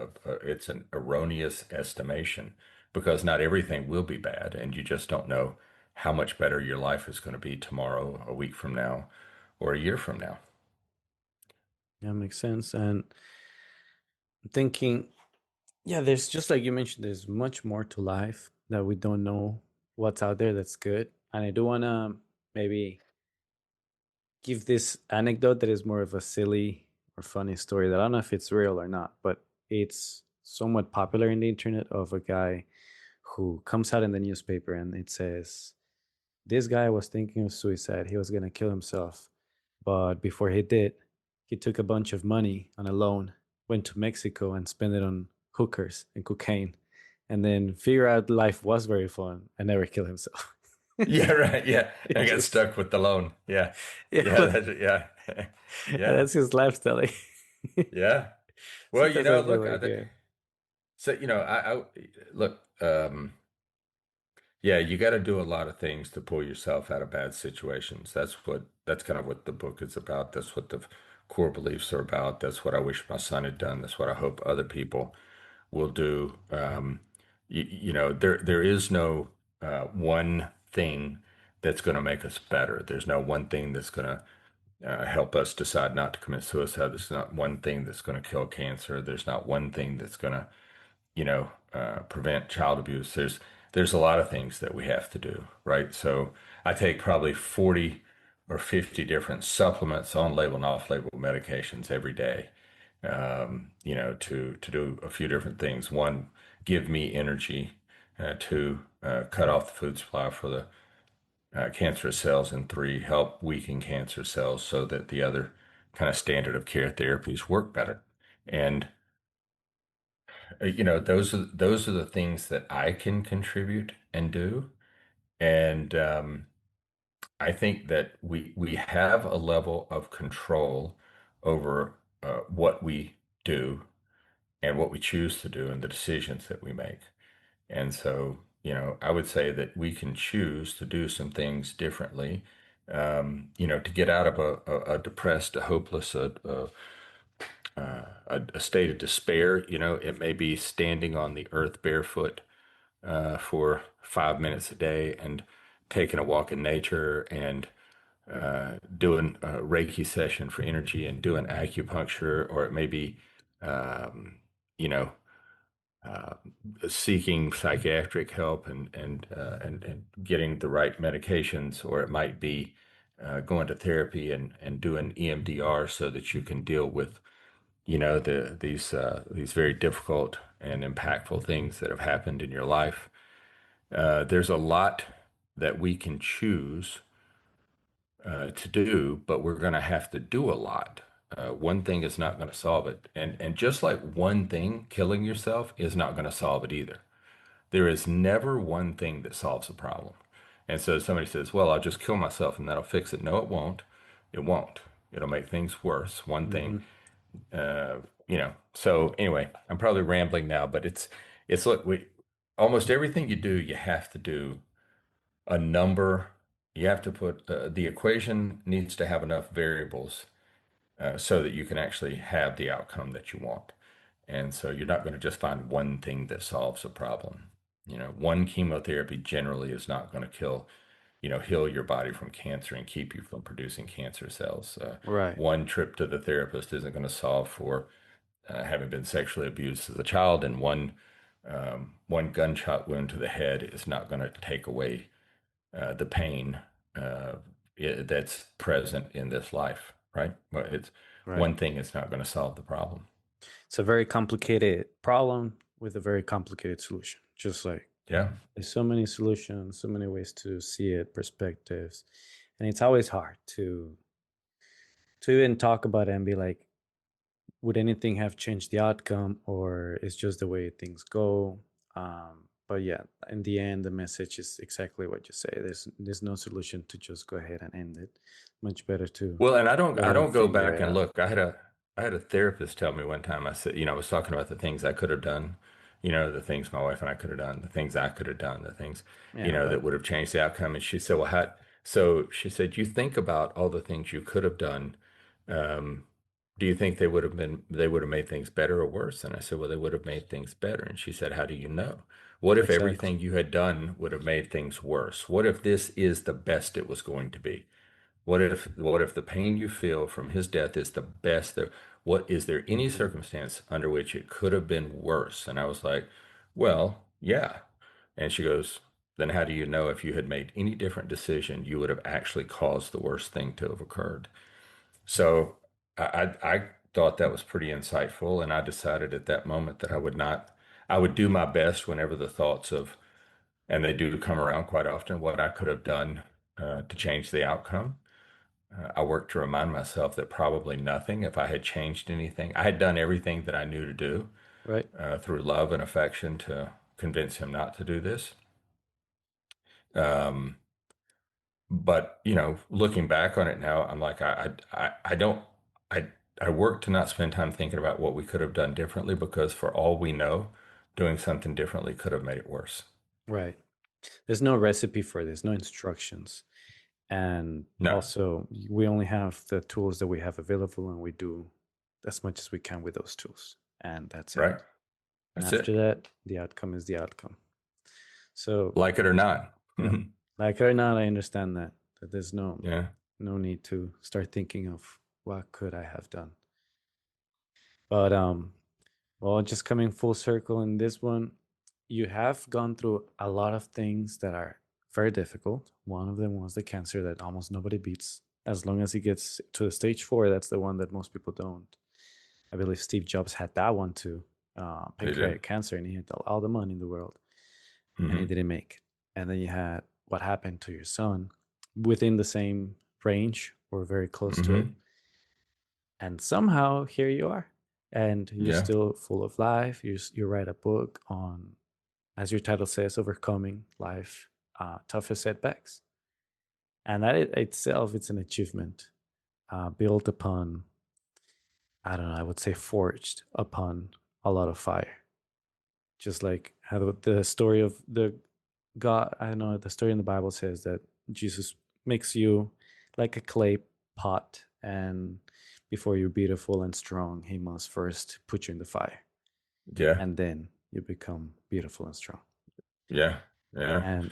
it's an erroneous estimation because not everything will be bad, and you just don't know how much better your life is going to be tomorrow, a week from now, or a year from now. That makes sense. And I'm thinking, yeah, there's just like you mentioned, there's much more to life that we don't know what's out there that's good. And I do want to maybe give this anecdote that is more of a silly or funny story that I don't know if it's real or not, but it's somewhat popular in the internet of a guy who comes out in the newspaper and it says, this guy was thinking of suicide. He was going to kill himself. But before he did, he took a bunch of money on a loan, went to Mexico and spent it on hookers and cocaine, and then figure out life was very fun and never kill himself. Yeah, right. Yeah, It I got just, stuck with the loan. Yeah, yeah, yeah, but yeah, yeah, that's his lifestyle. yeah. Well, Sometimes I feel like, yeah, so I look. Yeah, you got to do a lot of things to pull yourself out of bad situations. That's kind of what the book is about. That's what the core beliefs are about. That's what I wish my son had done. That's what I hope other people will do. There is no one thing that's going to make us better. There's no one thing that's going to help us decide not to commit suicide. There's not one thing that's going to kill cancer. There's not one thing that's going to prevent child abuse. There's a lot of things that we have to do, right? So I take probably 40 or 50 different supplements, on-label and off-label medications every day, to do a few different things. One, give me energy. Two, cut off the food supply for the cancerous cells. And three, help weaken cancer cells so that the other kind of standard of care therapies work better. And those are the things that I can contribute and do. And I think that we have a level of control over what we do and what we choose to do and the decisions that we make. And so, I would say that we can choose to do some things differently. To get out of a depressed, a hopeless, a state of despair. It may be standing on the earth barefoot for 5 minutes a day and taking a walk in nature and doing a Reiki session for energy and doing acupuncture, or it may be, um, you know, uh, seeking psychiatric help and getting the right medications, or it might be going to therapy and doing EMDR so that you can deal with these very difficult and impactful things that have happened in your life. There's a lot that we can choose to do, but we're going to have to do a lot. One thing is not going to solve it, and just like one thing, killing yourself is not going to solve it either. There is never one thing that solves a problem. And so somebody says, "Well, I'll just kill myself and that'll fix it." No, it won't. It won't. It'll make things worse. One thing. hmm So anyway, I'm probably rambling now, but it's look, we almost everything you do, you have to do a number. You have to put the equation needs to have enough variables so that you can actually have the outcome that you want. And so you're not going to just find one thing that solves a problem. One chemotherapy generally is not going to heal your body from cancer and keep you from producing cancer cells. right, One trip to the therapist isn't going to solve for having been sexually abused as a child, and one gunshot wound to the head is not going to take away the pain uh, that's present in this life, right? Well, it's right. one thing is not going to solve the problem. It's a very complicated problem with a very complicated solution. Just like Yeah. there's so many solutions, so many ways to see it, perspectives, and it's always hard to even talk about it and be like, would anything have changed the outcome, or it's just the way things go? But yeah, in the end, the message is exactly what you say. There's no solution to just go ahead and end it. Much better to Well, and I don't go I ahead and don't go figure back it and out. look. I had a therapist tell me one time, I said, I was talking about the things I could have done, the things my wife and I could have done, the things I could have done, the things, Yeah, right. that would have changed the outcome. And she said, well, so she said, you think about all the things you could have done. Um, do you think they would have made things better or worse? And I said, well, they would have made things better. And she said, how do you know? What if Exactly. everything you had done would have made things worse? What if this is the best it was going to be? What if the pain you feel from his death is the best that what is there any Hmm. circumstance under which it could have been worse? And I was like, well, yeah. And she goes, then how do you know if you had made any different decision, you would have actually caused the worst thing to have occurred? So I thought that was pretty insightful, and I decided at that moment that I would not, I would do my best whenever the thoughts of, and they do come around quite often, what I could have done to change the outcome. I worked to remind myself that probably nothing, if I had changed anything, I had done everything that I knew to do Right. through love and affection to convince him not to do this. Um, but looking back on it now, I'm like, I don't, I, I work to not spend time thinking about what we could have done differently because for all we know, doing something differently could have made it worse. Right. There's no recipe for this, no instructions. And No, also, we only have the tools that we have available, and we do as much as we can with those tools. And that's it. right? And That's after it. that, the outcome is the outcome. So, Like it or not. yeah, like it or not, I understand that there's Yeah. no need to start thinking of what could I have done. But well, just coming full circle in this one, you have gone through a lot of things that are very difficult. One of them was the cancer that almost nobody beats. As long as he gets to the stage four, that's the one that most people don't. I believe Steve Jobs had that one too, They did. pancreatic cancer, and he had all the money in the world, and he Hmm. didn't make it. And then you had what happened to your son within the same range or very close to it. Hmm. And somehow here you are, and you're Yeah. still full of life. You write a book on, as your title says, overcoming life toughest setbacks, and that itself it's an achievement built upon, I don't know, I would say forged upon a lot of fire. Just like how the story of the God, I don't know, the story in the Bible says that Jesus makes you like a clay pot, and before you're beautiful and strong, he must first put you in the fire, Yeah. and then you become beautiful and strong. Yeah. Yeah. And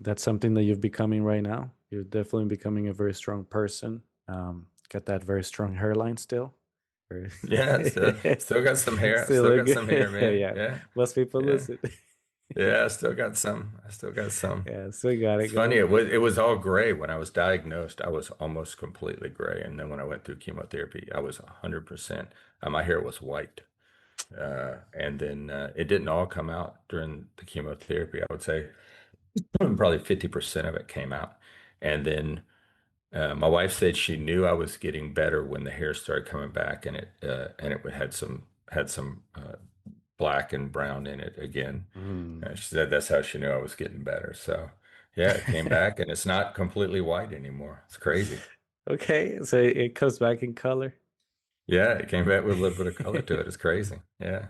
that's something that you're becoming right now. You're definitely becoming a very strong person. Got that very strong hairline still. Yeah. Still got some hair. Still Still look got some hair, good. man. Yeah, Yeah. most people Yeah. lose it. Yeah. I still got some. I still got some. Yeah, still got it It's funny. going. It was all gray when I was diagnosed. I was almost completely gray, and then when I went through chemotherapy, I was 100%. My hair was white, and then it didn't all come out during the chemotherapy. I would say probably 50% of it came out, and then my wife said she knew I was getting better when the hair started coming back, and it had some black and brown in it again. Mm. She said that's how she knew I was getting better. So yeah, it came back, and it's not completely white anymore. It's crazy. Okay, so it comes back in color. Yeah, it came back with a little bit of color to it. It's crazy. Yeah.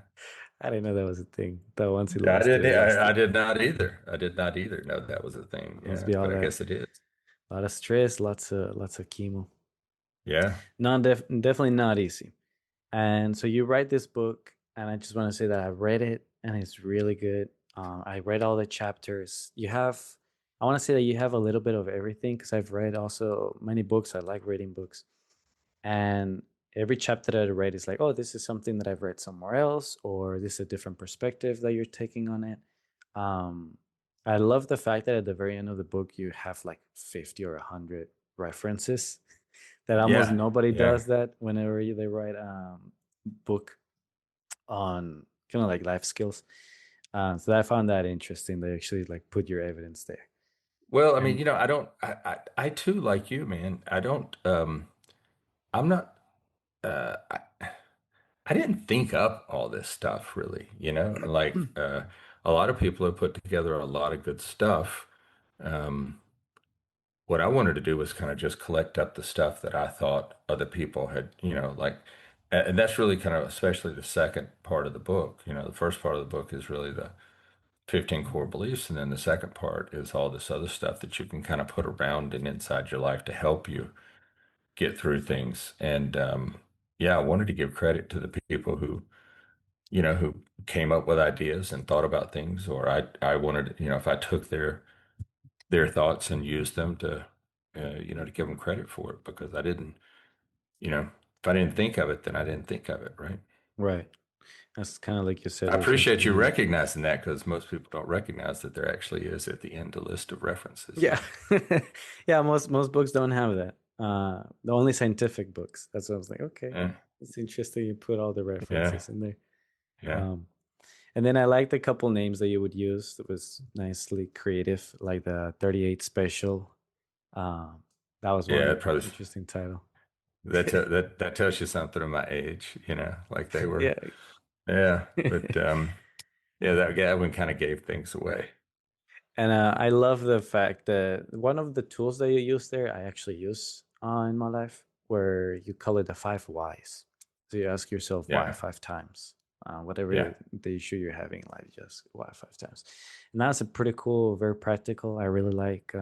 I didn't know that was a thing. But once he I lost it, didn't. he lost I it. did not either. I did not either know that was a thing. Must Yeah, be all but I that, guess it is. a lot of stress, lots of chemo. Yeah. Definitely not easy. And so you write this book, and I just want to say that I read it, and it's really good. I read all the chapters. I want to say that you have a little bit of everything because I've read also many books. I like reading books, and every chapter that I read is like, oh, this is something that I've read somewhere else, or this is a different perspective that you're taking on it. Um, I love the fact that at the very end of the book you have like 50 or 100 references that almost Yeah. nobody Yeah. does that whenever they write book on kind of like life skills. So I found that interesting. They actually like put your evidence there. Well, I mean, And I don't, I too, like you, man, I don't, I'm not, I didn't think up all this stuff really, like, a lot of people have put together a lot of good stuff. Um, what I wanted to do was kind of just collect up the stuff that I thought other people had, like, and that's really kind of especially the second part of the book. The first part of the book is really the 15 core beliefs, and then the second part is all this other stuff that you can kind of put around and inside your life to help you get through things. And yeah, I wanted to give credit to the people who came up with ideas and thought about things, or I wanted, if I took their thoughts and used them to give them credit for it because I didn't, if I didn't think of it, then I didn't think of it, right? Right. That's kind of like you said, I there's like appreciate you the recognizing that because most people don't recognize that there actually is at the end a list of references, yeah. Yeah, most books don't have that. The only scientific books. That's what I was like, okay. Yeah, It's interesting you put all the yeah, references in there. yeah, Um, and then I liked a couple names that you would use. It was nicely creative, like the 38 Special. Um, that was yeah. one It probably interesting title. that tells you something of my age, like they were. Yeah. Yeah, but yeah, that one kind of gave things away. And I love the fact that one of the tools that you use there, I actually use in my life, where you call it the five whys. So you ask yourself why Yeah, five times. yeah. Whatever the issue you're having in life, just why five times. And that's a pretty cool, very practical. I really like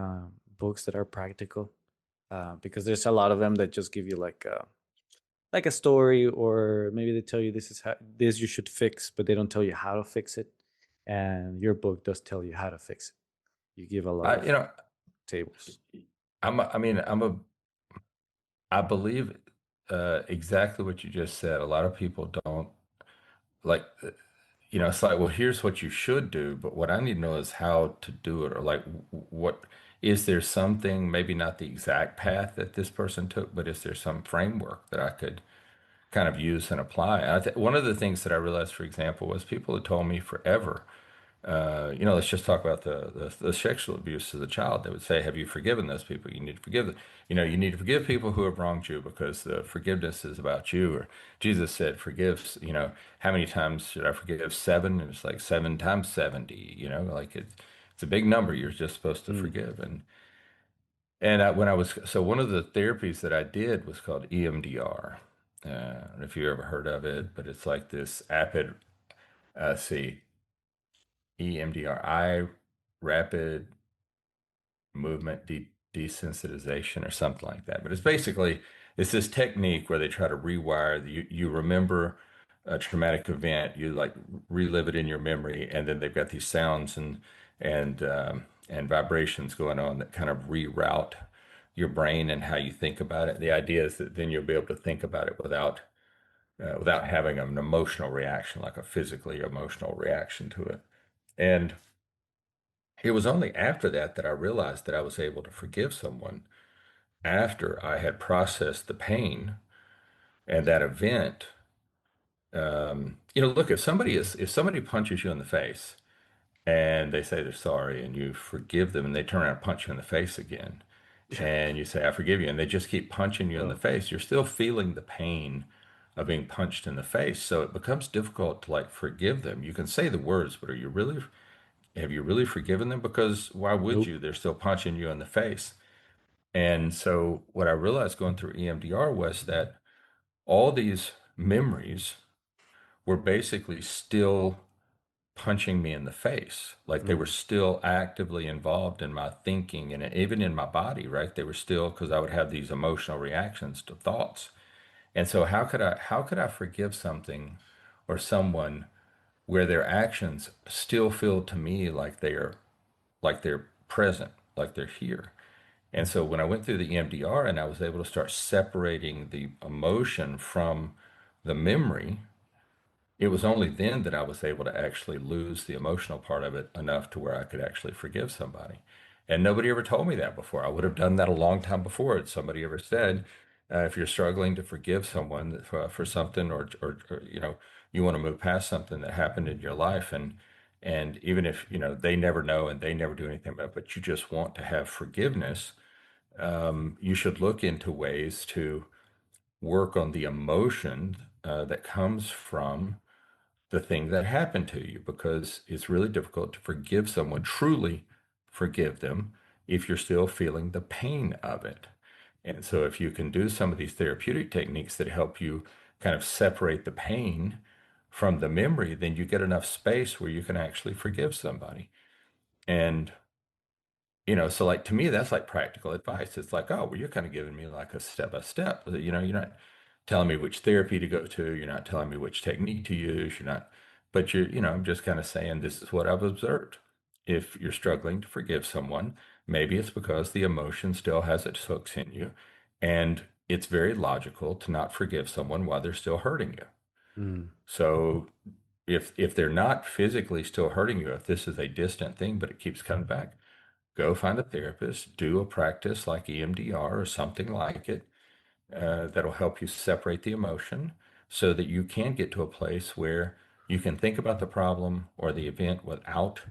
books that are practical because there's a lot of them that just give you like a story, or maybe they tell you this is how this you should fix, but they don't tell you how to fix it. And your book does tell you how to fix it. You give a lot I, you of know, tables. I mean, I believe exactly what you just said. A lot of people don't like, it's like, well, here's what you should do, but what I need to know is how to do it, or like, what is there something, maybe not the exact path that this person took, but is there some framework that I could kind of use and apply? One of the things that I realized, for example, was people had told me forever. Let's just talk about the sexual abuse as a child. They would say, "Have you forgiven those people? You need to forgive them. You need to forgive people who have wronged you because the forgiveness is about you." Or Jesus said, "Forgive." How many times should I forgive? Seven. And it's like 7 times 70. Like it's a big number. You're just supposed to Mm. forgive. And when I was so one of the therapies that I did was called EMDR. I don't know if you ever heard of it, but it's like this rapid. See, EMDR, eye rapid movement desensitization or something like that. But it's this technique where they try to rewire you remember a traumatic event, you like relive it in your memory, and then they've got these sounds and vibrations going on that kind of reroute your brain and how you think about it. The idea is that then you'll be able to think about it without having an emotional reaction, like a physically emotional reaction to it. And it was only after that that I realized that I was able to forgive someone after I had processed the pain and that event. Look, if somebody punches you in the face and they say they're sorry and you forgive them and they turn around and punch you in the face again and you say, I forgive you, and they just keep punching you in the Oh, face, you're still feeling the pain of being punched in the face. So it becomes difficult to like forgive them. You can say the words, but have you really forgiven them? Because why would nope. you? They're still punching you in the face. And so what I realized going through EMDR was that all these memories were basically still punching me in the face. Like they were Mm. still actively involved in my thinking and even in my body, right? They were still because I would have these emotional reactions to thoughts. And so how could I forgive something or someone where their actions still feel to me like they're present, like they're here? And so when I went through the EMDR and I was able to start separating the emotion from the memory, it was only then that I was able to actually lose the emotional part of it enough to where I could actually forgive somebody. And nobody ever told me that before. I would have done that a long time before. Had somebody ever said, if you're struggling to forgive someone for something, or you want to move past something that happened in your life, and even if they never know and they never do anything about it, but you just want to have forgiveness, you should look into ways to work on the emotion that comes from the thing that happened to you because it's really difficult to forgive someone, truly forgive them, if you're still feeling the pain of it. And so if you can do some of these therapeutic techniques that help you kind of separate the pain from the memory, then you get enough space where you can actually forgive somebody. And so like to me, that's like practical advice. It's like, oh, well, you're kind of giving me like a step by step. You're not telling me which therapy to go to. You're not telling me which technique to use. But I'm just kind of saying this is what I've observed. If you're struggling to forgive someone, maybe it's because the emotion still has its hooks in you. And it's very logical to not forgive someone while they're still hurting you. Mm. So if they're not physically still hurting you, if this is a distant thing, but it keeps coming back, go find a therapist, do a practice like EMDR or something like it that'll help you separate the emotion so that you can get to a place where you can think about the problem or the event without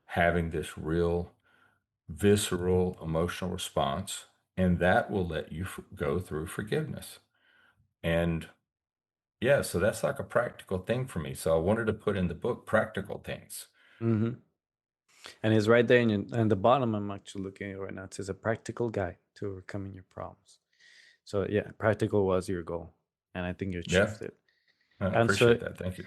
having this real visceral emotional response. And that will let you go through forgiveness. And yeah, so that's like a practical thing for me. So I wanted to put in the book practical things. Hmm. And it's right there in the bottom. I'm actually looking at it right now. It says a practical guide to overcoming your problems. So yeah, practical was your goal, and I think you Yeah, achieved it. I And so appreciate that. Thank you.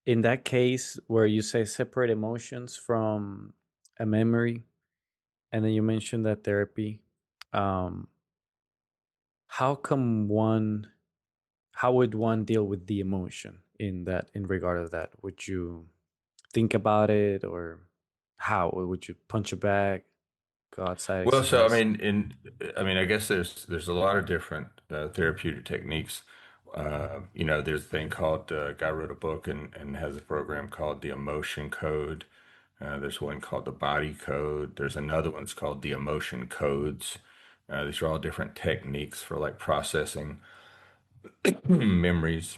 in that case where you say separate emotions from a memory, and then you mentioned that therapy, um, how come one how would one deal with the emotion in regard of that? Would you think about it, or how would you punch it back, go outside, Well, so exercise? I mean, I guess there's a lot of different therapeutic techniques. There's a thing called guy wrote a book and has a program called the Emotion Code. There's one called the Body Code. There's another one's called the Emotion Codes. These are all different techniques for like processing memories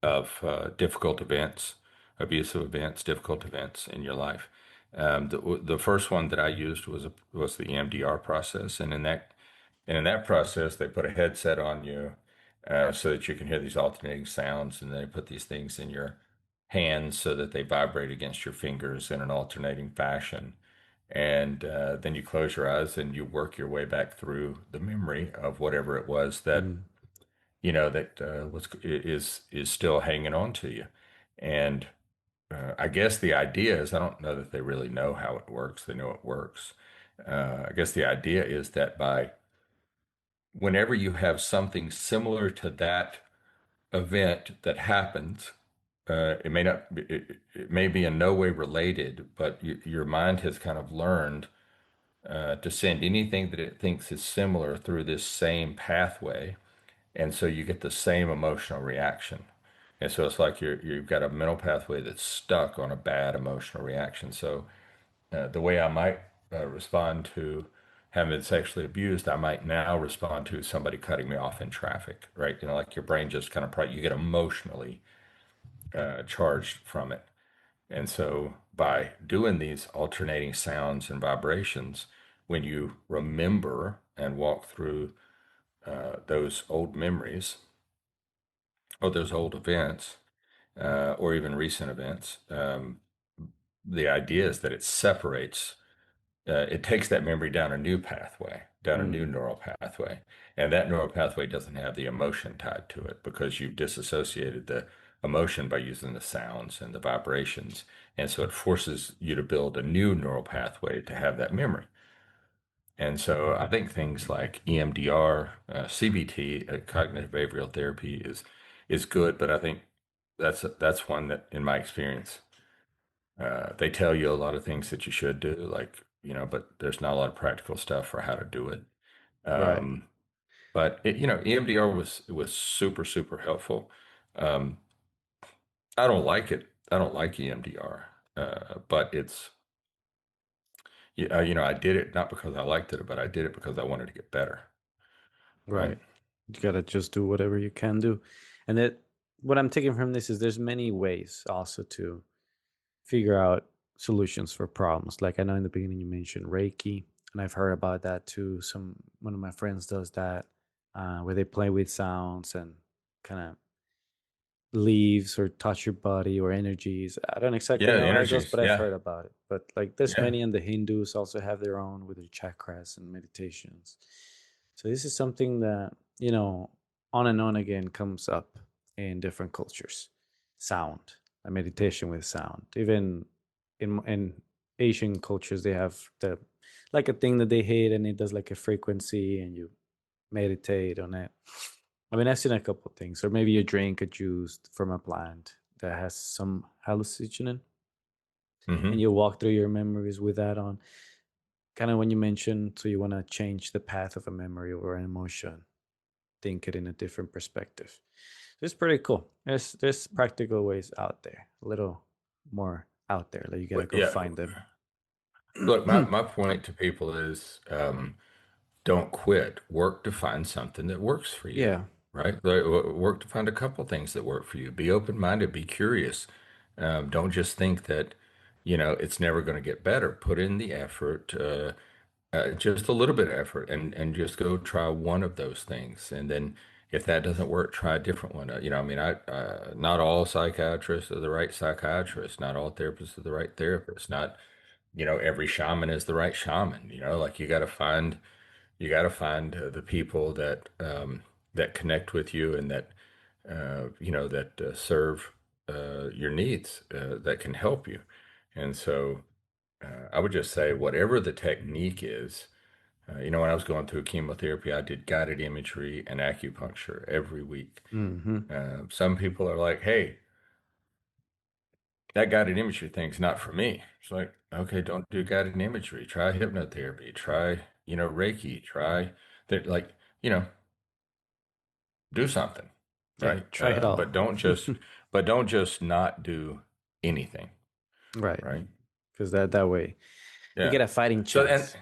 of difficult events, abusive events, difficult events in your life. The first one that I used was the EMDR process, and in that process they put a headset on you so that you can hear these alternating sounds, and they put these things in your hands so that they vibrate against your fingers in an alternating fashion. And then you close your eyes and you work your way back through the memory of whatever it was that Mm, that is still hanging on to you. And I guess the idea is, I don't know that they really know how it works. They know it works. I guess the idea is that by whenever you have something similar to that event that happens, it may not, it may be in no way related, but your mind has kind of learned to send anything that it thinks is similar through this same pathway. And so you get the same emotional reaction. And so it's like you've got a mental pathway that's stuck on a bad emotional reaction. So the way I might respond to having been sexually abused, I might now respond to somebody cutting me off in traffic, right? Like your brain just kind of, you get emotionally charged from it. And so by doing these alternating sounds and vibrations, when you remember and walk through those old memories or those old events, or even recent events, the idea is that it separates, it takes that memory down a new pathway, down a new mm, neural pathway. And that neural pathway doesn't have the emotion tied to it because you've disassociated the emotion by using the sounds and the vibrations. And so it forces you to build a new neural pathway to have that memory. And so I think things like EMDR, CBT, cognitive behavioral therapy is good, but I think that's one that, in my experience, they tell you a lot of things that you should do, like, but there's not a lot of practical stuff for how to do it. right, Um, but EMDR was super, super helpful. Um, I don't like it. I don't like EMDR, but yeah, I did it not because I liked it, but I did it because I wanted to get better, right. right? You gotta just do whatever you can do, and that what I'm taking from this is there's many ways also to figure out solutions for problems. Like I know in the beginning you mentioned Reiki, and I've heard about that too. One of my friends does that, where they play with sounds and kind of leaves or touch your body or energies. I don't exactly Yeah, know how it goes, energies. but I've Yeah, heard about it. But like there's yeah. many, and the Hindus also have their own with their chakras and meditations. So this is something that, on and on again comes up in different cultures. Sound, a meditation with sound. Even in Asian cultures, they have the like a thing that they hate, and it does like a frequency, and you meditate on it. I mean, I've seen a couple of things, or maybe you drink a juice from a plant that has some hallucinogen, and Hmm. you walk through your memories with that on. Kind of when you mentioned, so you want to change the path of a memory or an emotion, think it in a different perspective. It's pretty cool. There's practical ways out there, a little more out there that you gotta Well, go yeah. find them. Look, my point to people is don't quit. Work to find something that works for you, Yeah. right? Work to find a couple things that work for you. Be open-minded, be curious. Don't just think that, it's never going to get better. Put in the effort, just a little bit of effort, and just go try one of those things. And then if that doesn't work, try a different one. I mean, not all psychiatrists are the right psychiatrists. Not all therapists are the right therapists. Not, every shaman is the right shaman. Like you got to find the people that connect with you and that serve your needs, that can help you. And so I would just say whatever the technique is, when I was going through chemotherapy, I did guided imagery and acupuncture every week. Hmm. Some people are like, "Hey, that guided imagery thing's not for me." It's like, okay, don't do guided imagery. Try hypnotherapy. Try, Reiki. Try that. Like, you know, do something, Yeah, right? try it all. But don't just not do anything, Right, right? because that way you Yeah. get a fighting So and chance.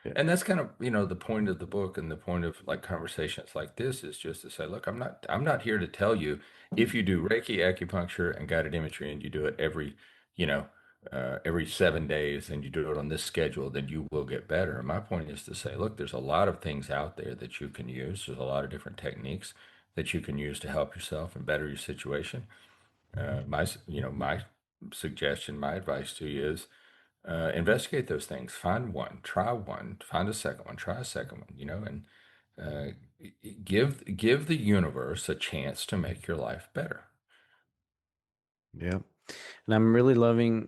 Yeah. and that's kind of, the point of the book and the point of like conversations like this is just to say, look, I'm not here to tell you if you do Reiki, acupuncture, and guided imagery and you do it you know, every 7 days and you do it on this schedule, then you will get better. My point is to say, look, there's a lot of things out there that you can use. There's a lot of different techniques that you can use to help yourself and better your situation. My suggestion, my advice to you is investigate those things. Find one, try one, find a second one, try a second one, and give the universe a chance to make your life better. Yeah. And I'm really loving,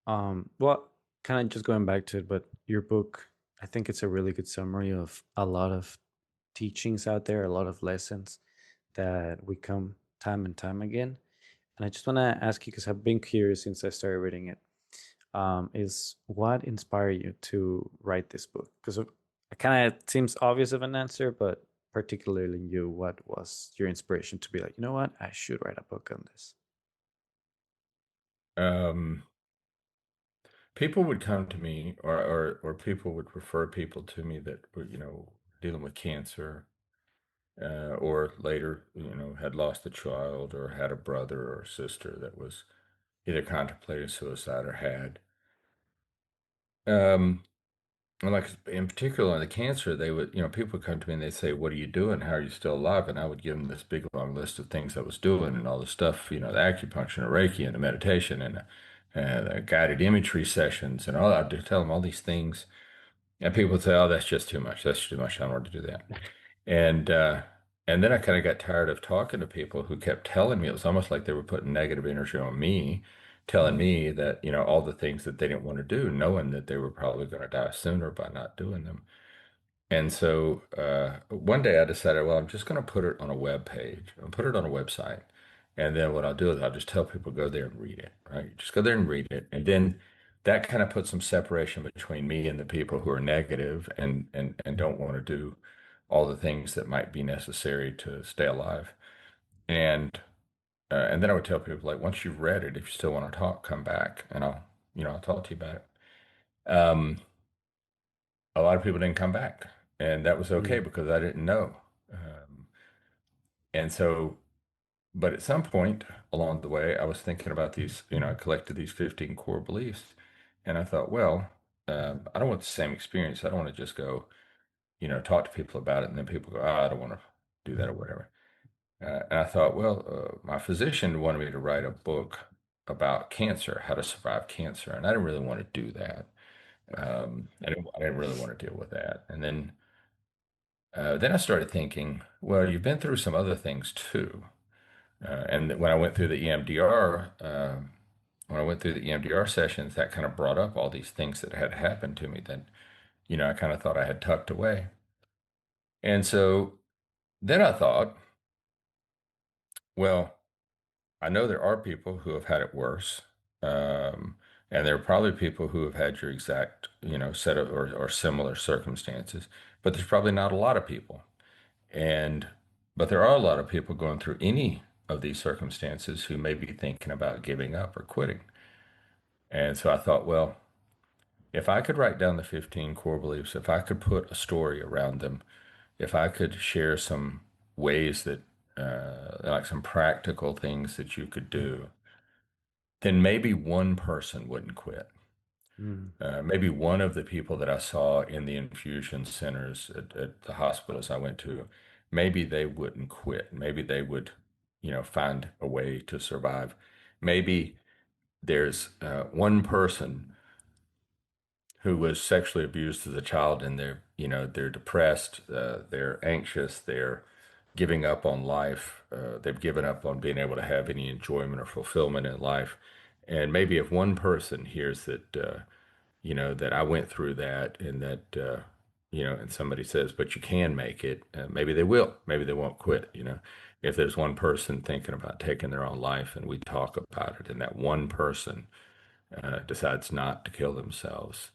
well, kind of just going back to it, but your book, I think it's a really good summary of a lot of teachings out there, a lot of lessons that we come time and time again. And I just want to ask you, because I've been curious since I started reading it, is what inspired you to write this book? Because it kind of seems obvious of an answer, but particularly you, what was your inspiration to be like, you know what, I should write a book on this? Um, People would come to me, or people would refer people to me that were, dealing with cancer, or later, had lost a child or had a brother or sister that was either contemplating suicide or had. Um, And like in particular on the cancer, they would, people would come to me and they'd say, "What are you doing? How are you still alive?" And I would give them this big long list of things I was doing and all the stuff, the acupuncture and Reiki and the meditation and the guided imagery sessions and all. I'd tell them all these things, and people would say, "Oh, that's just too much. That's too much. I don't want to do that." And uh, and then I kind of got tired of talking to people who kept telling me it was almost like they were putting negative energy on me, telling Mm. me that, all the things that they didn't want to do, knowing that they were probably going to die sooner by not doing them. And so one day I decided, well, I'm just going to put it on a web page. I'll put it on a website. And then what I'll do is I'll just tell people go there and read it, right? Just go there and read it. And then that kind of puts some separation between me and the people who are negative and don't want to do all the things that might be necessary to stay alive. And then I would tell people like, once you've read it, if you still want to talk, come back and I'll talk to you about it. A lot of people didn't come back, and that was okay Mm. because I didn't know. Um, and so, but at some point along the way, I was thinking about these, I collected these 15 core beliefs, and I thought, well, I don't want the same experience. I don't want to just go, talk to people about it, and then people go, oh, I don't want to do that or whatever. And I thought, well, my physician wanted me to write a book about cancer, how to survive cancer, and I didn't really want to do that. Right. I didn't really want to deal with that. And then I started thinking, well, you've been through some other things too. And when I went through the EMDR, when I went through the EMDR sessions, that kind of brought up all these things that had happened to me that, I kind of thought I had tucked away. And so then I thought, well, I know there are people who have had it worse. Um, and there are probably people who have had your exact, set of or similar circumstances, but there's probably not a lot of people. And but there are a lot of people going through any of these circumstances who may be thinking about giving up or quitting. And so I thought, well, if I could write down the 15 core beliefs, if I could put a story around them, if I could share some ways that, like some practical things that you could do, then maybe one person wouldn't quit. Mm. Maybe one of the people that I saw in the infusion centers at the hospitals I went to, maybe they wouldn't quit. Maybe they would, find a way to survive. Maybe there's one person who was sexually abused as a child and they're depressed, they're anxious, they're giving up on life, they've given up on being able to have any enjoyment or fulfillment in life. And maybe if one person hears that, that I went through that and that, and somebody says, but you can make it, maybe they will. Maybe they won't quit. If there's one person thinking about taking their own life and we talk about it, and that one person decides not to kill themselves,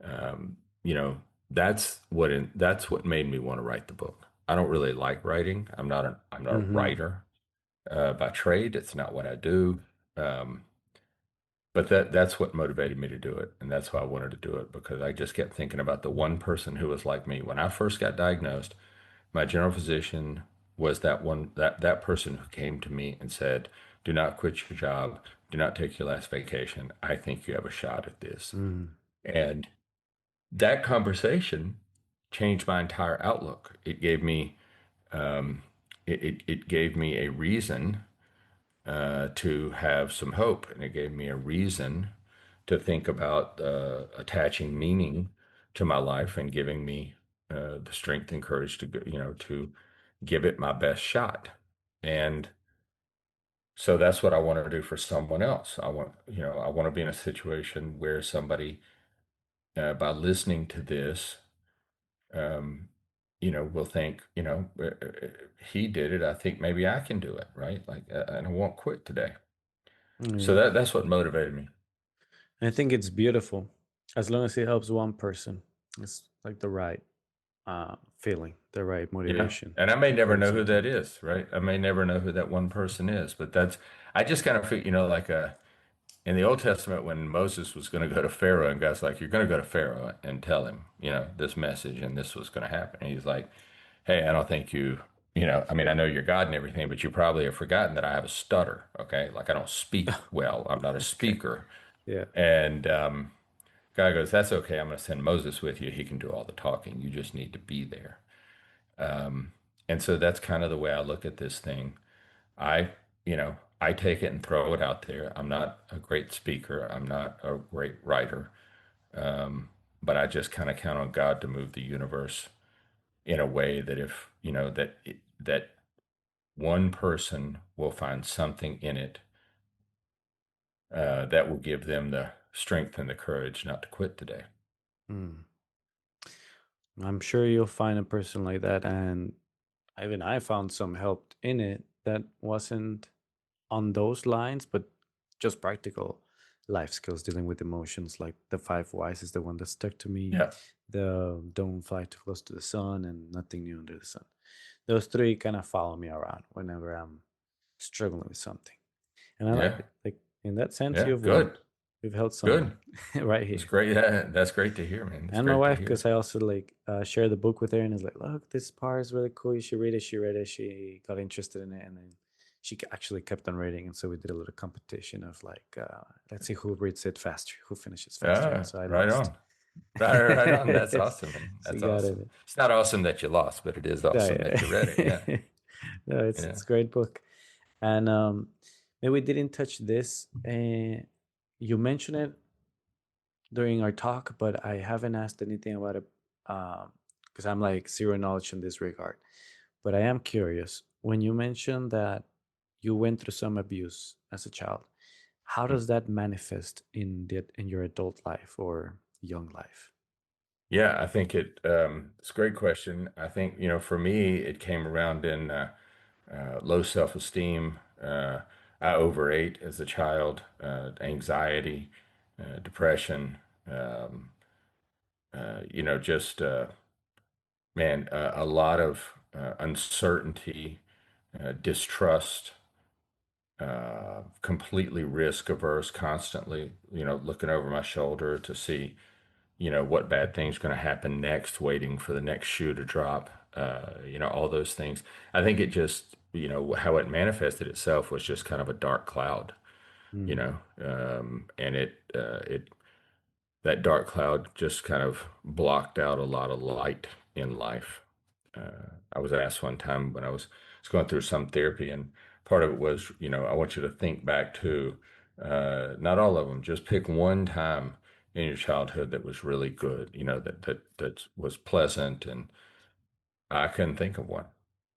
um, you know, that's what made me want to write the book. I don't really like writing. I'm not a Hmm. writer by trade. It's not what I do. Um, but that's what motivated me to do it, and that's why I wanted to do it because I just kept thinking about the one person who was like me. When I first got diagnosed, my general physician was that person who came to me and said, "Do not quit your job. Do not take your last vacation. I think you have a shot at this." Mm. And that conversation changed my entire outlook. Um, it gave me a reason to have some hope, and it gave me a reason to think about attaching meaning to my life and giving me the strength and courage to to give it my best shot. And so that's what I want to do for someone else. I want to be in a situation where somebody, by listening to this, um, will think, he did it. I think maybe I can do it, right? Like, and I won't quit today. So Yeah. that's what motivated me. I think it's beautiful as long as it helps one person. It's like the right feeling, the right Yeah. motivation And I may to never do know who that something. is, right? I may never know who that one person is, but I just kind of feel, like in the Old Testament, when Moses was going to go to Pharaoh and God's like, you're going to go to Pharaoh and tell him, this message and this was going to happen. And he's like, hey, I don't think I mean, I know you're God and everything, but you probably have forgotten that I have a stutter. Okay. Like I don't speak well. I'm not a Okay. speaker. Yeah. And God goes, that's okay. I'm going to send Moses with you. He can do all the talking. You just need to be there. Um, and so that's kind of the way I look at this thing. I take it and throw it out there. I'm not a great speaker. I'm not a great writer. But I just kind of count on God to move the universe in a way that if, that one person will find something in it that will give them the strength and the courage not to quit today. Mm. I'm sure you'll find a person like that. And even I found some help in it that wasn't on those lines, but just practical life skills dealing with emotions. Like the five whys is the one that stuck to me. Yeah. The don't fly too close to the sun and nothing new under the sun. Those three kind of follow me around whenever I'm struggling with something. And I like Yeah. it. Like in that sense, Yeah. you've won. Good. We've held Good. someone right That's here. great. Yeah, that's great to hear, man. That's And my great to wife, because hear. I also like share the book with her, and it's like, look, this part is really cool. You should read it. She read it. She got interested in it, and then she actually kept on reading. And so we did a little competition of like, let's see who reads it faster, who finishes faster. And Ah, so I right lost. on. Right on. That's awesome, man. She That's got awesome. it. It's not awesome that you lost, but it is Yeah, awesome that you read it. Yeah. yeah. No, Yeah. it's a great book. And maybe we didn't touch this. You mentioned it during our talk, but I haven't asked anything about it because I'm like zero knowledge in this regard. But I am curious. When you mentioned that you went through some abuse as a child, how does that manifest in your adult life or young life? Yeah, I think it's a great question. I think, for me, it came around in low self-esteem. I overate as a child, anxiety, depression, um, just man, a lot of uncertainty, distrust, completely risk averse, constantly, looking over my shoulder to see, what bad thing's going to happen next, waiting for the next shoe to drop, all those things. I think it just, how it manifested itself was just kind of a dark cloud, Mm. and that dark cloud just kind of blocked out a lot of light in life. I was asked one time when I was going through some therapy, and part of it was, I want you to think back to not all of them, just pick one time in your childhood that was really good, that was pleasant, and I couldn't think of one.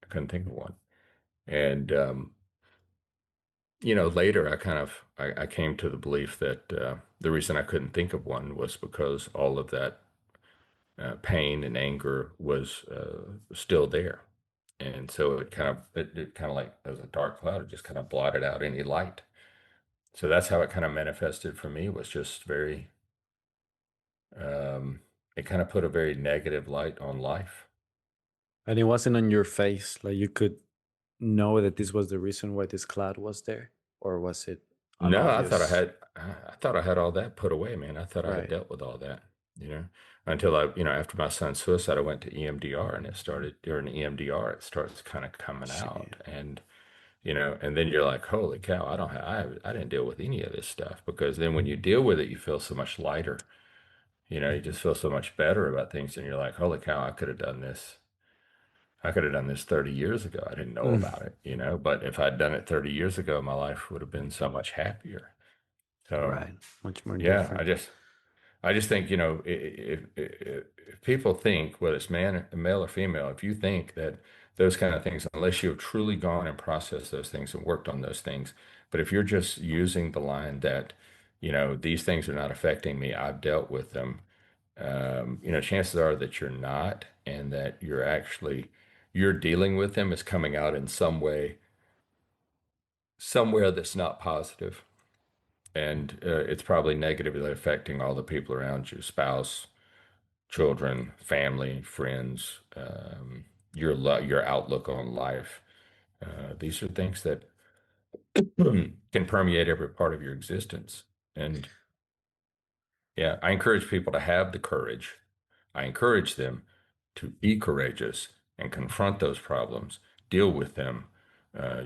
I couldn't think of one. And later I came to the belief that the reason I couldn't think of one was because all of that pain and anger was still there. And so it kind of like as a dark cloud, it just kind of blotted out any light. So that's how it kind of manifested for me was just very, um, it kind of put a very negative light on life. And it wasn't on your face, like you could know that this was the reason why this cloud was there, or was it an No, obvious? I thought I had all that put away, man. I thought I had Right. dealt with all that, you know, until after my son's suicide, I went to EMDR, and it started during EMDR, it starts kind of coming See. out. And and then you're like, holy cow, I didn't deal with any of this stuff, because then when you deal with it, you feel so much lighter. You just feel so much better about things, and you're like, holy cow, I could have done this. I could have done this 30 years ago. I didn't know Mm. about it. But if I'd done it 30 years ago, my life would have been so much happier. So, Right. Much more yeah, different. I just think, if people think, whether it's male or female, if you think that those kind of things, unless you've truly gone and processed those things and worked on those things, but if you're just using the line that, these things are not affecting me, I've dealt with them, chances are that you're not, and that you're dealing with them is coming out in some way, somewhere that's not positive. And it's probably negatively affecting all the people around you, spouse, children, family, friends, your outlook on life. These are things that can permeate every part of your existence. And yeah, I encourage people to have the courage. I encourage them to be courageous and confront those problems, deal with them,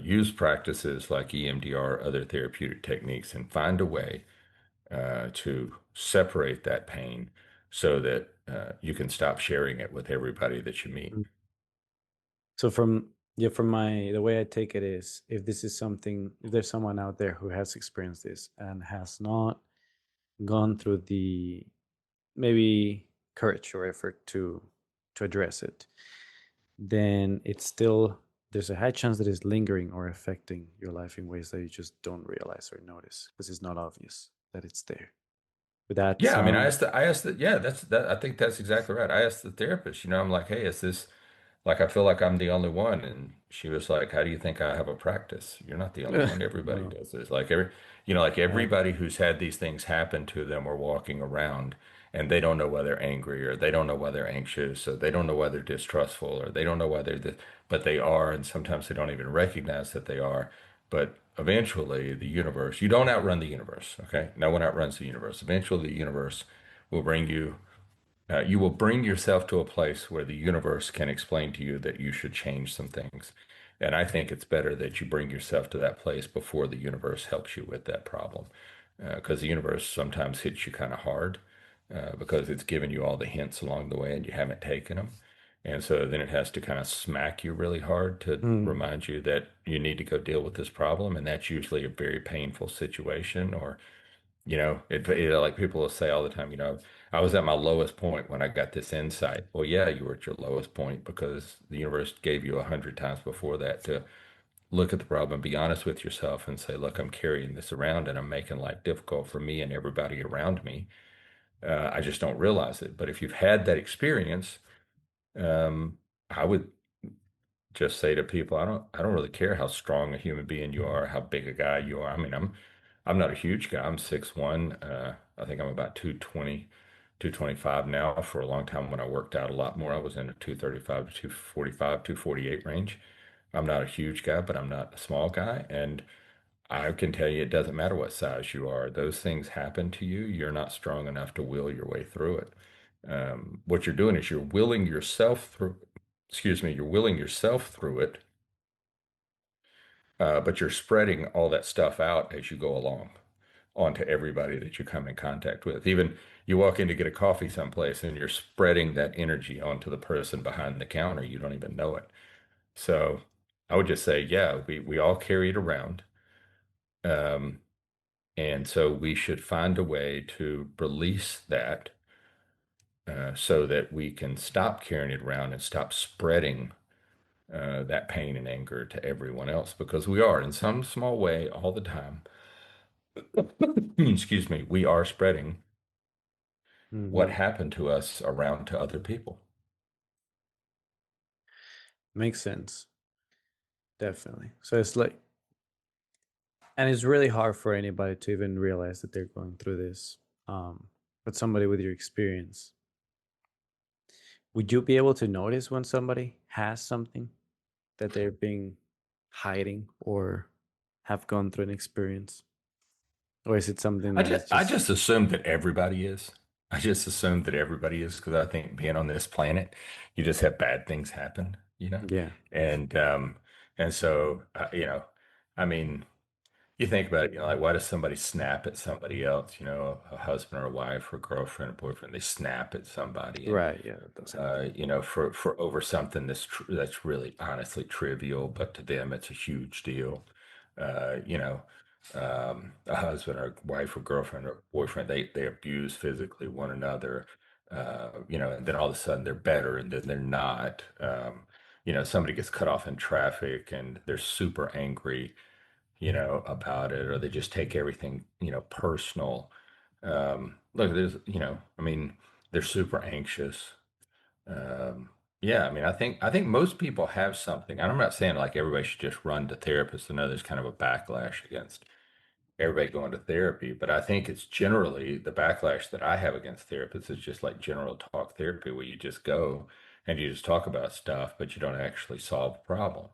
use practices like EMDR, other therapeutic techniques, and find a way to separate that pain so that you can stop sharing it with everybody that you meet. Mm. So from yeah, from my the way I take it is, if this is something, if there's someone out there who has experienced this and has not gone through the maybe courage or effort to address it, then it's still, there's a high chance that it's lingering or affecting your life in ways that you just don't realize or notice because it's not obvious that it's there. Would that Yeah, I mean, sound yeah, I think that's exactly right. I asked the therapist, I'm like, hey, is this like, I feel like I'm the only one. And she was like, how do you think I have a practice? You're not the only one. Everybody no, does this. Like right? everybody who's had these things happen to them are walking around, and they don't know why they're angry, or they don't know why they're anxious, or they don't know why they're distrustful, or they don't know why but they are. And sometimes they don't even recognize that they are. But eventually the universe, you don't outrun the universe. Okay. No one outruns the universe. Eventually the universe will bring you you will bring yourself to a place where the universe can explain to you that you should change some things. And I think it's better that you bring yourself to that place before the universe helps you with that problem. Because the universe sometimes hits you kind of hard because it's given you all the hints along the way and you haven't taken them. And so then it has to kind of smack you really hard to Mm, remind you that you need to go deal with this problem. And that's usually a very painful situation. Or, like people will say all the time, I was at my lowest point when I got this insight. Well, yeah, you were at your lowest point because the universe gave you 100 times before that to look at the problem, be honest with yourself, and say, look, I'm carrying this around and I'm making life difficult for me and everybody around me. I just don't realize it. But if you've had that experience, I would just say to people, I don't really care how strong a human being you are, how big a guy you are. I mean, I'm not a huge guy. I'm 6'1". I think I'm about 220, 225 now. For a long time when I worked out a lot more, I was in the 235 to 245, 248 range. I'm not a huge guy, but I'm not a small guy. And I can tell you, it doesn't matter what size you are. Those things happen to you. You're not strong enough to will your way through it. What you're doing is you're willing yourself through, excuse me, you're willing yourself through it, but you're spreading all that stuff out as you go along onto everybody that you come in contact with. Even you walk in to get a coffee someplace and you're spreading that energy onto the person behind the counter. You don't even know it. So I would just say, yeah, we all carry it around. Um, And so we should find a way to release that so that we can stop carrying it around and stop spreading that pain and anger to everyone else because we are, in some small way, all the time, excuse me, we are spreading what hmm. happened to us around to other people. Makes sense. Definitely. So it's like, and it's really hard for anybody to even realize that they're going through this. But somebody with your experience, would you be able to notice when somebody has something that they're being hiding or have gone through an experience? Or is it something I that just is I just, just assume that everybody is. I just assume that everybody is because I think being on this planet, you just have bad things happen. yeah, And so I mean, you think about it, like why does somebody snap at somebody else? A husband or a wife or girlfriend or boyfriend, they snap at somebody, and right. Yeah, that does happen. for over something that's really honestly trivial, but to them it's a huge deal. Uh, you know, a husband or wife or girlfriend or boyfriend, they abuse physically one another, and then all of a sudden they're better, and then they're not. Somebody gets cut off in traffic and they're super angry, about it, or they just take everything, personal. Look, I mean, they're super anxious. Yeah, I mean, I think most people have something. And I'm not saying like everybody should just run to therapists. I know there's kind of a backlash against everybody going to therapy, but I think it's generally the backlash that I have against therapists is just like general talk therapy, where you just go and you just talk about stuff, but you don't actually solve the problem.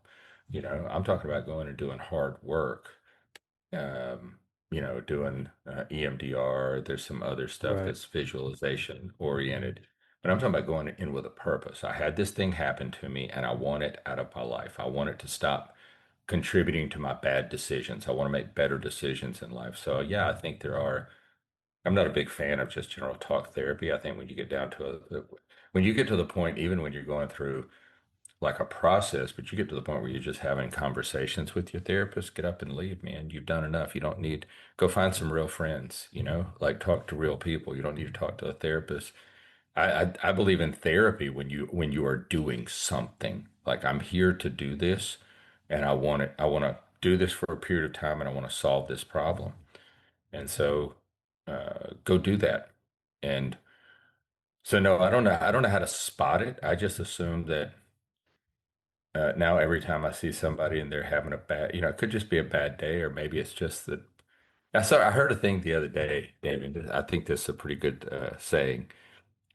I'm talking about going and doing hard work, um, doing EMDR. There's some other stuff Right. that's visualization oriented. But I'm talking about going in with a purpose. I had this thing happen to me and I want it out of my life. I want it to stop contributing to my bad decisions. I want to make better decisions in life. So, yeah, I think I'm not a big fan of just general talk therapy. I think when you get to the point, even when you're going through like a process, but you get to the point where you're just having conversations with your therapist, get up and leave, man. You've done enough. You don't need go find some real friends, like talk to real people. You don't need to talk to a therapist. I believe in therapy when you are doing something. Like I'm here to do this and I want to do this for a period of time and I want to solve this problem. And so go do that. And so no, I don't know how to spot it. I just assume that now every time I see somebody and they're having a bad, it could just be a bad day, or maybe it's just that. I heard a thing the other day, David. I think this is a pretty good saying.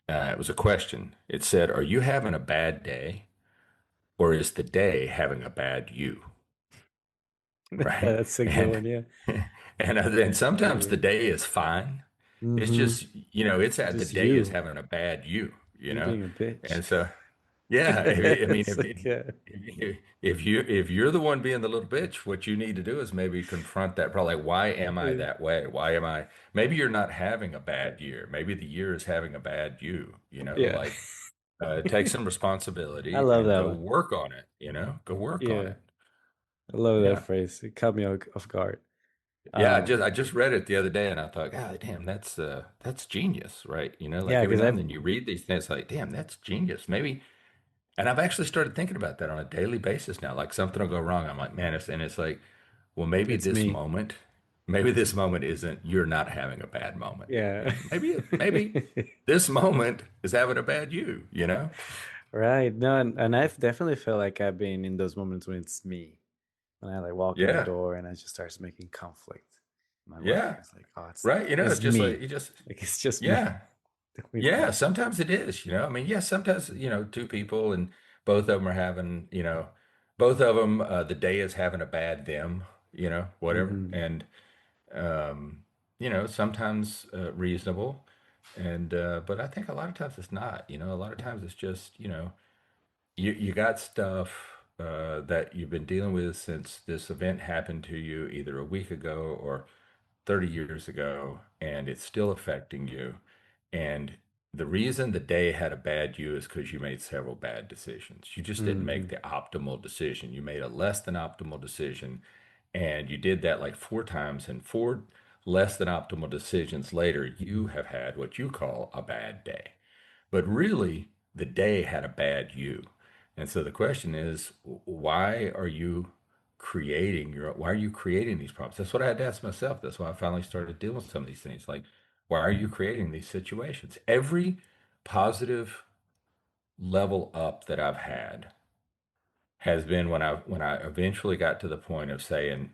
It was a question. It said, "Are you having a bad day, or is the day having a bad you?" Yeah, Right? that's a good And one. Yeah, and I sometimes the agree. day is fine. It's Mm-hmm. just, it's at the Just day is you. having a bad you, You being a bitch. and so. Yeah, I mean, It's like, yeah. if you're the one being the little bitch, what you need to do is maybe confront that problem. Like, why am I that way? Why am I? Maybe you're not having a bad year. Maybe the year is having a bad you. Yeah. Like Take some I responsibility love and that go one. work on it, go work on Yeah, it. I love that Yeah. phrase. It caught me off guard. Yeah, Um, I just read it the other day and I thought, God damn, that's genius, right? yeah, Like every because now and I've then you read these things like, damn, that's genius. Maybe and I've actually started thinking about that on a daily basis now. Like something will go wrong. I'm like, man, and it's like, well, it's me. maybe this moment isn't you're not having a bad moment. Yeah. Maybe this moment is having a bad you. Right. No, and I've definitely felt like I've been in those moments when it's me. When I like walk in the Yeah. door and I just starts making conflict. My wife Yeah. is like, "Oh, Right. it's It's just like me. you just Like it's just me yeah. with Yeah, that." sometimes it is. I mean, yeah, sometimes, two people and both of them are having, both of them, the day is having a bad them, whatever. Hmm. And, um, sometimes reasonable. But I think a lot of times it's not, a lot of times it's just, you got stuff that you've been dealing with since this event happened to you either a week ago or 30 years ago, and it's still affecting you. And the reason the day had a bad you is because you made several bad decisions. You just didn't make Hmm. the optimal decision. You made a less than optimal decision, and you did that like four times, and four less than optimal decisions later, you have had what you call a bad day. But really, the day had a bad you. And so the question is, why are you creating these problems? That's what I had to ask myself. That's why I finally started dealing with some of these things. Like, why are you creating these situations? Every positive level up that I've had has been when I eventually got to the point of saying,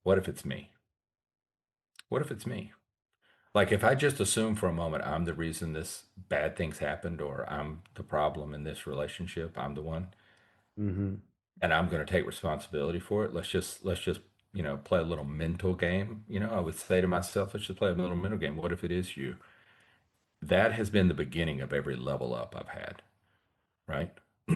what if it's me? What if it's me? Like if I just assume for a moment I'm the reason this bad things happened or I'm the problem in this relationship, I'm the one, Hmm. and I'm going to take responsibility for it. Let's just play a little mental game. I would say to myself, let's just play a little mental game. What if it is you? That has been the beginning of every level up I've had, right?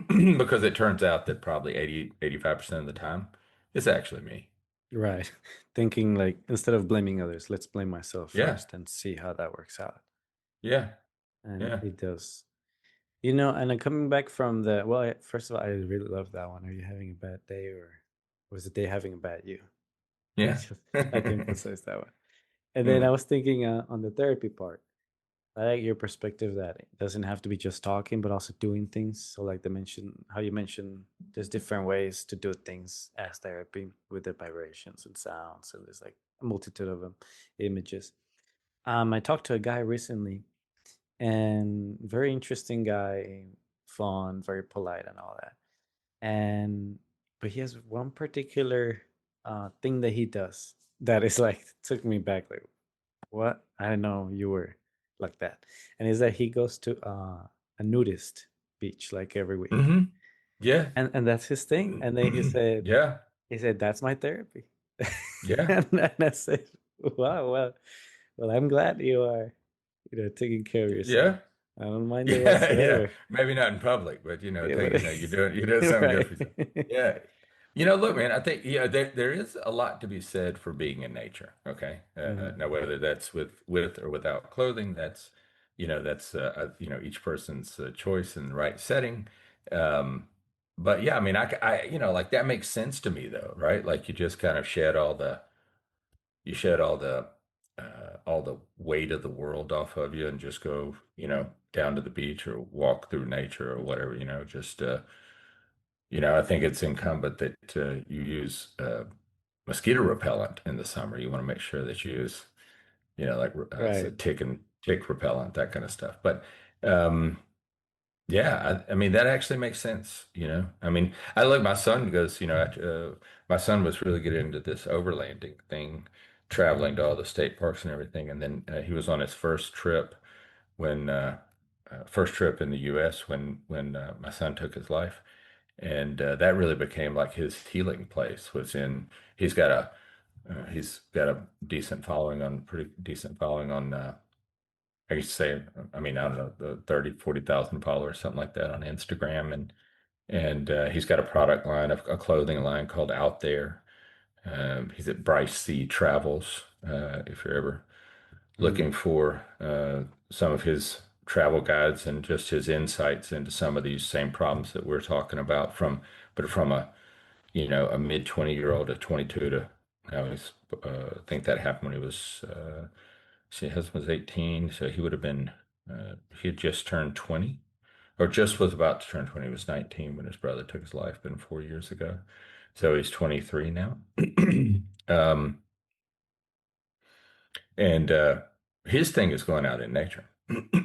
Because it turns out that probably 80, 85% of the time it's actually me. Right. Thinking like instead of blaming others, let's blame myself Yeah. first and see how that works out. Yeah. And Yeah. it does. And I'm coming back from first of all, I really love that one. Are you having a bad day or was the day having a bad you? I Yeah. just like to emphasize that one. And then I Mm. was thinking on the therapy part. I like your perspective that it doesn't have to be just talking, but also doing things. So, like how you mentioned, there's different ways to do things as therapy with the vibrations and sounds, and there's like a multitude of them, images. I talked to a guy recently, and very interesting guy, fun, very polite, and all that. And but he has one particular thing that he does that is like took me back, like what? I didn't know you were like that. And is that he goes to a nudist beach like every week. Hmm. Yeah. And that's his thing. And then Yeah. he said, that's my therapy. Yeah. And I said, wow, well, I'm glad you are, taking care of yourself. Yeah. I don't mind it Yeah, yeah. whatsoever. Maybe not in public, but Yeah, but you're doing something good right. for yourself. Yeah. Look, man, I think there is a lot to be said for being in nature. Okay. Mhm. Now whether that's with or without clothing, that's each person's choice and right setting. Um, but yeah, I mean, like that makes sense to me though, right? Like you just kind of shed all the weight of the world off of you and just go, down to the beach or walk through nature or whatever, just I think it's incumbent that you use mosquito repellent in the summer. You want to make sure that you use, like so Right. tick repellent, that kind of stuff. But um yeah, I mean that actually makes sense. I mean, I look. My son goes. My son was really getting into this overlanding thing, traveling to all the state parks and everything. And then he was on his first trip in the U.S. when my son took his life, and that really became like his healing place. He's got a decent following on pretty decent following on. I used to say, I mean, I don't know, the 30, 40,000 followers, something like that on Instagram. And he's got a product line, a clothing line called Out There. He's at Bryce C Travels. If you're ever looking Mhm. for some of his travel guides and just his insights into some of these same problems that we're talking about but from a, a mid 20-year-old to 22 to now he's, I think that happened when he was, see, his husband was 18, so he would have been, he had just turned 20 or just was about to turn 20. He was 19 when his brother took his life, been 4 years ago. So he's 23 now. Um, and his thing is going out in nature.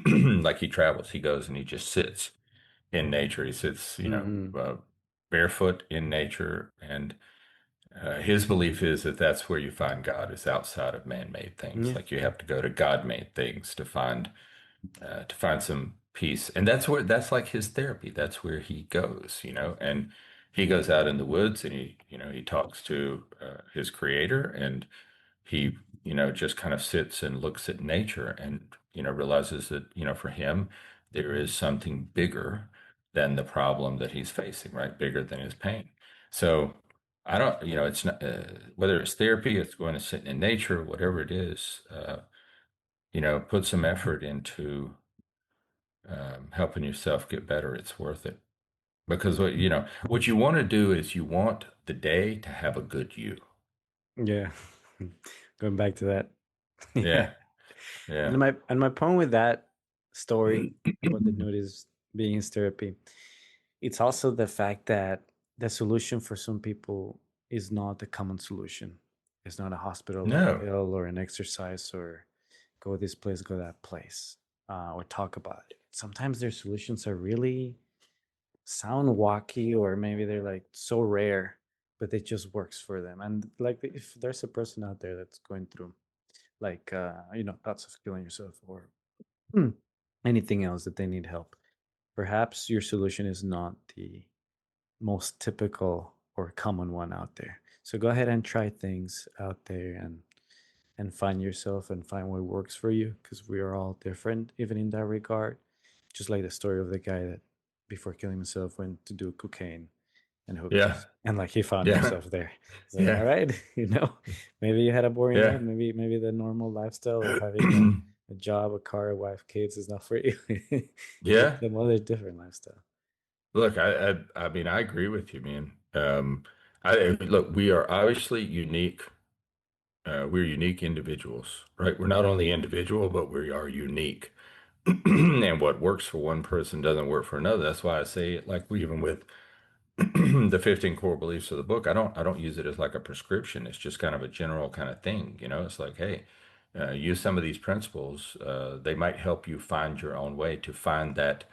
Like he travels, he goes and he just sits in nature. He sits, Hmm. barefoot in nature. And his belief is that that's where you find God is outside of man-made things. Yeah. Like you have to go to God-made things to find some peace. And that's like his therapy. That's where he goes, and he goes out in the woods and he talks to his creator and he, just kind of sits and looks at nature and, realizes that, for him, there is something bigger than the problem that he's facing, right? Bigger than his pain. So I don't, it's not, whether it's therapy, it's going to sit in nature, whatever it is, put some effort into helping yourself get better. It's worth it. Because what you want to do is you want the day to have a good you. Yeah. Going back to that. Yeah. Yeah. Yeah. And my point with that story, what the note is being his therapy, it's also the fact that the solution for some people is not the common solution. It's not a hospital or a No. pill or an exercise or go this place, go that place, or talk about it. Sometimes their solutions are really sound wacky, or maybe they're like so rare, but it just works for them. And like if there's a person out there that's going through like thoughts of killing yourself or hmm, anything else that they need help, perhaps your solution is not the most typical or common one out there. So go ahead and try things out there and find yourself and find what works for you, because we are all different even in that regard. Just like the story of the guy that before killing himself went to do cocaine and Yeah. hookers, and like he found Yeah. himself there. It's like, all Yeah. right, maybe you had a boring life, Yeah. maybe the normal lifestyle of having a job, a car, a wife, kids is not for you. Get Yeah. some other different lifestyle. Look, I mean, I agree with you, man. Look, we are obviously unique. We're unique individuals, right? We're not only individual, but we are unique. And what works for one person doesn't work for another. That's why I say it like we even with the 15 core beliefs of the book. I don't use it as like a prescription. It's just kind of a general kind of thing, It's like, hey, use some of these principles. They might help you find your own way to find that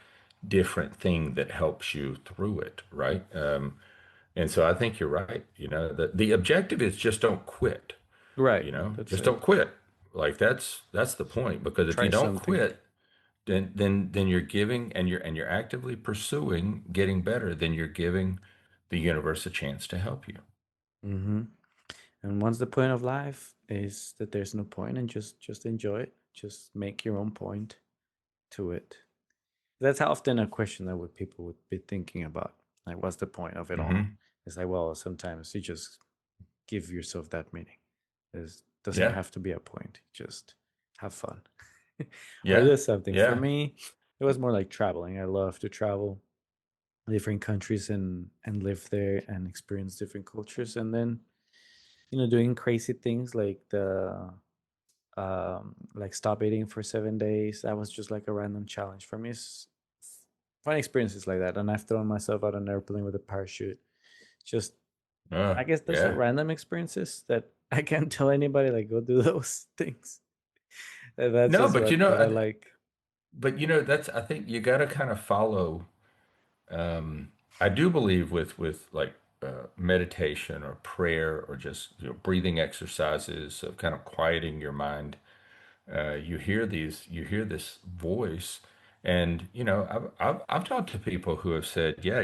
different thing that helps you through it, right? And so I think you're right. The objective is just don't quit, Right, that's just it. don't quit. Like that's the point. Because if you Try don't something. quit, then you're giving and you're actively pursuing getting better, then you're giving the universe a chance to help you. Hmm. And once the point of life is that there's no point, and just enjoy it, just make your own point to it. That's often a question that would people would be thinking about. Like, what's the point of it all? Hmm. It's like, well, sometimes you just give yourself that meaning. It doesn't Yeah. have to be a point. Just have fun or Yeah. do something. For Yeah. me, it was more like traveling. I love to travel different countries and live there and experience different cultures, and then doing crazy things like the like stop eating for 7 days. That was just like a random challenge for me. Fun experiences like that, and I've thrown myself out on an airplane with a parachute. Just, I guess those are Yeah. random experiences that I can't tell anybody like go do those things. And that's No, just but what I like. that's I think you got to kind of follow. I do believe with like meditation or prayer or just breathing exercises of kind of quieting your mind. You hear this voice, and I've talked to people who have said, yeah,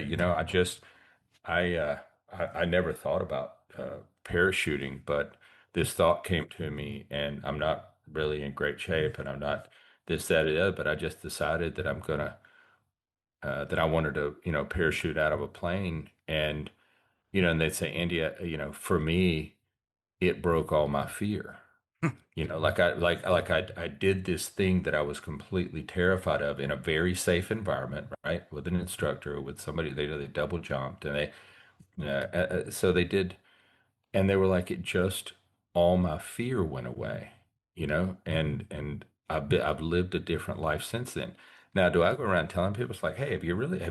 I I never thought about parachuting, but this thought came to me, and I'm not really in great shape, and I'm not this, that, or the other, but I just decided that that I wanted to, parachute out of a plane, and they'd say, India, for me, it broke all my fear. I did this thing that I was completely terrified of in a very safe environment, right? With an instructor, with somebody they double jumped, and so they did, and they were like, it just all my fear went away, and I've lived a different life since then. Now, do I go around telling people, it's like, hey, have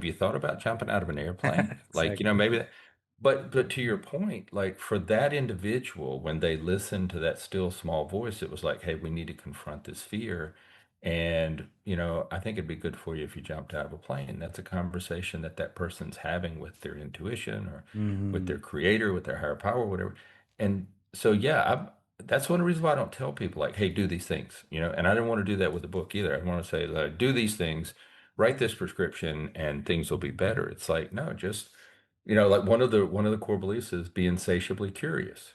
you thought about jumping out of an airplane? Like, Exactly. maybe that, but to your point, like for that individual, when they listened to that still small voice, it was like, hey, we need to confront this fear. And, I think it'd be good for you if you jumped out of a plane. That's a conversation that that person's having with their intuition or with their Hmm. creator, with their higher power, whatever. And so, yeah, that's one reason why I don't tell people like, hey, do these things, and I didn't want to do that with the book either. I want to say like, do these things, write this prescription and things will be better. It's like, no, just, like one of the core beliefs is be insatiably curious,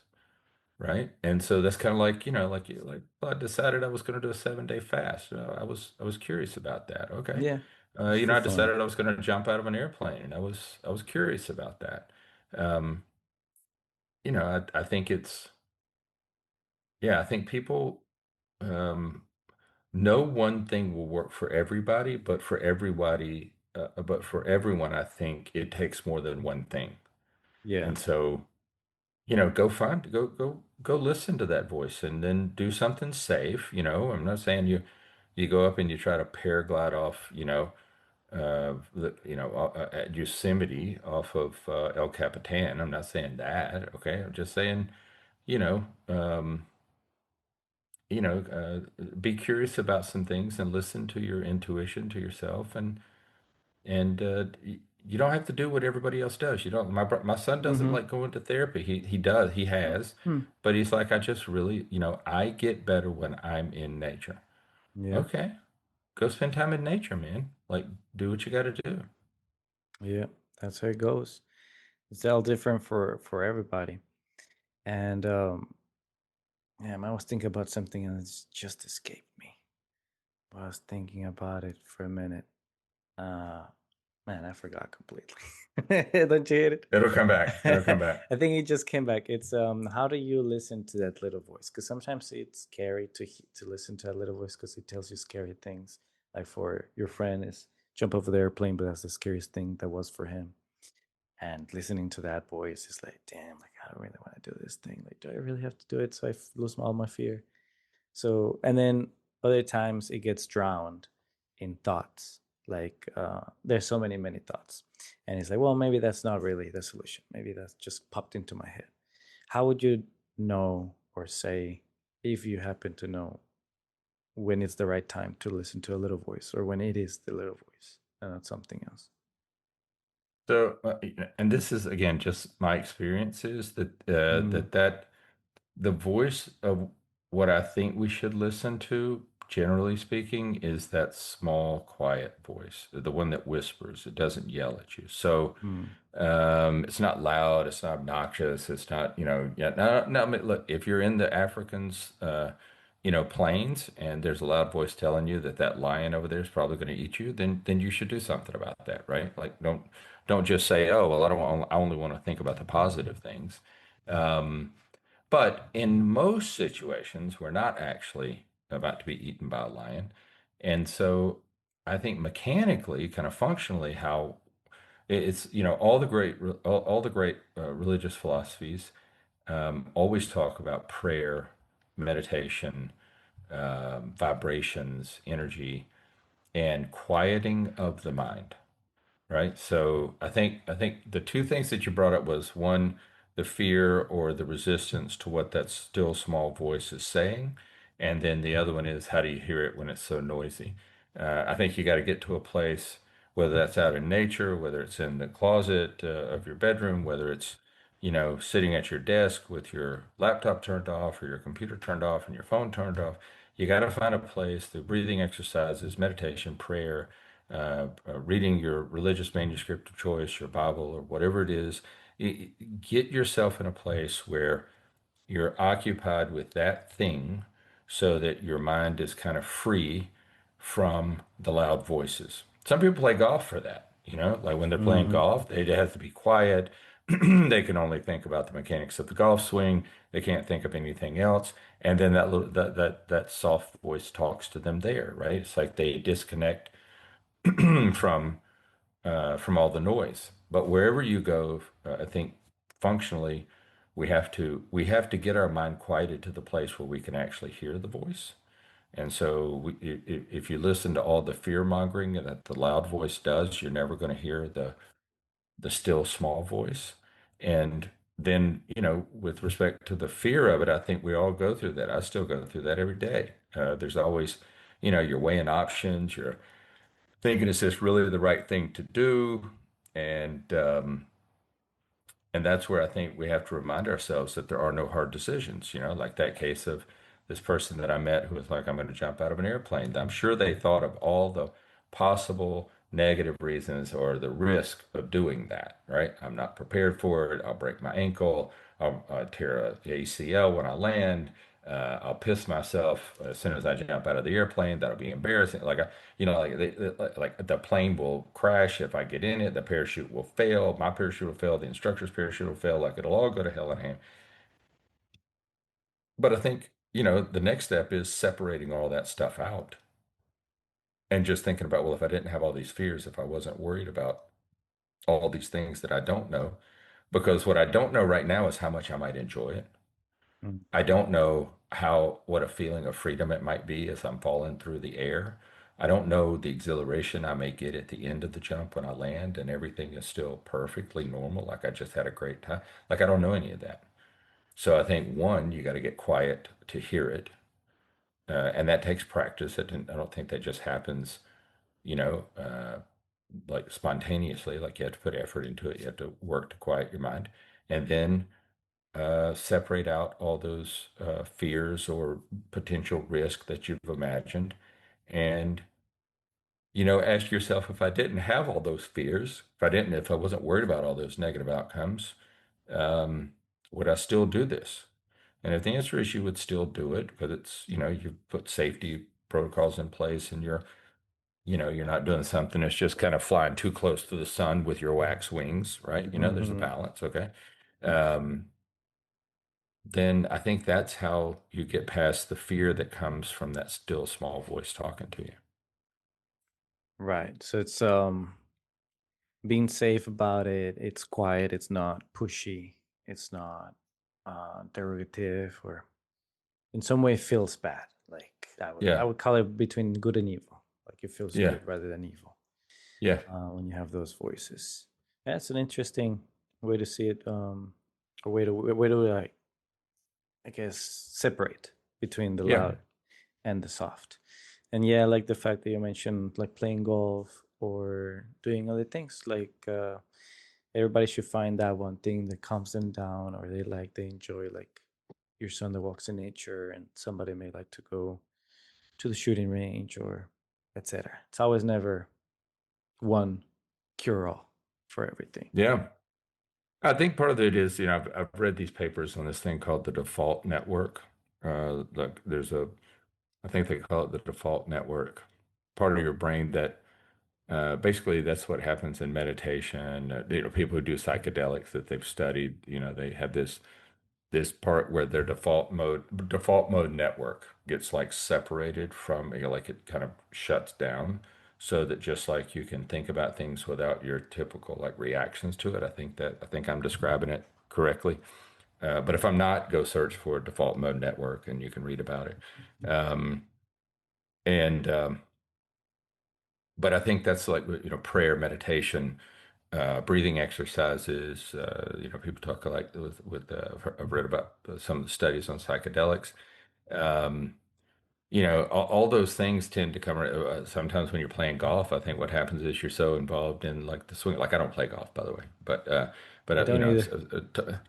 right? And so that's kind of like, like well, I decided I was going to do a 7-day fast. I was curious about that. Okay. Yeah, just for I fun. decided I was going to jump out of an airplane, and I was curious about that. Um, I think yeah, I think people, um, no one thing will work for everybody, but for everyone, I think it takes more than one thing. Yeah. And so, go listen to that voice and then do something safe. I'm not saying you go up and you try to paraglide off, at Yosemite off of El Capitan. I'm not saying that. Okay. I'm just saying, you know, um, be curious about some things and listen to your intuition, to yourself, and you don't have to do what everybody else does. You don't. My son doesn't Hmm. like going to therapy. He does. He has, Hmm. but he's like, I just really, I get better when I'm in nature. Yeah. Okay, go spend time in nature, man. Like, do what you got to do. Yeah. That's how it goes. It's all different for everybody. And yeah, I was thinking about something and it's just escaped me. I was thinking about it for a minute. Uh, Man, I forgot completely. Don't you hate it? It'll come back. It'll come back. I think it just came back. It's how do you listen to that little voice? Because sometimes it's scary to listen to that little voice because it tells you scary things. Like for your friend is jump over the airplane, but that's the scariest thing that was for him. And listening to that voice is like, damn, like I don't really want to do this thing. Like, do I really have to do it? So I lose all my fear. So, and then other times it gets drowned in thoughts. Like, there's so many thoughts. And it's like, well, maybe that's not really the solution. Maybe that's just popped into my head. How would you know or say, if you happen to know, when it's the right time to listen to a little voice or when it is the little voice and not something else? So, and this is again just my experiences Mm, that the voice of what I think we should listen to, generally speaking, is that small, quiet voice, the one that whispers. It doesn't yell at you. So mm, it's not loud. It's not obnoxious. It's not, yeah. No, no. I mean, look, if you're in the Africans, plains, and there's a loud voice telling you that that lion over there is probably going to eat you, then you should do something about that, right? Like, don't just say, oh, well, I only want to think about the positive things. Um, but in most situations, we're not actually about to be eaten by a lion. And so I think mechanically, kind of functionally, how it's, all the great religious philosophies always talk about prayer, meditation, vibrations, energy, and quieting of the mind. Right. So I think the two things that you brought up was one, the fear or the resistance to what that still small voice is saying. And then the other one is how do you hear it when it's so noisy? I think you got to get to a place, whether that's out in nature, whether it's in the closet of your bedroom, whether it's, sitting at your desk with your laptop turned off or your computer turned off and your phone turned off. You got to find a place through breathing exercises, meditation, prayer, reading your religious manuscript of choice, your Bible, or whatever it is, get yourself in a place where you're occupied with that thing so that your mind is kind of free from the loud voices. Some people play golf for that, like when they're playing mm-hmm. golf, they have to be quiet. They can only think about the mechanics of the golf swing. They can't think of anything else. And then that soft voice talks to them there, right? It's like they disconnect from from all the noise. But wherever you go, I think functionally we have to get our mind quieted to the place where we can actually hear the voice. And so if you listen to all the fear mongering that the loud voice does, you're never going to hear the still small voice. And then, with respect to the fear of it, I think we all go through that. I still go through that every day. There's always, you're weighing options, you're thinking, is this really the right thing to do? And and that's where I think we have to remind ourselves that there are no hard decisions, like that case of this person that I met who was like, I'm going to jump out of an airplane. I'm sure they thought of all the possible negative reasons or the risk of doing that, right? I'm not prepared for it. I'll break my ankle. I'll tear a ACL when I land. I'll piss myself as soon as I jump out of the airplane. That'll be embarrassing. Like the plane will crash if I get in it. The parachute will fail. My parachute will fail. The instructor's parachute will fail. Like it'll all go to hell in a hand. But I think, the next step is separating all that stuff out and just thinking about, well, if I didn't have all these fears, if I wasn't worried about all these things that I don't know, because what I don't know right now is how much I might enjoy it. Mm. I don't know what a feeling of freedom it might be as I'm falling through the air. I don't know the exhilaration I may get at the end of the jump when I land and everything is still perfectly normal, like I just had a great time. Like I don't know any of that. So I think one, you got to get quiet to hear it. And that takes practice. I don't think that just happens, you know, uh, like spontaneously, like you have to put effort into it. You have to work to quiet your mind. And then separate out all those fears or potential risk that you've imagined. And, ask yourself, if I didn't have all those fears, if I wasn't worried about all those negative outcomes, um, would I still do this? And if the answer is you would still do it, because you've put safety protocols in place and you're not doing something that's just kind of flying too close to the sun with your wax wings, right? There's a Hmm. balance, okay? Um, then I think that's how you get past the fear that comes from that still small voice talking to you. Right. So it's being safe about it. It's quiet. It's not pushy. It's not derogative or in some way feels bad. Like I Yeah, would call it between good and evil. Like it feels yeah, good rather than evil yeah, when you have those voices. That's an interesting way to see it. A way to like I guess separate between the yeah, loud and the soft. And yeah, like the fact that you mentioned like playing golf or doing other things. Like everybody should find that one thing that calms them down or they enjoy like your son that walks in nature and somebody may like to go to the shooting range or etc. It's always never one cure all for everything. yeah. I think part of it is, I've read these papers on this thing called the default network. Like I think they call it the default network, part of your brain that basically that's what happens in meditation. People who do psychedelics that they've studied, they have this part where their default mode network gets like separated from, like it kind of shuts down so that just like you can think about things without your typical like reactions to it. I think I'm describing it correctly. But if I'm not, go search for default mode network and you can read about it. Um, and but I think that's like, prayer, meditation, breathing exercises. People talk like I've read about some of the studies on psychedelics. Um, all those things tend to come. Sometimes when you're playing golf, I think what happens is you're so involved in like the swing. Like I don't play golf, by the way, but I don't either.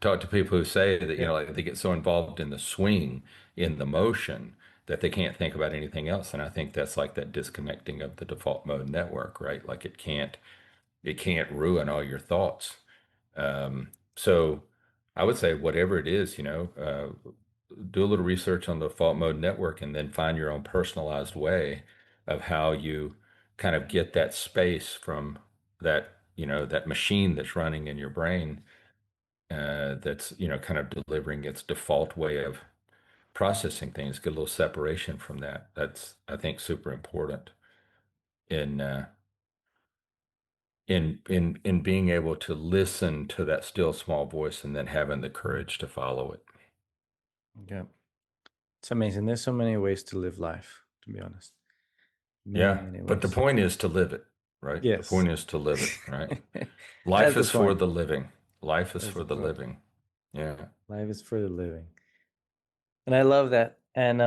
talk to people who say that Yeah. like they get so involved in the swing, in the motion, that they can't think about anything else. And I think that's like that disconnecting of the default mode network, right? Like it can't ruin all your thoughts. So I would say whatever it is, do a little research on the default mode network and then find your own personalized way of how you kind of get that space from that, that machine that's running in your brain that's, kind of delivering its default way of processing things, get a little separation from that. That's, I think, super important in in being able to listen to that still small voice and then having the courage to follow it. Yeah, it's amazing. There's so many ways to live life, to be honest. Many, Yeah, many but the ways. point is to live it, right? The Yes. point is to live it, right? That's Life the is for point. the living. Life is That's for the the point. living. Yeah. Life is for the living. And I love that. And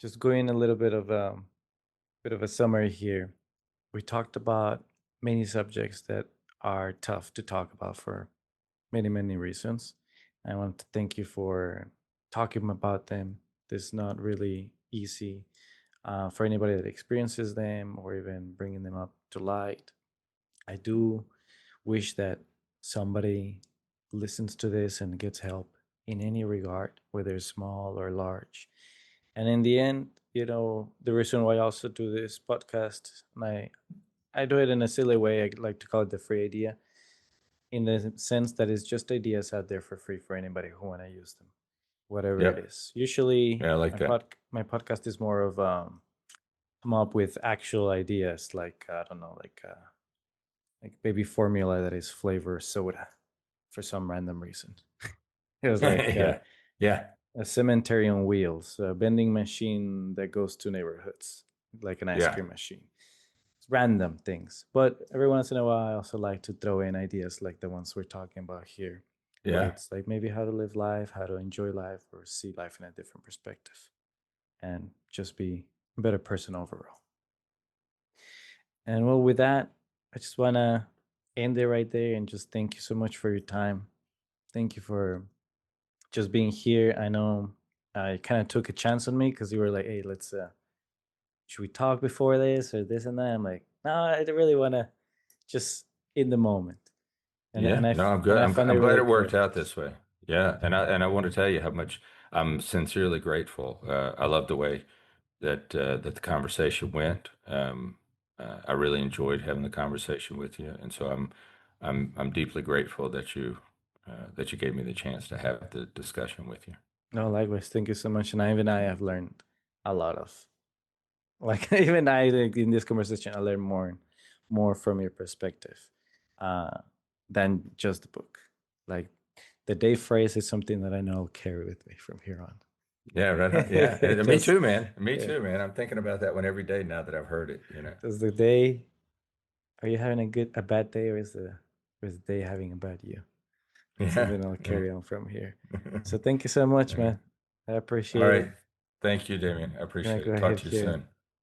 just going a little bit of a summary here. We talked about many subjects that are tough to talk about for many, many reasons. I want to thank you for talking about them. This is not really easy for anybody that experiences them or even bringing them up to light. I do wish that somebody listens to this and gets help in any regard, whether small or large. And in the end, the reason why I also do this podcast, and I do it in a silly way. I like to call it the free idea, in the sense that it's just ideas out there for free for anybody who want to use them, whatever it Yep. is. Usually, Yeah, I like that. my podcast is more of come up with actual ideas, like I don't know, like baby formula that is flavor soda for some random reason. It was like Yeah. Yeah. a cemetery on wheels, a vending machine that goes to neighborhoods, like an ice Yeah. cream machine. It's random things. But every once in a while, I also like to throw in ideas like the ones we're talking about here, where Yeah. it's like maybe how to live life, how to enjoy life, or see life in a different perspective, and just be a better person overall. And well, with that, I just want to end it right there and just thank you so much for your time. Thank you for just being here. I know I kind of took a chance on me because you were like, "Hey, let's should we talk before this or this and that?" I'm like, "No, I really want to just in the moment." Yeah, no, I'm And good. I I'm found it I'm glad really it worked cool. out this way. Yeah, and I want to tell you how much I'm sincerely grateful. I love the way that the conversation went. I really enjoyed having the conversation with you, and so I'm deeply grateful that you gave me the chance to have the discussion with you. No, likewise. Thank you so much. And even I have learned a lot of like even I like, in this conversation I learned more from your perspective uh than just the book. Like the day phrase is something that I know I'll carry with me from here on. Yeah, right on. Yeah, me just too, man. Me yeah. too, man. I'm thinking about that one every day now that I've heard it. Does the day are you having a bad day or is the day having a bad you? That's Yeah, something I'll yeah. carry on from here. So thank you so much, Yeah. man. I All appreciate right. it. Thank you, Damien. I I'm gonna appreciate go it. Talk ahead to you here and soon.